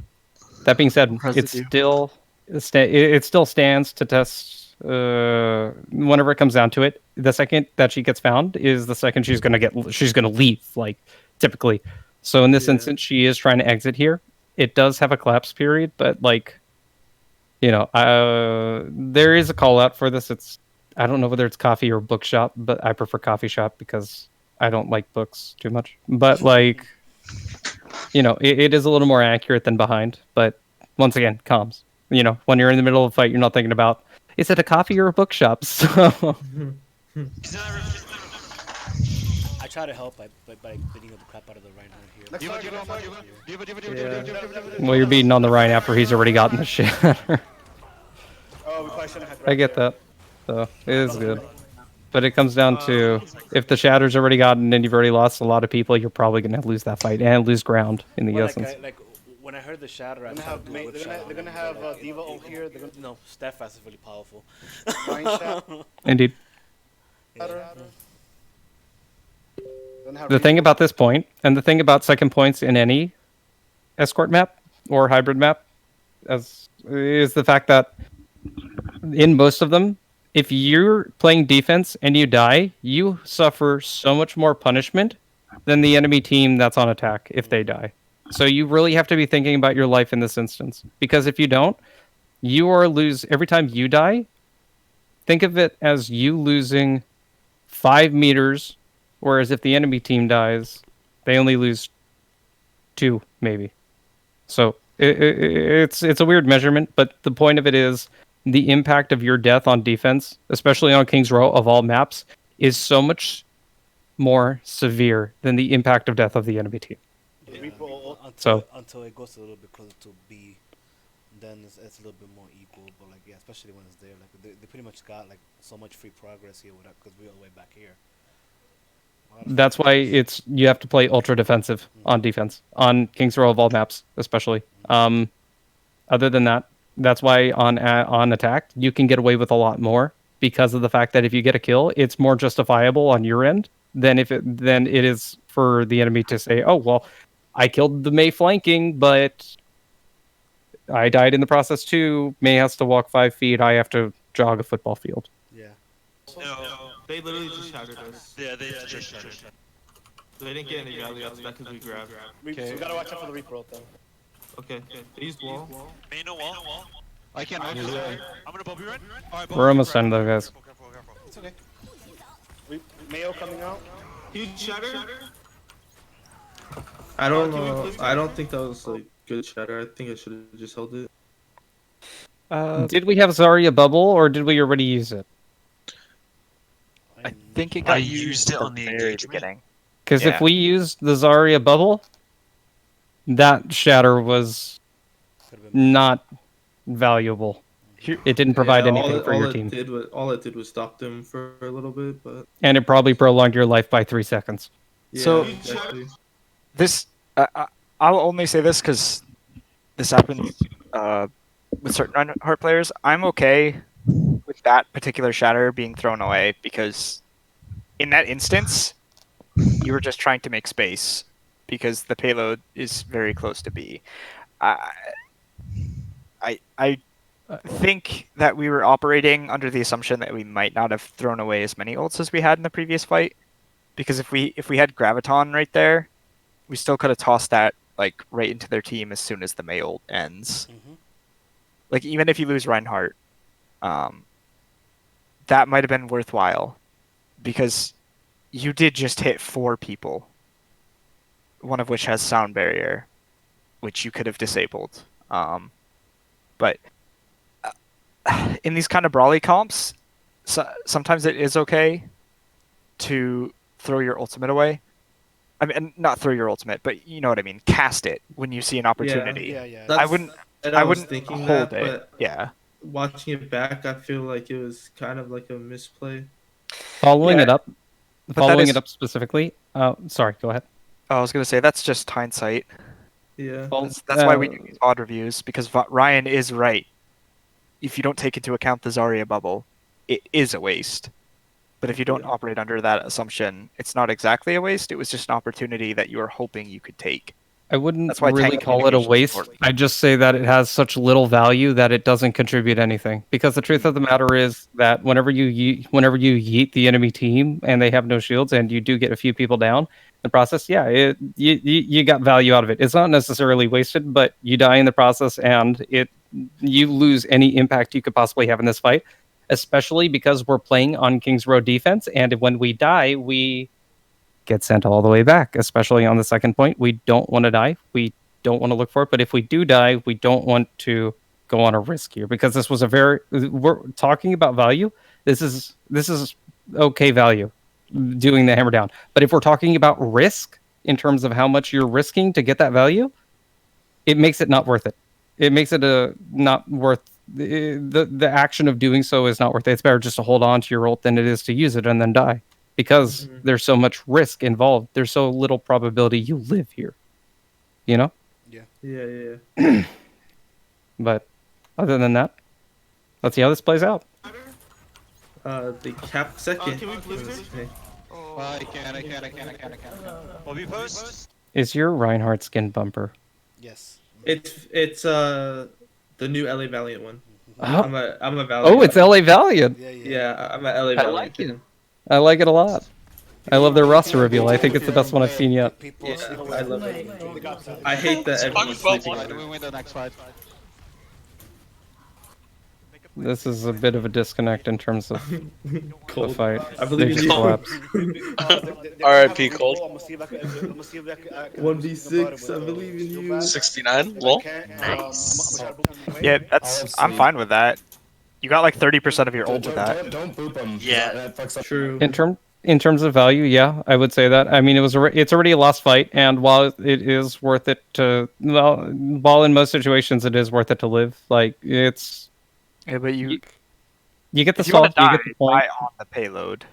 that being said, Residue. it still stands to test. Whenever it comes down to it, the second that she gets found is the second she's gonna leave. Like typically, so in this instance, she is trying to exit here. It does have a collapse period, but like, there is a call out for this. I don't know whether it's coffee or bookshop, but I prefer coffee shop because I don't like books too much. But like, it is a little more accurate than behind. But once again, comms. When you're in the middle of a fight, you're not thinking about, is it a coffee or a bookshop? So I try to help by beating the crap out of the Rhino here. well, you're beating on the Ryan after he's already gotten the shatter. Oh, we probably shouldn't have I get that. So it is good. But it comes down to, if the shatter's already gotten and you've already lost a lot of people, you're probably going to lose that fight and lose ground in the essence. Like when I heard the shatter, I thought they're gonna have Diva over here. No, Steadfast is really powerful. Indeed. Yeah. The thing about this point, and the thing about second points in any escort map or hybrid map, is the fact that in most of them, if you're playing defense and you die, you suffer so much more punishment than the enemy team that's on attack if they die. So you really have to be thinking about your life in this instance. Because if you don't, every time you die, think of it as you losing 5 meters, whereas if the enemy team dies, they only lose 2, maybe. So it's a weird measurement, but the point of it is the impact of your death on defense, especially on King's Row of all maps, is so much more severe than the impact of death of the enemy team. Until it goes a little bit closer to B, then it's a little bit more equal. But like, yeah, especially when it's there, like they pretty much got like so much free progress here with that because we're all the way back here. That's why you have to play ultra defensive on defense on King's Row of all maps, especially. Other than that, that's why on attack you can get away with a lot more because of the fact that if you get a kill, it's more justifiable on your end than it is for the enemy to say, "Oh well, I killed the Mei flanking, but I died in the process too. Mei has to walk 5 feet. I have to jog a football field." Yeah. No, they literally just shattered us. Yeah, they just shattered. They didn't get any value out of that because we grabbed. So we gotta watch out for the reap-roll then. Okay, they used wall. Main no wall. I can't. I'm gonna Bobby run. Alright, We're almost done though, guys. It's okay. Mayo coming out. Huge shatter. I don't know. I don't think that was like good shatter. I think I should have just held it. Did we have Zarya bubble, or did we already use it? I think it I got used it at the on the very engagement. beginning. Because Yeah. if we used the Zarya bubble, that shatter was not valuable. It didn't provide anything for your team, All it did was stop them for a little bit, but and it probably prolonged your life by 3 seconds. yeah, So- exactly. This, I'll only say this because this happens with certain Reinhardt players. I'm okay with that particular shatter being thrown away because in that instance, you were just trying to make space because the payload is very close to B. I think that we were operating under the assumption that we might not have thrown away as many ults as we had in the previous fight, because if we had Graviton right there, we still could have tossed that like right into their team as soon as the Mei ult ends. Like even if you lose Reinhardt, that might have been worthwhile because you did just hit 4 people, one of which has sound barrier, which you could have disabled. But in these kind of brawly comps, sometimes it is okay to throw your ultimate away. I mean, not throw your ultimate, but you know what I mean. Cast it when you see an opportunity. I wouldn't thinking hold that, it. but Yeah. watching it back, I feel like it was kind of like a misplay. Following Yeah, it up, but following that is- it up specifically. Sorry, go ahead. I was gonna say that's just hindsight. Yeah. That's why we do these VOD reviews, because Ryan is right. If you don't take into account the Zarya bubble, it is a waste. But if you don't operate under that assumption, it's not exactly a waste. It was just an opportunity that you were hoping you could take. I wouldn't That's why really tank call it a communication's waste. important. I just say that it has such little value that it doesn't contribute anything. Because the truth of the matter is that whenever you yeet the enemy team and they have no shields and you do get a few people down, the process, yeah, you got value out of it. It's not necessarily wasted, but you die in the process and you lose any impact you could possibly have in this fight, especially because we're playing on King's Road defense, and when we die, we get sent all the way back, especially on the second point. We don't want to die. We don't want to look for it. But if we do die, we don't want to go on a risk here because this was we're talking about value. This is okay value doing the hammer down. But if we're talking about risk in terms of how much you're risking to get that value, it makes it not worth it. It makes it not worth the action of doing so is not worth it. It's better just to hold on to your ult than it is to use it and then die. Because there's so much risk involved. There's so little probability you live here. You know? Yeah. But other than that, let's see how this plays out. They cap second. Can we blizzard? I can. Will be post? Is your Reinhardt skin bumper? Yes. It's the new LA Valiant one. Oh. I'm a Valiant. Oh, it's LA Valiant. Yeah, I'm a LA Valiant. I like it. I like it a lot. I love their roster reveal. I think it's the best one I've seen yet. Yeah, I love it. I hate that everyone's sleeping on Do we it. win the next fight? This is a bit of a disconnect in terms of the fight. I believe They in just you. collapsed. R.I.P. Cold. 1v6, I believe in you. 69. Lol. Nice. Yeah, I'm fine with that. You got like 30% of your ult with that. Don't boop them. Yeah. That fucks up. True. In terms of value, yeah, I would say that. I mean, it's already a lost fight, and while it is worth it to, while in most situations it is worth it to live, like it's. Yeah, but you get the if you want salt, to die, you get the point. die on the payload.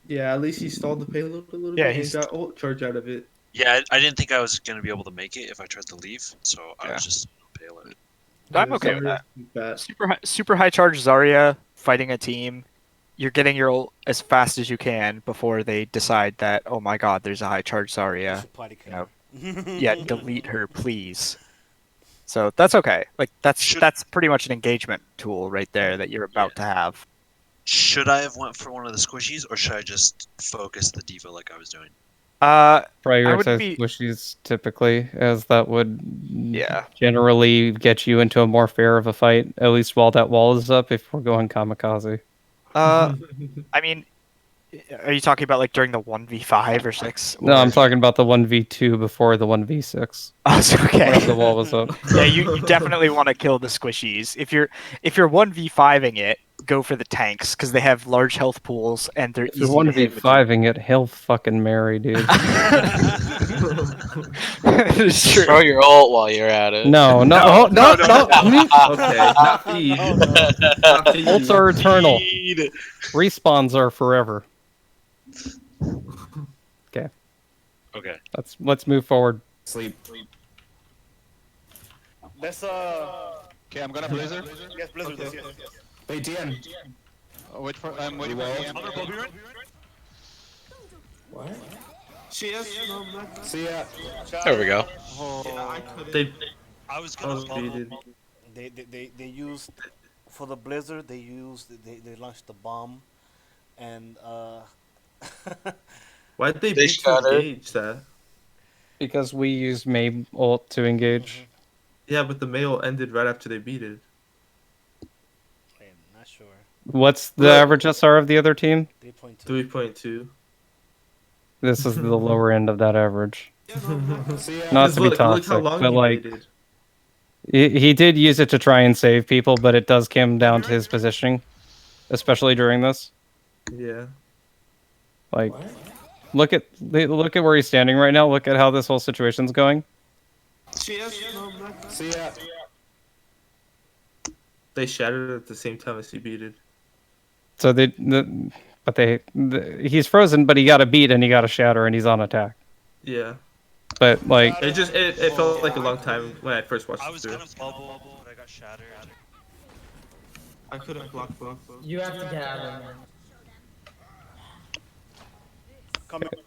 Yeah, at least he stalled the payload a little Yeah, bit and got ult charge out of it. Yeah, I didn't think I was gonna be able to make it if I tried to leave, so I was just payload. I'm okay with that. Bad. Super high charge Zarya fighting a team. You're getting your ult as fast as you can before they decide that, oh my god, there's a high charge Zarya. You know, yeah, delete her, please. So that's okay. Like that's pretty much an engagement tool right there that you're about to have. Should I have went for one of the squishies, or should I just focus the diva like I was doing? Prioritize squishies typically, as that would generally get you into a more fair of a fight, at least while that wall is up if we're going kamikaze. I mean, Are you talking about like during the 1v5 or 6? No, I'm talking about the 1v2 before the 1v6. Oh, it's okay. Where the wall was up. Yeah, you definitely want to kill the squishies. If you're 1v5ing it, go for the tanks because they have large health pools and they're If you're easy to hit with your... 1v5ing it, Hail fucking Mary, dude. It's true. Throw your ult while you're at it. No. Okay, not feed. Oh, no. Not feed. Ults are eternal. Feed. Respawns are forever. Okay. Okay. Let's move forward. Sleep. Let's Okay, I'm gonna Blizzard. yes, Blizzard. Okay. Yes. Hey, DN. Wait for. I'm waiting for DM. Other Bobby run? What? She has no black. See ya. There we go. They I was gonna beated. They used for the Blizzard. They launched the bomb, and Why'd they They beat to shattered. engage that? Because we used May ult to engage. Yeah, but the mail ended right after they beat it. I'm not sure. What's the Look. average SR of the other team? 3.2. 3.2. This is the lower end of that average. See ya. Not to be Look how toxic, long but he like waited. he did use it to try and save people, but it does come down to his positioning, especially during this. Yeah. Like, look at where he's standing right now. Look at how this whole situation's going. She has no black. See ya. They shattered at the same time as he beat it. So he's frozen, but he got a beat and he got a shatter, and he's on attack. Yeah. But like, It felt like a long time when I first watched I it was through. gonna bubble, but I got shattered. I couldn't block both. You have to get out of there.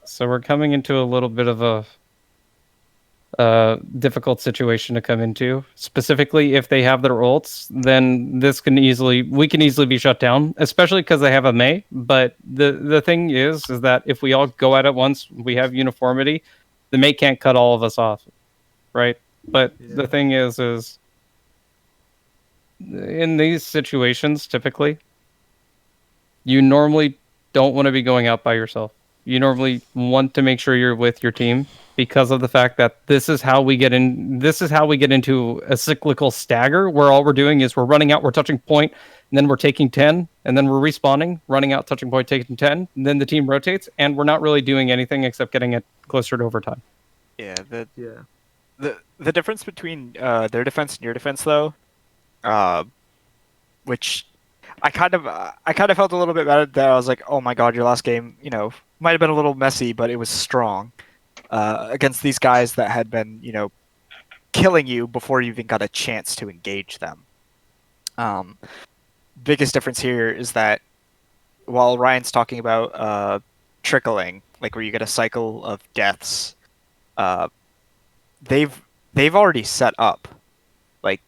so we're coming into a little bit of a difficult situation to come into. Specifically, if they have their ults, then we can easily be shut down, especially because they have a Mei. But the thing is that if we all go at it once, we have uniformity. The Mei can't cut all of us off, right? But the thing is in these situations, typically, you normally don't want to be going out by yourself. You normally want to make sure you're with your team because of the fact that this is how we get into a cyclical stagger where all we're doing is we're running out, we're touching point, and then we're taking 10, and then we're respawning, running out, touching point, taking 10, and then the team rotates, and we're not really doing anything except getting it closer to overtime. Yeah, Yeah. the difference between their defense and your defense, though, which I kind of felt a little bit bad that I was like, oh my god, your last game, might have been a little messy, but it was strong against these guys that had been, killing you before you even got a chance to engage them. Biggest difference here is that while Ryan's talking about trickling, like where you get a cycle of deaths, they've already set up. Like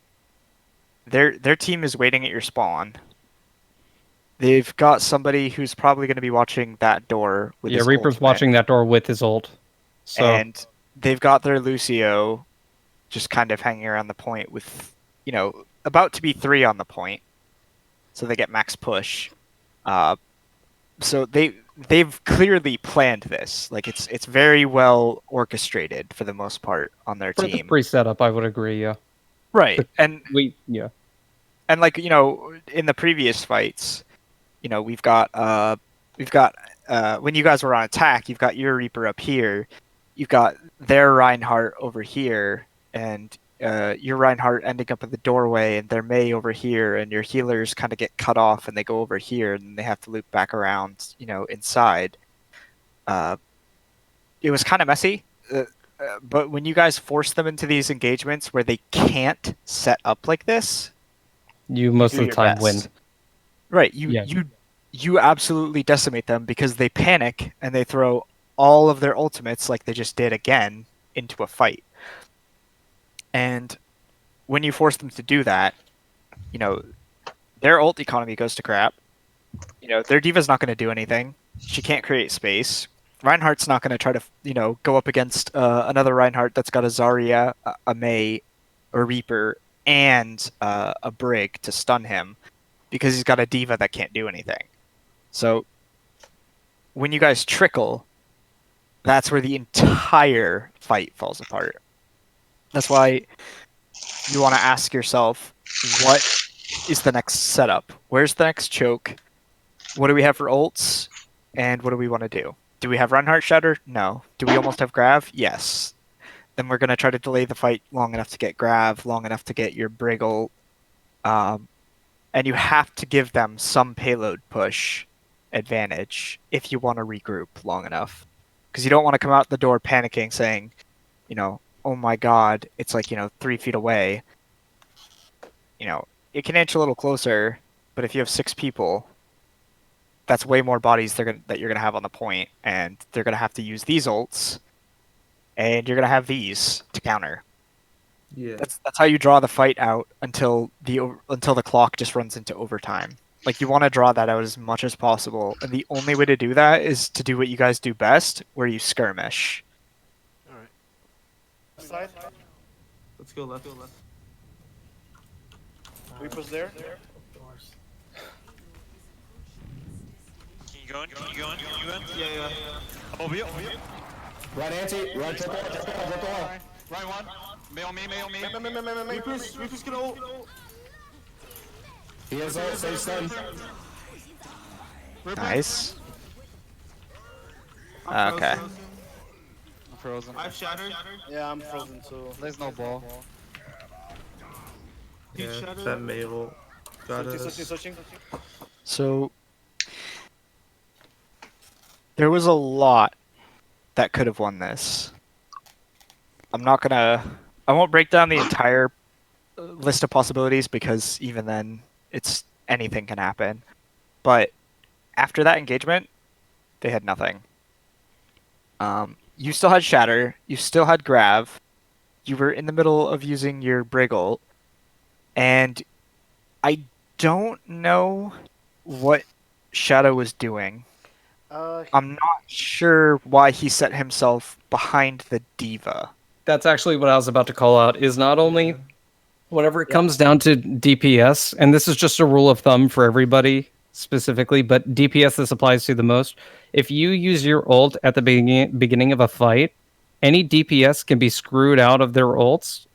their team is waiting at your spawn. They've got somebody who's probably going to be watching that door with his Reaper's ultimate. watching that door with his ult. So And they've got their Lucio just kind of hanging around the point with, about to be 3 on the point. So they get max push. So they've clearly planned this. Like it's very well orchestrated for the most part on their for team. the pre-setup, I would agree, yeah. Right. And And like, in the previous fights, we've got when you guys were on attack, you've got your Reaper up here, you've got their Reinhardt over here, and your Reinhardt ending up at the doorway, and their Mei over here, and your healers kind of get cut off, and they go over here, and they have to loop back around, inside. It was kind of messy, but when you guys force them into these engagements where they can't set up like this, you most do of the your time best. win. Right, you absolutely decimate them because they panic and they throw all of their ultimates like they just did again into a fight. And when you force them to do that, their ult economy goes to crap. Their Diva's not going to do anything. She can't create space. Reinhardt's not going to try to, go up against another Reinhardt that's got a Zarya, a Mei, a Reaper, and a Brig to stun him because he's got a Diva that can't do anything. So when you guys trickle, that's where the entire fight falls apart. That's why you want to ask yourself, what is the next setup? Where's the next choke? What do we have for ults? And what do we want to do? Do we have Reinhardt Shatter? No. Do we almost have Grav? Yes. Then we're going to try to delay the fight long enough to get Grav, long enough to get your Brig ult. And you have to give them some payload push advantage if you want to regroup long enough. Because you don't want to come out the door panicking saying, oh my god, it's like, 3 feet away. It can inch a little closer, but if you have 6 people, that's way more bodies that you're going to have on the point, and they're going to have to use these ults, and you're going to have these to counter. Yeah. That's how you draw the fight out until the clock just runs into overtime. Like, you want to draw that out as much as possible, and the only way to do that is to do what you guys do best, where you skirmish. All right. Side. Let's go left. Reaper's there. Can you go in? Yeah. Over you. Right anti, right triple. Right one. Me on me. Reaper's gonna ult. He has ult, save stun. Nice. I'm Okay. Frozen. I've shattered. Yeah, I'm frozen too. There's no ball. Yeah, Shattered. that Mabel got us. Switching. So there was a lot that could have won this. I won't break down the entire list of possibilities because even then anything can happen. But after that engagement, they had nothing. You still had Shatter, you still had Grav, you were in the middle of using your Brig ult, and I don't know what Shadow was doing. I'm not sure why he set himself behind the D.Va. That's actually what I was about to call out, is not only whenever it comes down to DPS, and this is just a rule of thumb for everybody specifically, but DPS this applies to the most. If you use your ult at the beginning of a fight, any DPS can be screwed out of their ults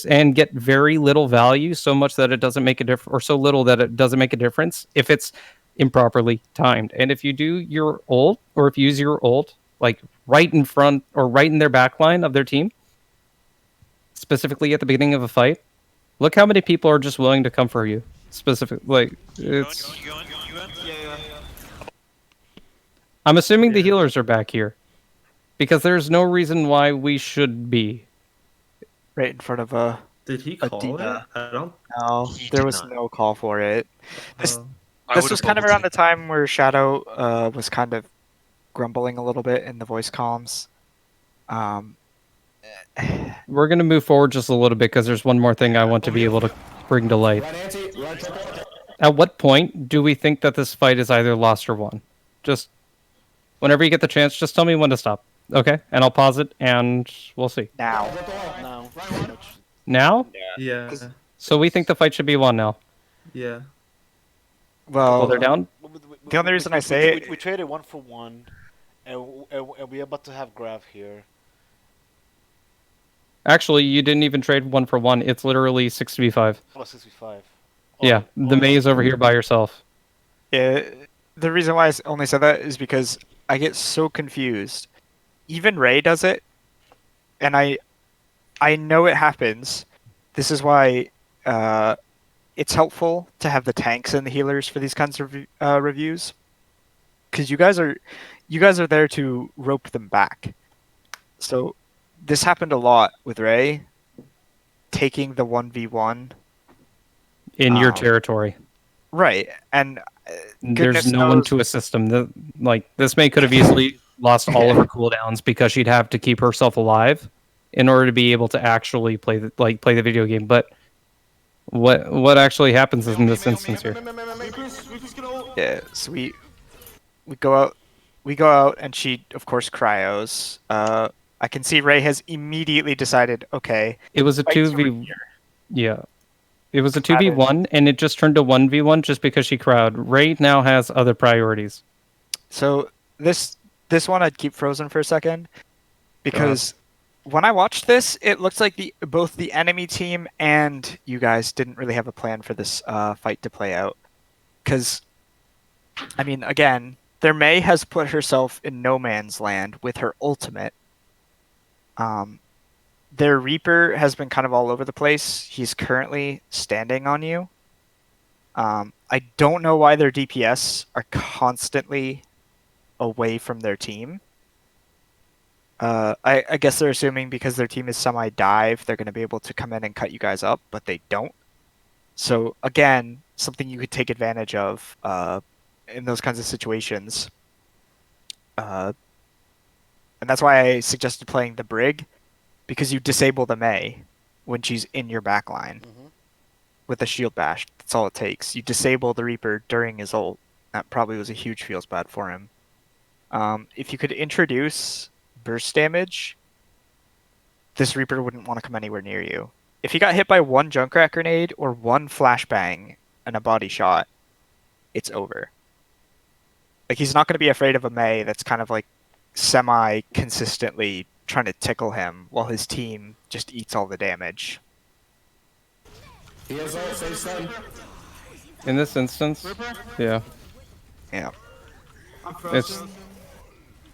and get very little value, so much that it doesn't make a difference, or so little that it doesn't make a difference if it's improperly timed. And if you do your ult, or if you use your ult like right in front or right in their backline of their team, specifically at the beginning of a fight, look how many people are just willing to come for you. It's. Yeah. I'm assuming the healers are back here, because there's no reason why we should be right in front of a. Did he call it? D.Va. I don't. No, there was no call for it. This I was would've kind of bubble around the time where Shadow was kind of grumbling a little bit in the voice comms. We're going to move forward just a little bit because there's one more thing I want to be able to bring to light. Right anti, right triple. At what point do we think that this fight is either lost or won? Just whenever you get the chance, just tell me when to stop. Okay? And I'll pause it and we'll see. Now. No. Now? Yeah. So we think the fight should be won now. Yeah. Well, they're down? The only reason I say it. We traded 1 for 1, and we're about to have Grav here. Actually, you didn't even trade 1 for 1. It's literally 6v5. Oh, 65. Yeah, the May is over here by herself. Yeah, the reason why I only said that is because I get so confused. Even Ray does it, and I know it happens. This is why it's helpful to have the tanks and the healers for these kinds of reviews, because you guys are there to rope them back. So this happened a lot with Ray taking the 1v1 in your territory. Right, and there's no one to assist him. This May could have easily lost all of her cooldowns because she'd have to keep herself alive in order to be able to actually play the video game. But what actually happens in this instance here? Yeah, so we go out, and she of course cryos. I can see Ray has immediately decided, okay. It was a 2v. Yeah. It was a 2v1, and it just turned to 1v1 just because she crowd. Ray now has other priorities. So this one I'd keep frozen for a second because when I watched this, it looks like both the enemy team and you guys didn't really have a plan for this fight to play out. Because, I mean, again, their Mei has put herself in no man's land with her ultimate. Their Reaper has been kind of all over the place. He's currently standing on you. I don't know why their DPS are constantly away from their team. I guess they're assuming because their team is semi-dive, they're going to be able to come in and cut you guys up, but they don't. So again, something you could take advantage of in those kinds of situations. And that's why I suggested playing the Brig, because you disable the Mei when she's in your backline with a shield bash. That's all it takes. You disable the Reaper during his ult. That probably was a huge feels bad for him. If you could introduce burst damage, this Reaper wouldn't want to come anywhere near you. If he got hit by one Junkrat grenade or one flashbang and a body shot, it's over. Like, he's not going to be afraid of a Mei that's kind of like semi-consistently trying to tickle him while his team just eats all the damage. He has ult, say stun. In this instance, yeah. Yeah. It's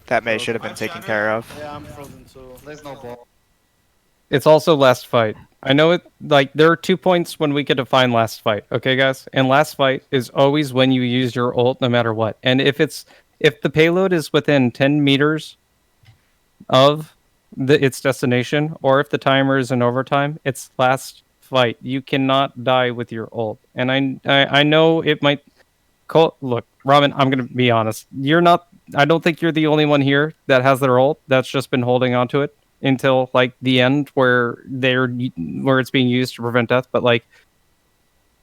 that Mei should have been taken care of. Yeah, I'm frozen too. There's no ball. It's also last fight. I know it, like, there are 2 points when we could define last fight, okay, guys? And last fight is always when you use your ult no matter what. And if the payload is within 10 meters of its destination, or if the timer is in overtime, it's last fight. You cannot die with your ult. And I know it might... Look, Robin, I'm going to be honest. I don't think you're the only one here that has their ult that's just been holding on to it until like the end where it's being used to prevent death. But like,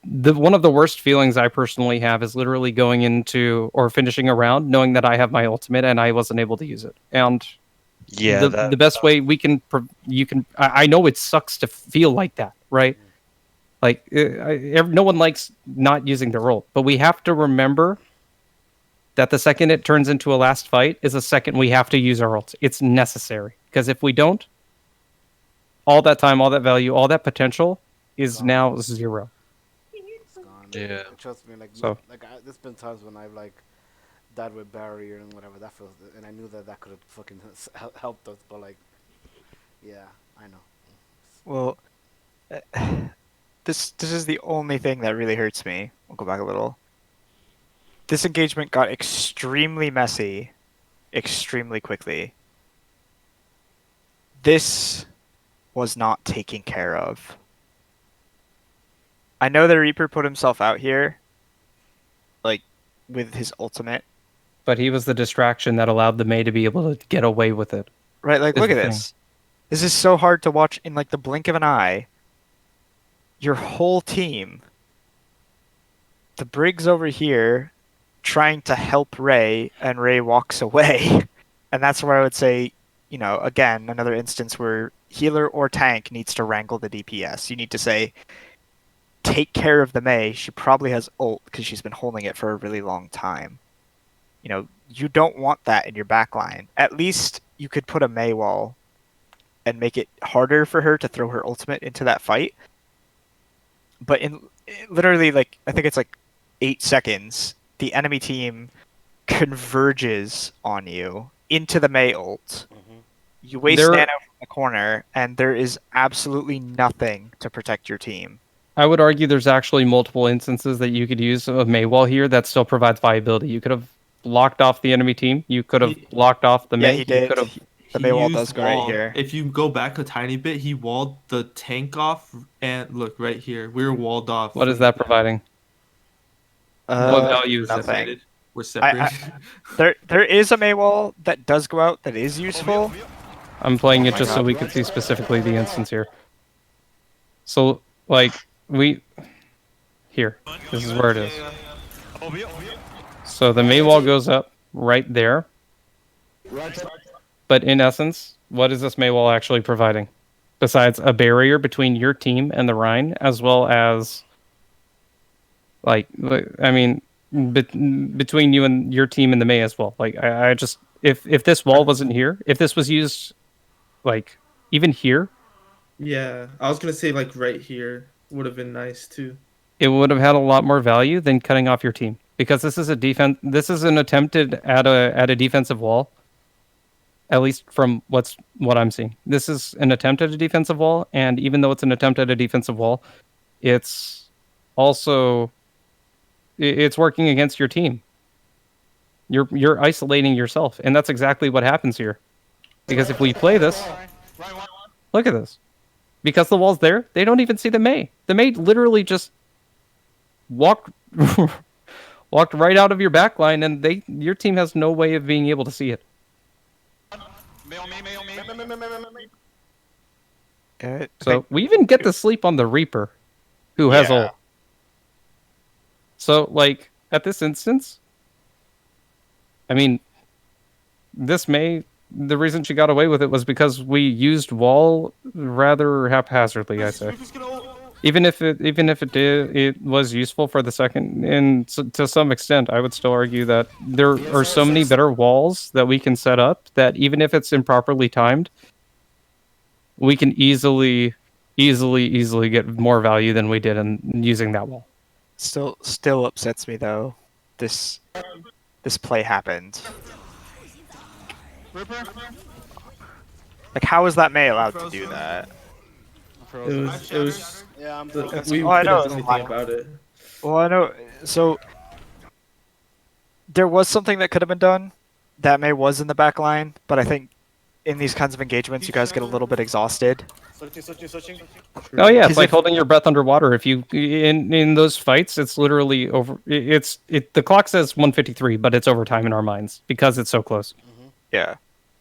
one of the worst feelings I personally have is literally going into or finishing a round knowing that I have my ultimate and I wasn't able to use it. And Yeah, the best way I know it sucks to feel like that, right? Like, no one likes not using their ult, but we have to remember that the second it turns into a last fight is a second we have to use our ult. It's necessary, because if we don't, all that time, all that value, all that potential is now zero. It's gone. Yeah. Trust me, like, So- there's been times when I've like died with barrier and whatever that feels, and I knew that could have fucking helped us, but like, yeah, I know. Well, this is the only thing that really hurts me. We'll go back a little. This engagement got extremely messy, extremely quickly. This was not taken care of. I know the Reaper put himself out here, like, with his ultimate. But he was the distraction that allowed the Mei to be able to get away with it. Right, like, look at this. This is so hard to watch in, like, the blink of an eye. Your whole team, the Brig's over here, trying to help Ray, and Ray walks away. And that's where I would say, you know, again, another instance where healer or tank needs to wrangle the DPS. You need to say, take care of the Mei. She probably has ult because she's been holding it for a really long time. You know, you don't want that in your backline. At least you could put a Mei wall and make it harder for her to throw her ultimate into that fight. But in literally, like, I think it's like 8 seconds, the enemy team converges on you into the Mei ult. You waste nano from the corner, and there is absolutely nothing to protect your team. I would argue there's actually multiple instances that you could use of Mei wall here that still provides viability. You could have blocked off the enemy team. You could have blocked off the Mei. Yeah, he did. Could have... The Mei wall used does go right wall. here. If you go back a tiny bit, he walled the tank off, and look right here, we're walled off. What is that providing? What value is nothing. it? We're separated. There is a Mei wall that does go out that is useful. I'm playing it just so we can see specifically the instance here. So, like, here. This is where it is. So the Mei wall goes up right there. But in essence, what is this Mei wall actually providing? Besides a barrier between your team and the Rhine, as well as, like, I mean, between you and your team and the May as well. Like I just if this wall wasn't here, if this was used like even here, Yeah, I was gonna say like right here would have been nice too. it would have had a lot more value than cutting off your team because this is a defense. This is an attempted at a defensive wall. At least from what I'm seeing, this is an attempt at a defensive wall, and even though it's an attempt at a defensive wall, it's also it's working against your team. You're isolating yourself, and that's exactly what happens here. Because if we play this, look at this. Because the wall's there, they don't even see the May. The May literally just walked walked right out of your back line, and your team has no way of being able to see it. So we even get to sleep on the Reaper, who has ult. So like at this instance, I mean, this May, the reason she got away with it was because we used wall rather haphazardly, I say. Even if it was useful for the second, and to some extent, I would still argue that there are so many better walls that we can set up that even if it's improperly timed, we can easily get more value than we did in using that wall. Still upsets me though. This play happened. Like, how is that May allowed to do that? It was. Yeah, we I couldn't know do it's anything about it. Well, I know. So there was something that could have been done. That May was in the back line, but I think in these kinds of engagements, you guys get a little bit exhausted. Switching. Oh yeah, it's like holding your breath underwater. If you in those fights, it's literally over. The clock says 153, but it's overtime in our minds because it's so close. Yeah.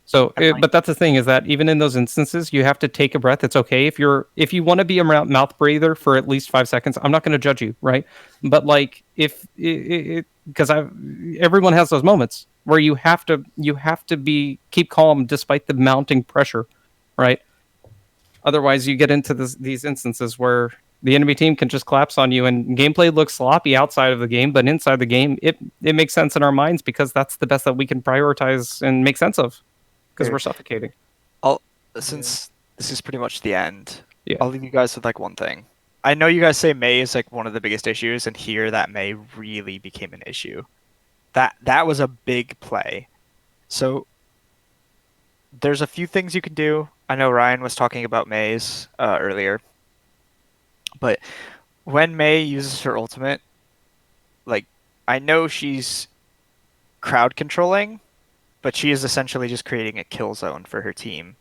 So, but that's the thing is that even in those instances, you have to take a breath. It's okay if you want to be a mouth breather for at least 5 seconds. I'm not going to judge you, right? But like because everyone has those moments where you have to keep calm despite the mounting pressure, right? Otherwise, you get into these instances where the enemy team can just collapse on you, and gameplay looks sloppy outside of the game, but inside the game, it makes sense in our minds because that's the best that we can prioritize and make sense of. Because we're suffocating. Since this is pretty much the end, yeah. I'll leave you guys with like one thing. I know you guys say May is like one of the biggest issues, and here that May really became an issue. That was a big play. So there's a few things you can do. I know Ryan was talking about May's earlier, but when May uses her ultimate, like I know she's crowd controlling, but she is essentially just creating a kill zone for her team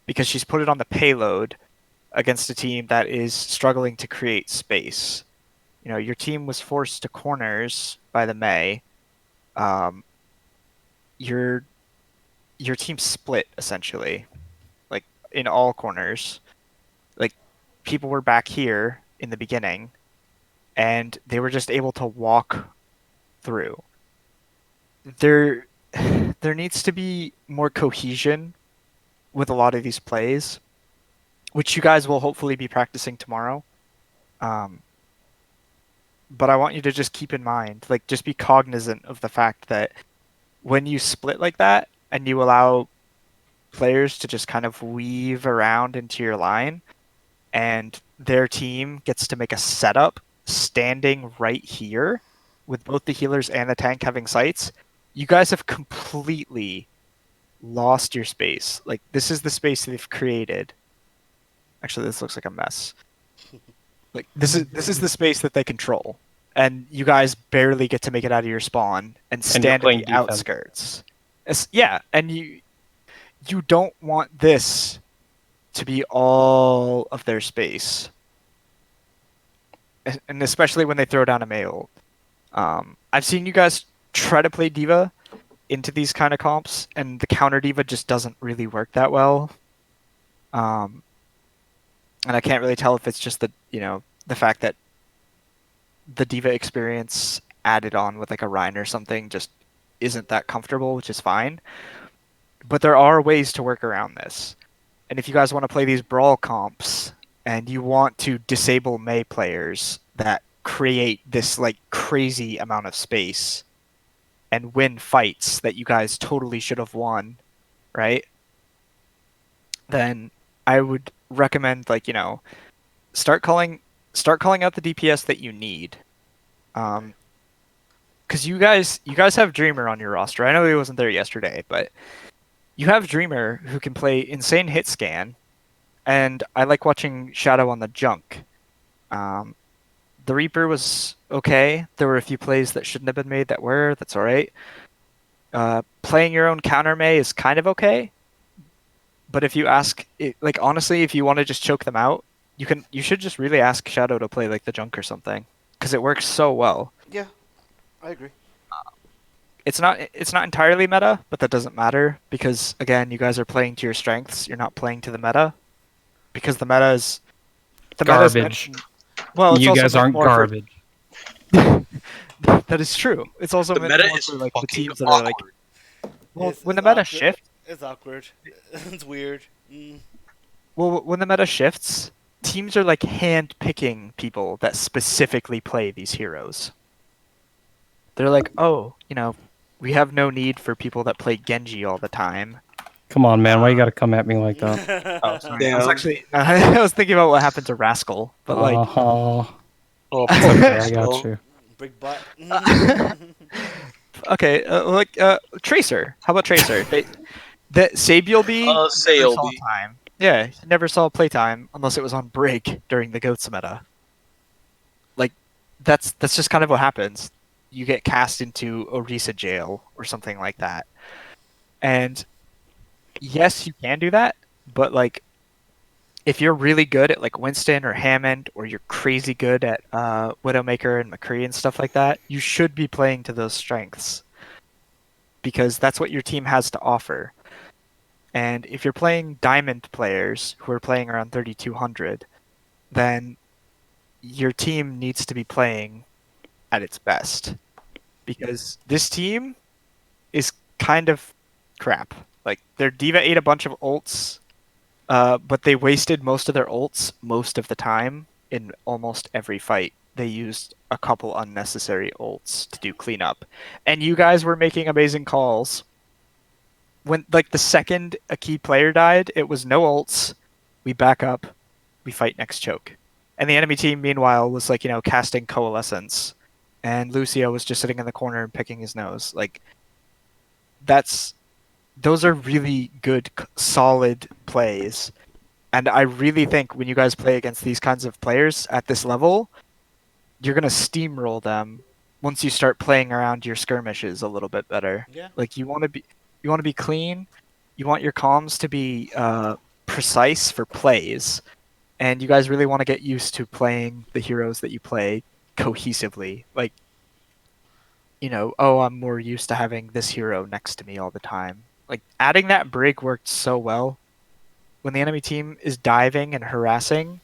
because she's put it on the payload against a team that is struggling to create space. You know, your team was forced to corners by the May. Your team split essentially, like in all corners. Like people were back here in the beginning, and they were just able to walk through. There needs to be more cohesion with a lot of these plays, which you guys will hopefully be practicing tomorrow. But I want you to just keep in mind, like, just be cognizant of the fact that when you split like that and you allow players to just kind of weave around into your line, and their team gets to make a setup standing right here with both the healers and the tank having sights, you guys have completely lost your space. Like, this is the space they've created. Actually, this looks like a mess. Like, this is the space that they control, and you guys barely get to make it out of your spawn and stand at the outskirts. Yeah, and you don't want this to be all of their space, and especially when they throw down a Mail. I've seen you guys try to play D.Va into these kind of comps, and the counter D.Va just doesn't really work that well. And I can't really tell if it's just the fact that the D.Va experience added on with like a Rhine or something just isn't that comfortable, which is fine. But there are ways to work around this. And if you guys want to play these brawl comps and you want to disable May players that create this like crazy amount of space and win fights that you guys totally should have won, right? Then I would recommend like, start calling out the DPS that you need. Because you guys have Dreamer on your roster. I know he wasn't there yesterday, but you have Dreamer who can play insane hit scan, and I like watching Shadow on the junk. The Reaper was okay. There were a few plays that shouldn't have been made that were. That's all right. Playing your own counter May is kind of okay, but if you ask, like honestly, if you want to just choke them out, you should just really ask Shadow to play like the junk or something, because it works so well. Yeah, I agree. It's not entirely meta, but that doesn't matter because again, you guys are playing to your strengths. You're not playing to the meta, because the meta is garbage. Well, it's you also guys meant aren't more for- garbage. That is true. It's also The meant meta more is for like the fucking teams that are like. awkward. Well, when the It's meta awkward. shifts. It's awkward. It's weird. Well, when the meta shifts, teams are like hand picking people that specifically play these heroes. They're like, oh, we have no need for people that play Genji all the time. Come on, man. Why you gotta come at me like that? Oh, sorry. Damn. I was actually I was thinking about what happened to Rascal, but like. Oh, Oh, it's okay. I got you. Big butt. Okay, Tracer. How about Tracer? The Sabiel B never saw Sayobi. time. Yeah, he never saw playtime unless it was on break during the Goats meta. Like, that's just kind of what happens. You get cast into Orisa jail or something like that. And yes, you can do that, but like, if you're really good at like Winston or Hammond, or you're crazy good at Widowmaker and McCree and stuff like that, you should be playing to those strengths, because that's what your team has to offer. And if you're playing Diamond players who are playing around 3200, then your team needs to be playing at its best, because this team is kind of crap. Like, their Diva ate a bunch of ults, but they wasted most of their ults most of the time in almost every fight. They used a couple unnecessary ults to do cleanup. And you guys were making amazing calls. When, like, the second a key player died, it was no ults, we back up, we fight next choke. And the enemy team, meanwhile, was, like, casting Coalescence. And Lucio was just sitting in the corner and picking his nose. Like, those are really good, solid plays. And I really think when you guys play against these kinds of players at this level, you're going to steamroll them once you start playing around your skirmishes a little bit better. Yeah. Like, you want to be clean, you want your comms to be precise for plays, and you guys really want to get used to playing the heroes that you play cohesively. Like, I'm more used to having this hero next to me all the time. Like, adding that break worked so well. When the enemy team is diving and harassing,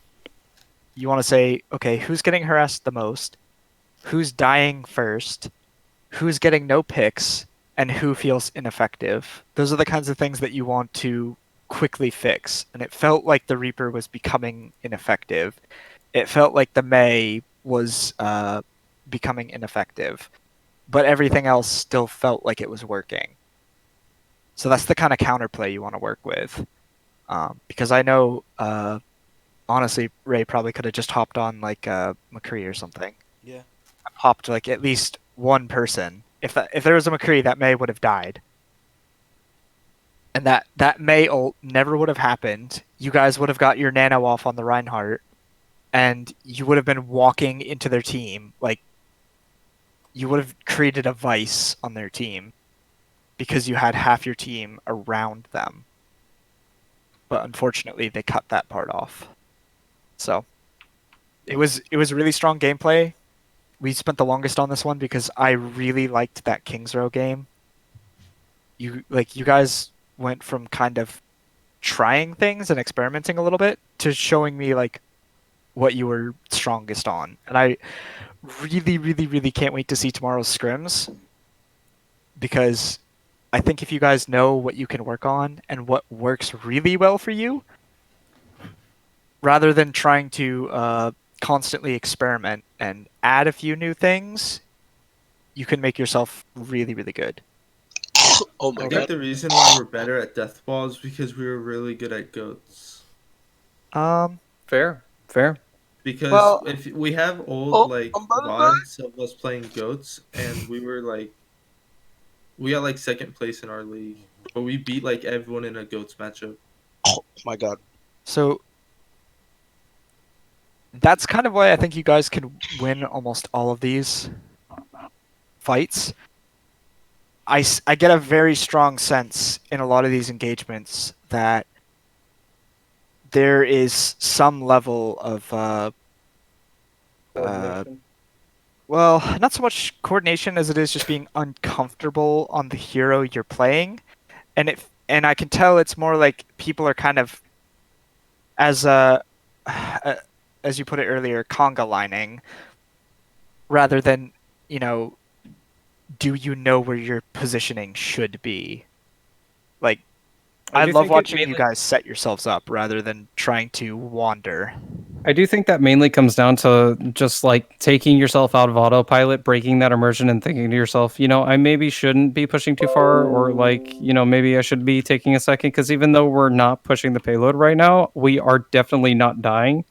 you want to say, okay, who's getting harassed the most? Who's dying first? Who's getting no picks? And who feels ineffective? Those are the kinds of things that you want to quickly fix. And it felt like the Reaper was becoming ineffective. It felt like the Mei was becoming ineffective. But everything else still felt like it was working. So that's the kind of counterplay you want to work with. Because I know, honestly, Ray probably could have just hopped on like McCree or something. Yeah. Hopped like at least one person. If there was a McCree, that Mei would have died. And that Mei ult never would have happened. You guys would have got your nano off on the Reinhardt, and you would have been walking into their team. Like, you would have created a vice on their team because you had half your team around them. But unfortunately, they cut that part off. So it was really strong gameplay. We spent the longest on this one because I really liked that Kings Row game. You guys went from kind of trying things and experimenting a little bit to showing me like what you were strongest on. And I really, really, really can't wait to see tomorrow's scrims, because I think if you guys know what you can work on and what works really well for you, rather than trying to constantly experiment and add a few new things, you can make yourself really, really good. Oh my I god. think the reason why we're better at death ball is because we were really good at goats. Fair. Because Well, if we have old Oh, like I'm about to die. VODs of us playing goats, and we got like second place in our league, but we beat like everyone in a goats matchup. Oh my god. so that's kind of why I think you guys can win almost all of these fights. I get a very strong sense in a lot of these engagements that there is some level of Coordination. well, not so much coordination as it is just being uncomfortable on the hero you're playing, and I can tell it's more like people are kind of as as you put it earlier, conga lining, rather than do you know where your positioning should be? Like, I do love think it watching you mainly- guys set yourselves up rather than trying to wander. I do think that mainly comes down to just like taking yourself out of autopilot, breaking that immersion, and thinking to yourself, I maybe shouldn't be pushing too far, or like, maybe I should be taking a second. Because even though we're not pushing the payload right now, we are definitely not dying.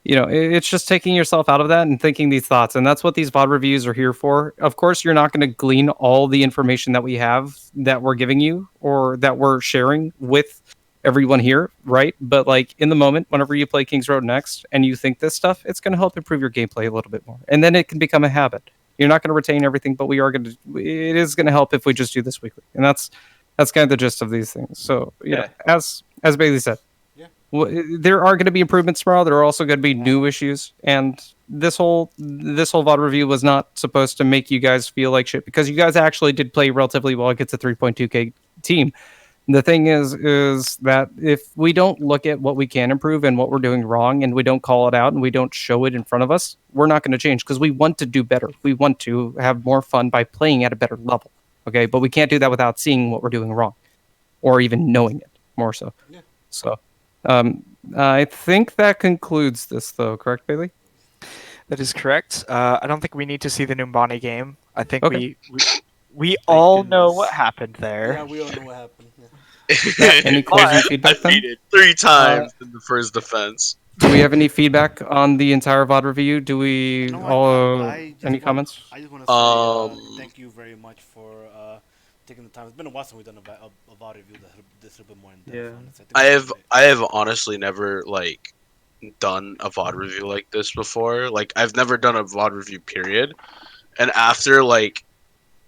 It's just taking yourself out of that and thinking these thoughts. And that's what these VOD reviews are here for. Of course, you're not going to glean all the information that we have that we're giving you or that we're sharing with everyone here, right? But like in the moment, whenever you play Kings Road next and you think this stuff, it's going to help improve your gameplay a little bit more. And then it can become a habit. You're not going to retain everything, but it is going to help if we just do this weekly. And that's kind of the gist of these things. So, as Bailey said, there are going to be improvements tomorrow. There are also going to be new issues, and this whole VOD review was not supposed to make you guys feel like shit because you guys actually did play relatively well against a 3.2K team. The thing is that if we don't look at what we can improve and what we're doing wrong, and we don't call it out and we don't show it in front of us, we're not going to change because we want to do better. We want to have more fun by playing at a better level. Okay, but we can't do that without seeing what we're doing wrong, or even knowing it more so. Yeah. So. I think that concludes this, though. Correct, Bailey? That is correct. I don't think we need to see the Numbani game. I think Okay. we all know what happened there. Yeah, we all know what happened. Yeah. Any closing feedback, I then? beat it 3 times in the first defense. Do we have any feedback on the entire VOD review? Do we any comments? I just want to say thank you very much for taking the time. It's been a while since we've done a VOD review that's a little bit more in depth. Yeah. Honestly. I have honestly never like done a VOD review like this before. Like I've never done a VOD review period. And after like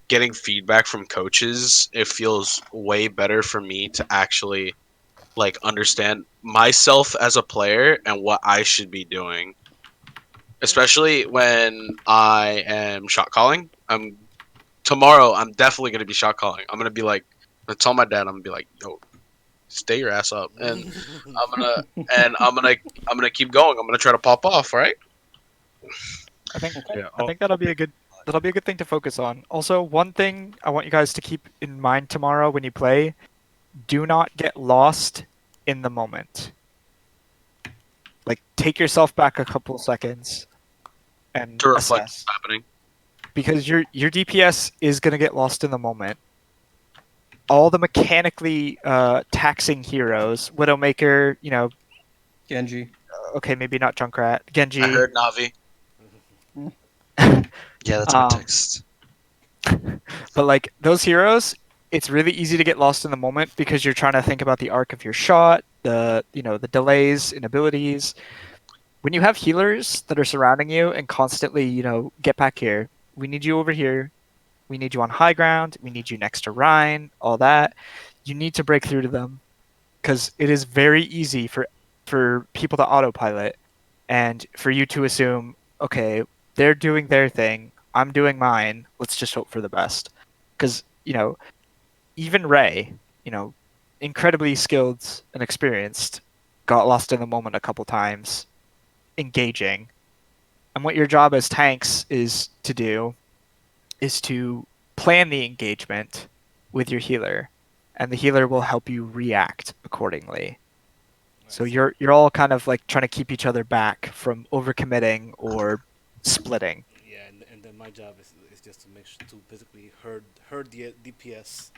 getting feedback from coaches, it feels way better for me to actually like understand myself as a player and what I should be doing. Especially when I am shot calling. Tomorrow I'm definitely gonna be shot calling. I'm gonna be like, I'm gonna tell my dad. I'm gonna be like, yo, stay your ass up, and I'm gonna keep going. I'm gonna try to pop off, right? I think that'll be a good thing to focus on. Also, one thing I want you guys to keep in mind tomorrow when you play: do not get lost in the moment. Like, take yourself back a couple seconds and To reflect assess. what's happening. Because your DPS is gonna get lost in the moment. All the mechanically taxing heroes, Widowmaker, Genji. Okay, maybe not Junkrat, Genji. I heard Navi. Yeah, that's my text. But like those heroes, it's really easy to get lost in the moment because you're trying to think about the arc of your shot, the delays in abilities. When you have healers that are surrounding you and constantly, get back here. We need you over here. We need you on high ground. We need you next to Rhine. All that. You need to break through to them because it is very easy for people to autopilot and for you to assume, okay, they're doing their thing. I'm doing mine. Let's just hope for the best. Because, even Ray, incredibly skilled and experienced, got lost in the moment a couple times, engaging. And what your job as tanks is to do is to plan the engagement with your healer, and the healer will help you react accordingly. So you're all kind of like trying to keep each other back from overcommitting or splitting. Yeah, and then my job is just to make sure to basically herd the DPS.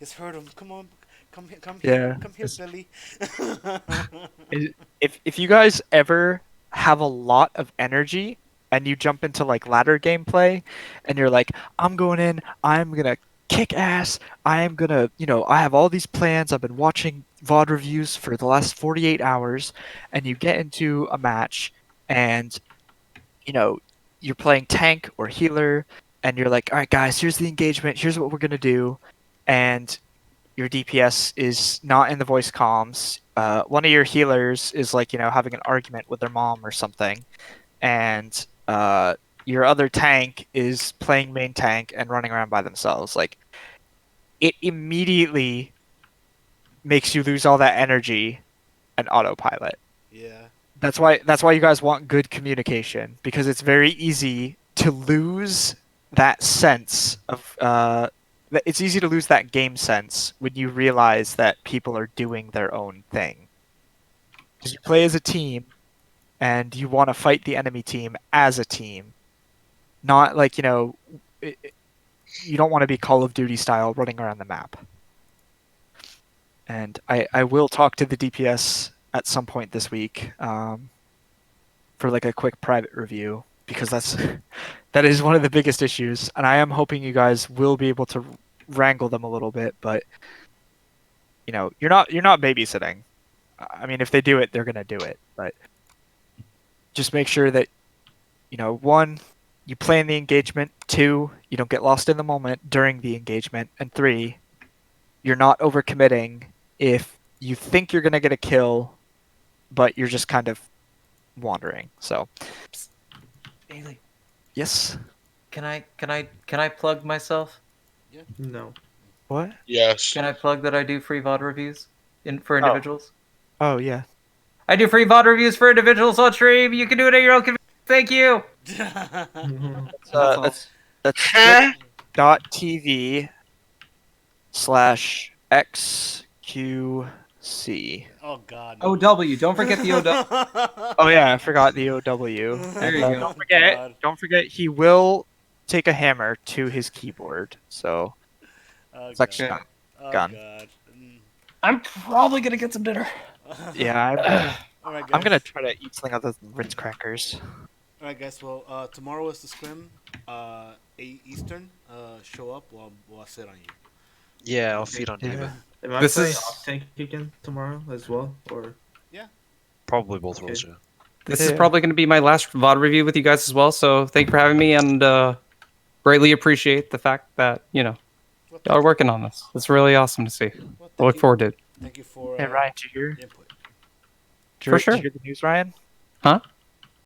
Just herd them. Come on, come here, Yeah. Billy. If you guys ever have a lot of energy and you jump into like ladder gameplay and you're like, I'm going in, I'm gonna kick ass, I'm gonna, I have all these plans, I've been watching VOD reviews for the last 48 hours, and you get into a match and, you're playing tank or healer, and you're like, all right, guys, here's the engagement, here's what we're gonna do, and your DPS is not in the voice comms. One of your healers is like, having an argument with their mom or something, and your other tank is playing main tank and running around by themselves. Like, it immediately makes you lose all that energy and autopilot. Yeah. That's why you guys want good communication, because it's very easy to lose that sense of it's easy to lose that game sense when you realize that people are doing their own thing. Because you play as a team and you want to fight the enemy team as a team, not like, you don't want to be Call of Duty style running around the map. And I will talk to the DPS at some point this week for like a quick private review, because that is one of the biggest issues, and I am hoping you guys will be able to wrangle them a little bit, but you're not babysitting. I mean, if they do it, they're gonna do it, but just make sure that one, you plan the engagement, two, you don't get lost in the moment during the engagement, and three, you're not overcommitting if you think you're gonna get a kill, but you're just kind of wandering. So, Bailey, yes. can I plug myself? Yeah. No. What? Yes. Can I plug that I do free VOD reviews for individuals? Oh yeah. I do free VOD reviews for individuals on stream. You can do it at your own convenience. Thank you. That's twitch.tv/xqc. Oh God. No. OW. Don't forget the OW. Oh yeah, I forgot the OW. There you go. Don't forget, he will take a hammer to his keyboard. So it's actually not gun. God. I'm probably gonna get some dinner. Yeah, Alright, I'm guys. gonna try to eat something other than Ritz crackers. Alright, guys. Well, tomorrow is the scrim. 8 Eastern. Show up while I sit on you. Yeah, I'll feed on David. Am I This playing is- off tank again tomorrow as well, or? Probably both Okay. roles, yeah. This is probably going to be my last VOD review with you guys as well. So thank you for having me, and greatly appreciate the fact that y'all are working on this. It's really awesome to see. I look forward to it. Thank you for Hey Ryan, did you hear? input. Did For you sure. hear the news, Ryan? Huh?